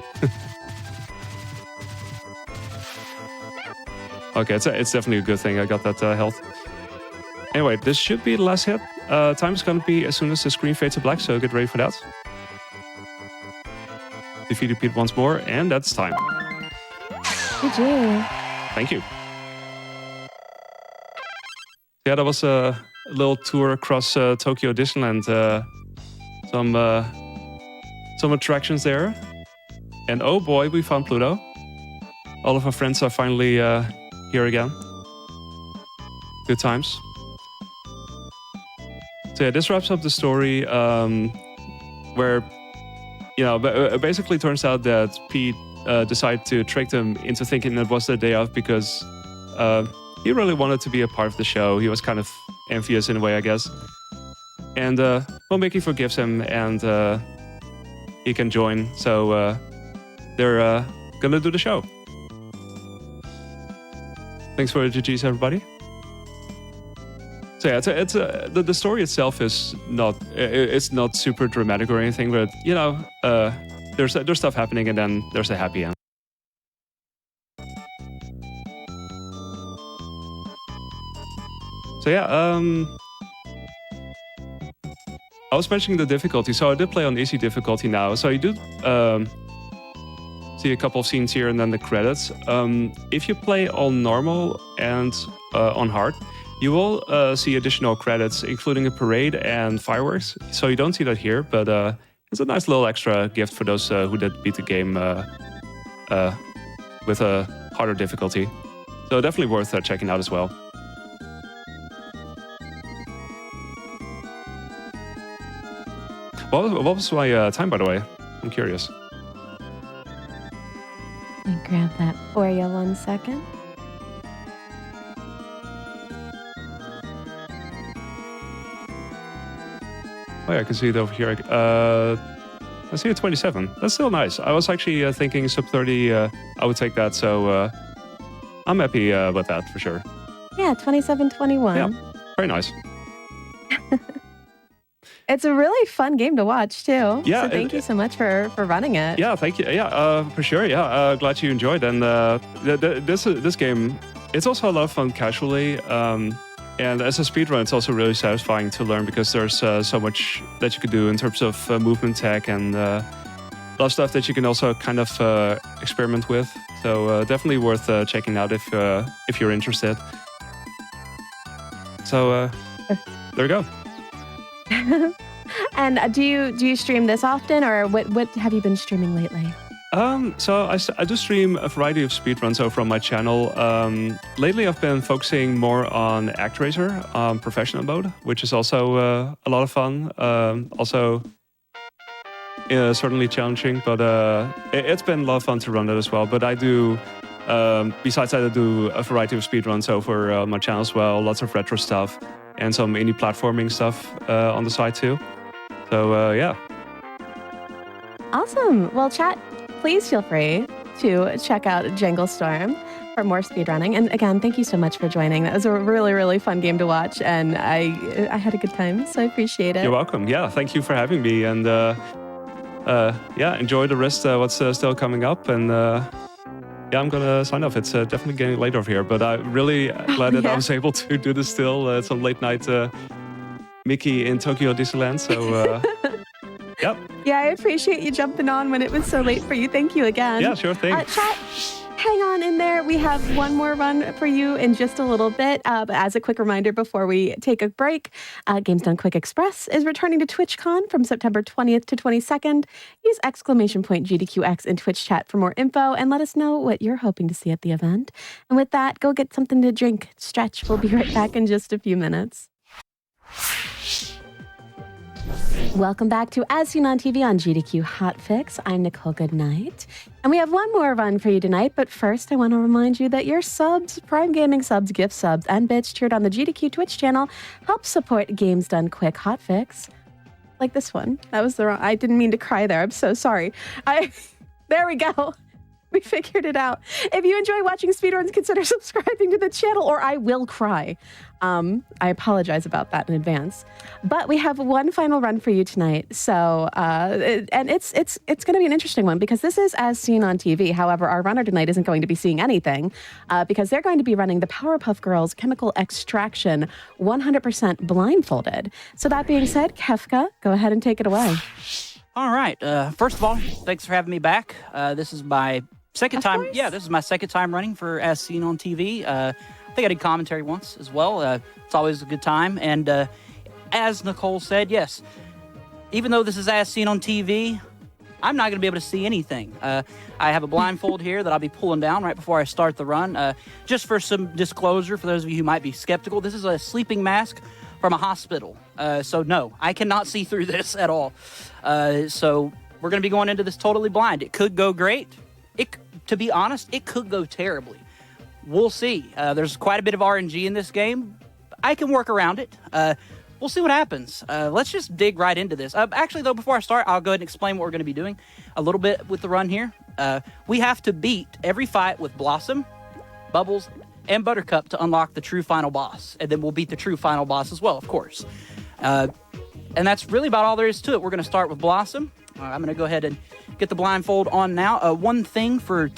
[SPEAKER 6] Okay, it's definitely a good thing I got that health. Anyway, this should be the last hit. Time is going to be as soon as the screen fades to black, so get ready for that. Defeated Pete once more, and that's time.
[SPEAKER 1] GG.
[SPEAKER 6] Thank you. Yeah, that was a little tour across Tokyo Disneyland. Some attractions there. And oh boy, we found Pluto. All of our friends are finally here again. Good times. So yeah, this wraps up the story where, you know, basically turns out that Pete decided to trick them into thinking it was their day off because he really wanted to be a part of the show. He was kind of envious in a way, I guess. And well, Mickey forgives him, and he can join. So they're gonna do the show. Thanks for the GGs, everybody. So yeah, the story itself is not super dramatic or anything, but you know, there's stuff happening, and then there's a happy end. So yeah, I was mentioning the difficulty. So I did play on easy difficulty now. So you do see a couple of scenes here and then the credits. If you play on normal and on hard, you will see additional credits, including a parade and fireworks. So you don't see that here, but it's a nice little extra gift for those who did beat the game with a harder difficulty. So definitely worth checking out as well. What was my time, by the way? I'm curious.
[SPEAKER 1] Let me grab that for you 1 second.
[SPEAKER 6] Oh yeah, I can see it over here. I see a 27. That's still nice. I was actually thinking sub 30. I would take that. So I'm happy about that for sure.
[SPEAKER 1] Yeah, 27-21.
[SPEAKER 6] Yeah, very nice.
[SPEAKER 1] It's a really fun game to watch too.
[SPEAKER 6] Yeah,
[SPEAKER 1] So thank you so much for running it.
[SPEAKER 6] Yeah, thank you. Yeah, for sure. Yeah, glad you enjoyed. And this game, it's also a lot of fun casually. And as a speedrun, it's also really satisfying to learn because there's so much that you can do in terms of movement tech and a lot of stuff that you can also kind of experiment with. So definitely worth checking out if you're interested. So there we go.
[SPEAKER 1] And do you stream this often, or what have you been streaming lately?
[SPEAKER 6] So I do stream a variety of speedruns over on my channel. Lately, I've been focusing more on ActRaiser professional mode, which is also a lot of fun. Also, certainly challenging, but it's been a lot of fun to run that as well. But I do, besides that, I do a variety of speedruns over my channel as well. Lots of retro stuff and some indie platforming stuff on the side too. So yeah.
[SPEAKER 1] Awesome. Well, chat, please feel free to check out Jangle Storm for more speedrunning. And again, thank you so much for joining. That was a really, really fun game to watch, and I had a good time, so I appreciate it.
[SPEAKER 6] You're welcome. Yeah, thank you for having me, and yeah, enjoy the rest. What's still coming up, and yeah, I'm gonna sign off. It's definitely getting late over here, but I'm really glad that I was able to do this still. Some late night Mickey in Tokyo Disneyland. So. Yep.
[SPEAKER 1] Yeah, I appreciate you jumping on when it was so late for you. Thank you again.
[SPEAKER 6] Yeah, sure thing.
[SPEAKER 1] Chat, hang on in there. We have one more run for you in just a little bit. But as a quick reminder before we take a break, Games Done Quick Express is returning to TwitchCon from September 20th to 22nd. Use !GDQX in Twitch chat for more info and let us know what you're hoping to see at the event. And with that, go get something to drink, stretch. We'll be right back in just a few minutes. Welcome back to As Seen on TV on GDQ Hotfix. I'm Nichole Goodnight. And we have one more run for you tonight, but first I want to remind you that your subs, Prime Gaming subs, gift subs, and bits cheered on the GDQ Twitch channel help support Games Done Quick Hotfix. Like this one. That was the wrong... I didn't mean to cry there. I'm so sorry. There we go. We figured it out. If you enjoy watching speedruns, consider subscribing to the channel or I will cry. I apologize about that in advance. But we have one final run for you tonight. So, and it's going to be an interesting one because this is As Seen on TV. However, our runner tonight isn't going to be seeing anything because they're going to be running the Powerpuff Girls Chemical Extraction 100% blindfolded. So that being said, Kefka, go ahead and take it away.
[SPEAKER 7] All right. First of all, thanks for having me back. This is my second time.
[SPEAKER 1] course.
[SPEAKER 7] Yeah, this is my second time running for As Seen on TV. I think I did commentary once as well. It's always a good time. And as Nichole said, yes, even though this is As Seen on TV, I'm not going to be able to see anything. I have a blindfold here that I'll be pulling down right before I start the run. Just for some disclosure, for those of you who might be skeptical, this is a sleeping mask from a hospital. So no, I cannot see through this at all. So we're going to be going into this totally blind. It could go great. To be honest, it could go terribly. We'll see. There's quite a bit of RNG in this game. I can work around it. We'll see what happens. Let's just dig right into this. Actually, though, before I start, I'll go ahead and explain what we're going to be doing a little bit with the run here. We have to beat every fight with Blossom, Bubbles, and Buttercup to unlock the true final boss. And then we'll beat the true final boss as well, of course. And that's really about all there is to it. We're going to start with Blossom. I'm going to go ahead and get the blindfold on now. One thing for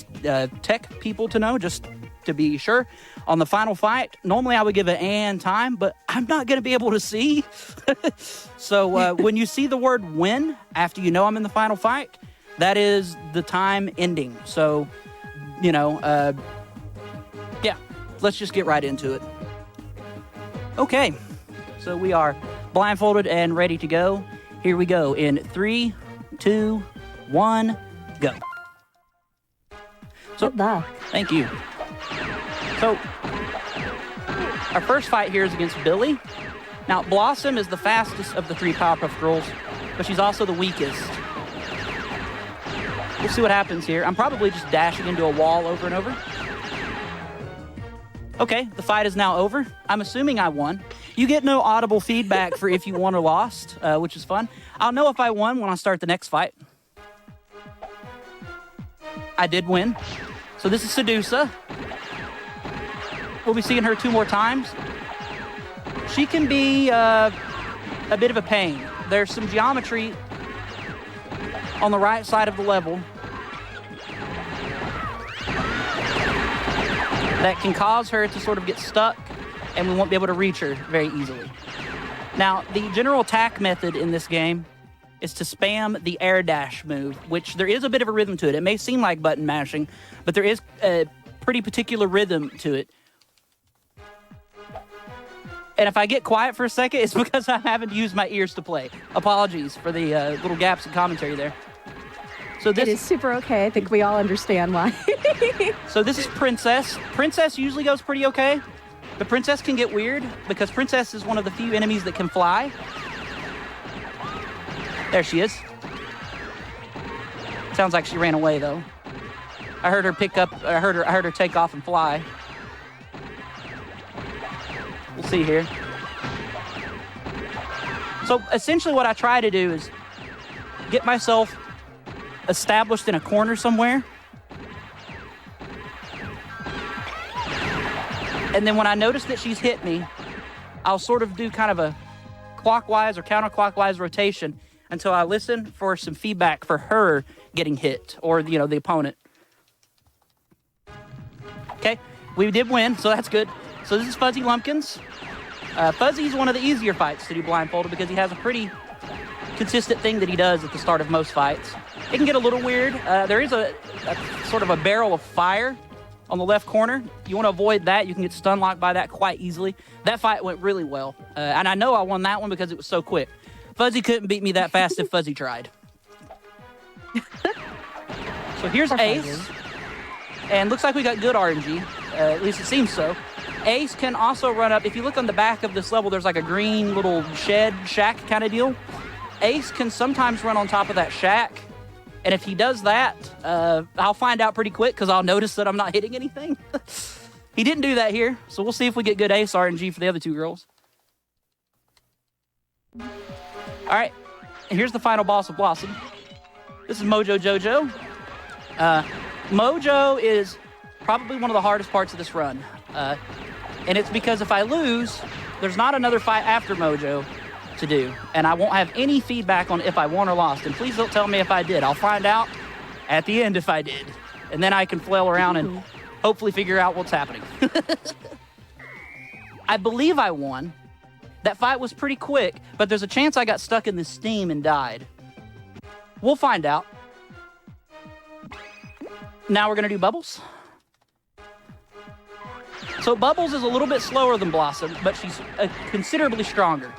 [SPEAKER 7] tech people to know, just to be sure, on the final fight, normally I would give it an time, but I'm not going to be able to see. So when you see the word win after you know I'm in the final fight, that is the time ending. So, you know, yeah, let's just get right into it. Okay, so we are blindfolded and ready to go. Here we go in 3, 2, 1, go. So,
[SPEAKER 1] Good luck.
[SPEAKER 7] thank you. So, our first fight here is against Billy. Now, Blossom is the fastest of the 3 Powerpuff Girls. but she's also the weakest. We'll see what happens here. I'm probably just dashing into a wall over and over. Okay, the fight is now over. I'm assuming I won. You get no audible feedback for if you won or lost, which is fun. I'll know if I won when I start the next fight. I did win. So this is Sedusa. We'll be seeing her 2 more times. She can be a bit of a pain. There's some geometry on the right side of the level that can cause her to sort of get stuck, and we won't be able to reach her very easily. Now, the general attack method in this game is to spam the air dash move, which there is a bit of a rhythm to it. It may seem like button mashing, but there is a pretty particular rhythm to it. And if I get quiet for a second, it's because I haven't used my ears to play. Apologies for the little gaps in commentary there. So this
[SPEAKER 1] It is super okay. I think we all understand why.
[SPEAKER 7] So this is Princess. Princess usually goes pretty okay. But Princess can get weird because Princess is one of the few enemies that can fly. There she is. Sounds like she ran away though. I heard her I heard her take off and fly. We'll see here. So essentially what I try to do is get myself established in a corner somewhere. And then when I notice that she's hit me, I'll sort of do kind of a clockwise or counterclockwise rotation until I listen for some feedback for her getting hit or, you know, the opponent. Okay, we did win, so that's good. So this is Fuzzy Lumpkins. Fuzzy's one of the easier fights to do blindfolded because he has a pretty consistent thing that he does at the start of most fights. It can get a little weird. There is a sort of a barrel of fire on the left corner. You want to avoid that. You can get stun locked by that quite easily. That fight went really well. And I know I won that one because it was so quick. Fuzzy couldn't beat me that fast if Fuzzy tried. So here's Ace. And looks like we got good RNG. At least it seems so. Ace can also run up. If you look on the back of this level, there's like a green little shack kind of deal. Ace can sometimes run on top of that shack. And if he does that, I'll find out pretty quick because I'll notice that I'm not hitting anything. He didn't do that here, so we'll see if we get good Ace RNG for the other 2 girls. All right, and here's the final boss of Blossom. This is Mojo Jojo. Mojo is probably one of the hardest parts of this run. And it's because if I lose, there's not another fight after Mojo to do, and I won't have any feedback on if I won or lost. And please don't tell me if I did. I'll find out at the end if I did, and then I can flail around and hopefully figure out what's happening. I believe I won. That fight was pretty quick, but there's a chance I got stuck in the steam and died. We'll find out. Now we're gonna do Bubbles. So Bubbles is a little bit slower than Blossom, but she's considerably stronger.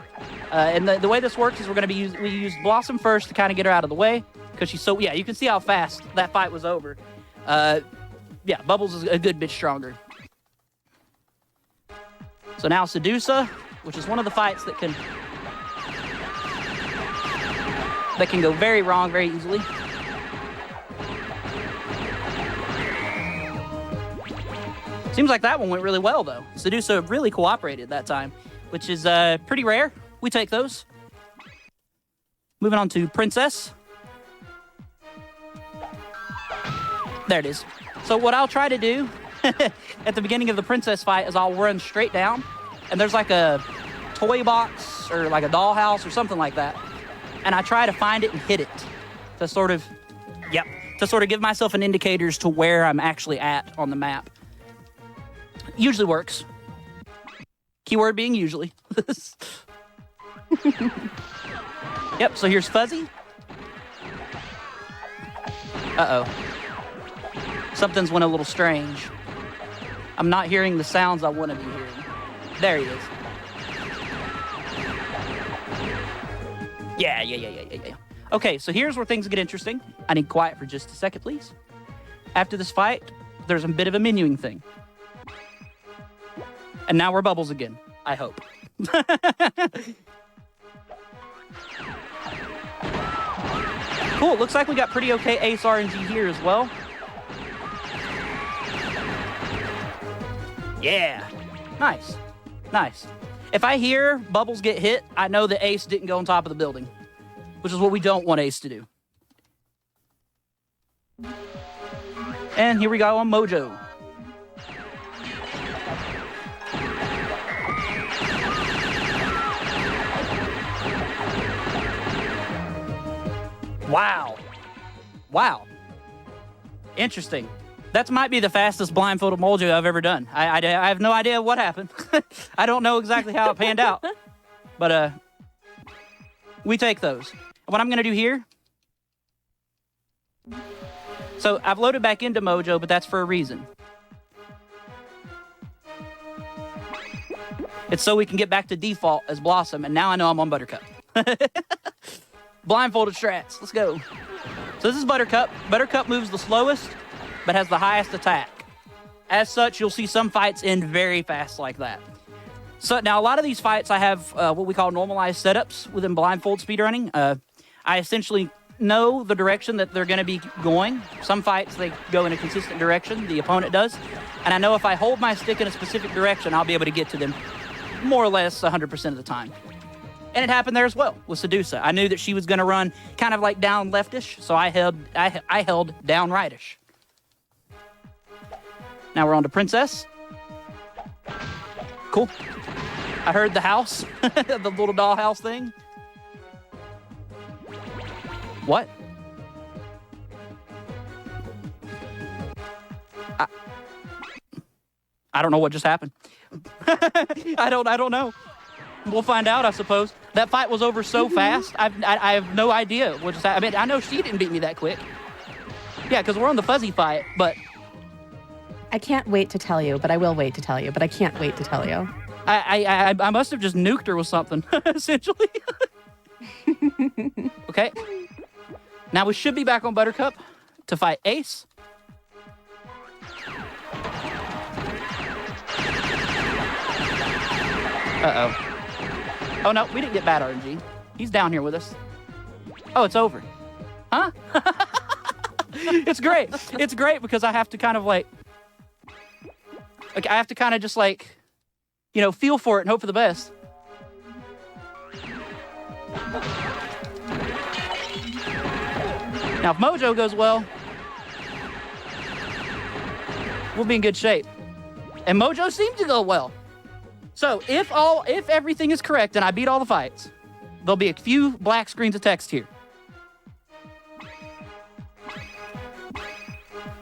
[SPEAKER 7] And the way this works is we use Blossom first to kind of get her out of the way because she's so, yeah, you can see how fast that fight was over. Yeah, Bubbles is a good bit stronger. So now Sedusa, which is one of the fights that can go very wrong very easily. Seems like that one went really well though. Sedusa really cooperated that time, which is pretty rare. We take those. Moving on to Princess. There it is. So what I'll try to do at the beginning of the Princess fight is I'll run straight down, and there's like a toy box or like a dollhouse or something like that, and I try to find it and hit it to sort of, to sort of give myself an indicator as to where I'm actually at on the map. Usually works. Keyword being usually. Yep, so here's Fuzzy. Uh-oh. Something's went a little strange. I'm not hearing the sounds I want to be hearing. There he is. Yeah. Okay, so here's where things get interesting. I need quiet for just a second, please. After this fight, there's a bit of a menuing thing. And now we're Bubbles again, I hope. Cool. Looks like we got pretty okay ace RNG here as well. Yeah. Nice. Nice. If I hear bubbles get hit, I know the ace didn't go on top of the building, which is what we don't want ace to do. And here we go on Mojo. Wow. Wow. Interesting. That might be the fastest blindfolded Mojo I've ever done. I have no idea what happened. I don't know exactly how it panned out. But we take those. What I'm going to do here... So I've loaded back into Mojo, but that's for a reason. It's so we can get back to default as Blossom, and now I know I'm on Buttercup. Blindfolded strats. Let's go. So this is Buttercup. Buttercup moves the slowest, but has the highest attack. As such, you'll see some fights end very fast like that. So now a lot of these fights, I have what we call normalized setups within blindfold speedrunning. I essentially know the direction that they're going to be going. Some fights, they go in a consistent direction, the opponent does. And I know if I hold my stick in a specific direction, I'll be able to get to them more or less 100% of the time. And it happened there as well with Sedusa. I knew that she was going to run kind of like down leftish, so I held down rightish. Now we're on to Princess. Cool. I heard the house, the little dollhouse thing. What? I don't know what just happened. I don't know. We'll find out, I suppose. That fight was over so fast. I have no idea what just happened. I mean, I know she didn't beat me that quick. Yeah, because we're on the fuzzy fight, but...
[SPEAKER 1] I can't wait to tell you, but I will wait to tell you, but I can't wait to tell you.
[SPEAKER 7] I must have just nuked her with something, essentially. Okay. Now we should be back on Buttercup to fight Ace. Uh-oh. Oh, no, we didn't get bad RNG. He's down here with us. Oh, it's over. Huh? It's great. It's great because I have to kind of like I have to kind of just like, you know, feel for it and hope for the best. Now, if Mojo goes well, we'll be in good shape. And Mojo seemed to go well. So if everything is correct and I beat all the fights, there'll be a few black screens of text here.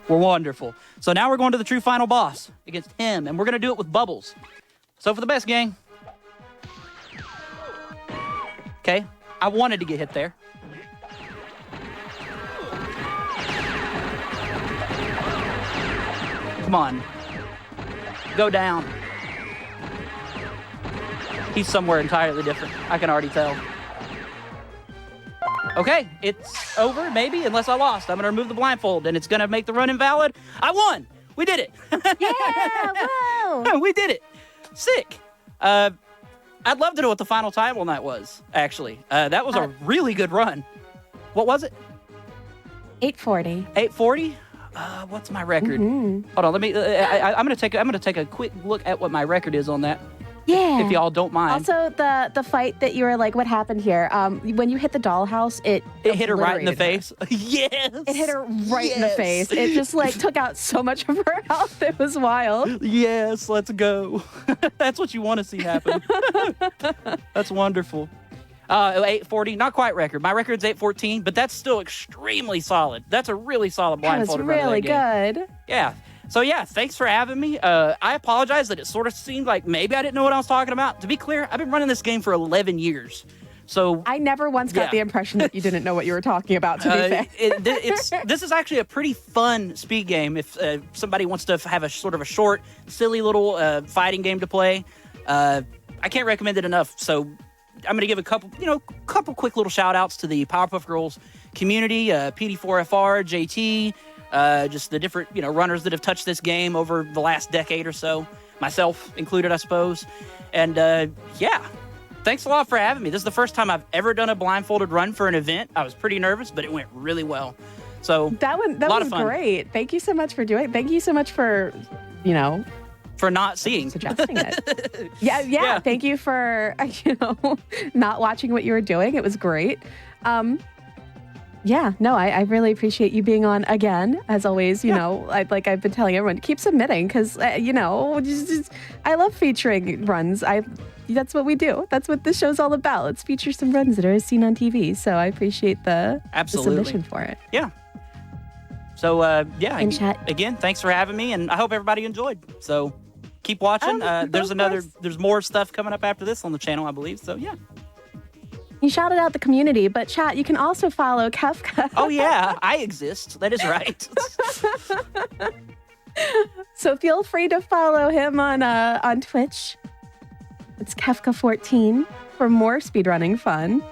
[SPEAKER 7] We're wonderful. So now we're going to the true final boss against him, and we're going to do it with bubbles. So for the best, gang. Okay, I wanted to get hit there. Come on. Go down. He's somewhere entirely different. I can already tell. Okay, it's over, maybe, unless I lost. I'm going to remove the blindfold, and it's going to make the run invalid. I won! We did it!
[SPEAKER 1] Yeah, whoa!
[SPEAKER 7] We did it! Sick! I'd love to know what the final time on that was, actually. That was a really good run. What was it?
[SPEAKER 1] 840.
[SPEAKER 7] 840? What's my record?
[SPEAKER 1] Mm-hmm.
[SPEAKER 7] Hold on, let me. I'm gonna take a quick look at what my record is on that.
[SPEAKER 1] Yeah.
[SPEAKER 7] If y'all don't mind.
[SPEAKER 1] Also, the fight that you were like, what happened here? When you hit the dollhouse, it
[SPEAKER 7] hit her right in the face. Yes.
[SPEAKER 1] It hit her right in the face. It just like took out so much of her health. It was wild.
[SPEAKER 7] Yes, let's go. That's what you want to see happen. That's wonderful. 840, not quite record. My record's 814, but that's still extremely solid. That's a really solid blindfolded run.
[SPEAKER 1] That was really good.
[SPEAKER 7] Yeah. So yeah, thanks for having me. I apologize that it sort of seemed like maybe I didn't know what I was talking about. To be clear, I've been running this game for 11 years. So
[SPEAKER 1] I never once got the impression that you didn't know what you were talking about, to be fair. This is actually a pretty fun speed game if somebody wants to have a sort of a short, silly little fighting game to play. I can't recommend it enough. So I'm going to give a couple quick little shout outs to the Powerpuff Girls community, PD4FR, JT, just the different, runners that have touched this game over the last decade or so, myself included, I suppose. And yeah,
[SPEAKER 7] thanks a lot for having me. This is the first time I've ever done a blindfolded run for an event. I was pretty nervous, but it went really well. So
[SPEAKER 1] That was great. Thank you so much for doing it. Thank you so much for,
[SPEAKER 7] for not seeing.
[SPEAKER 1] suggesting it. Yeah. Thank you for, not watching what you were doing. It was great. I really appreciate you being on again. As always, I've been telling everyone, keep submitting because, I love featuring runs. That's what we do. That's what this show's all about. Let's feature some runs that are as seen on TV. So I appreciate the submission for it.
[SPEAKER 7] Yeah. So,
[SPEAKER 1] In chat.
[SPEAKER 7] Again, thanks for having me, and I hope everybody enjoyed. So keep watching. There's more stuff coming up after this on the channel, I believe. So, yeah.
[SPEAKER 1] You shouted out the community, but chat, you can also follow Kefka.
[SPEAKER 7] Oh, yeah, I exist. That is right.
[SPEAKER 1] So feel free to follow him on Twitch. It's Kefka14 for more speedrunning fun.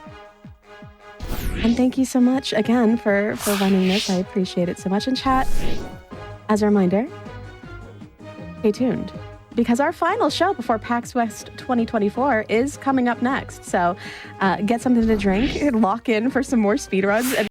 [SPEAKER 1] And thank you so much again for running this. I appreciate it so much. And chat, as a reminder, stay tuned, because our final show before PAX West 2024 is coming up next. So get something to drink, lock in for some more speedruns, and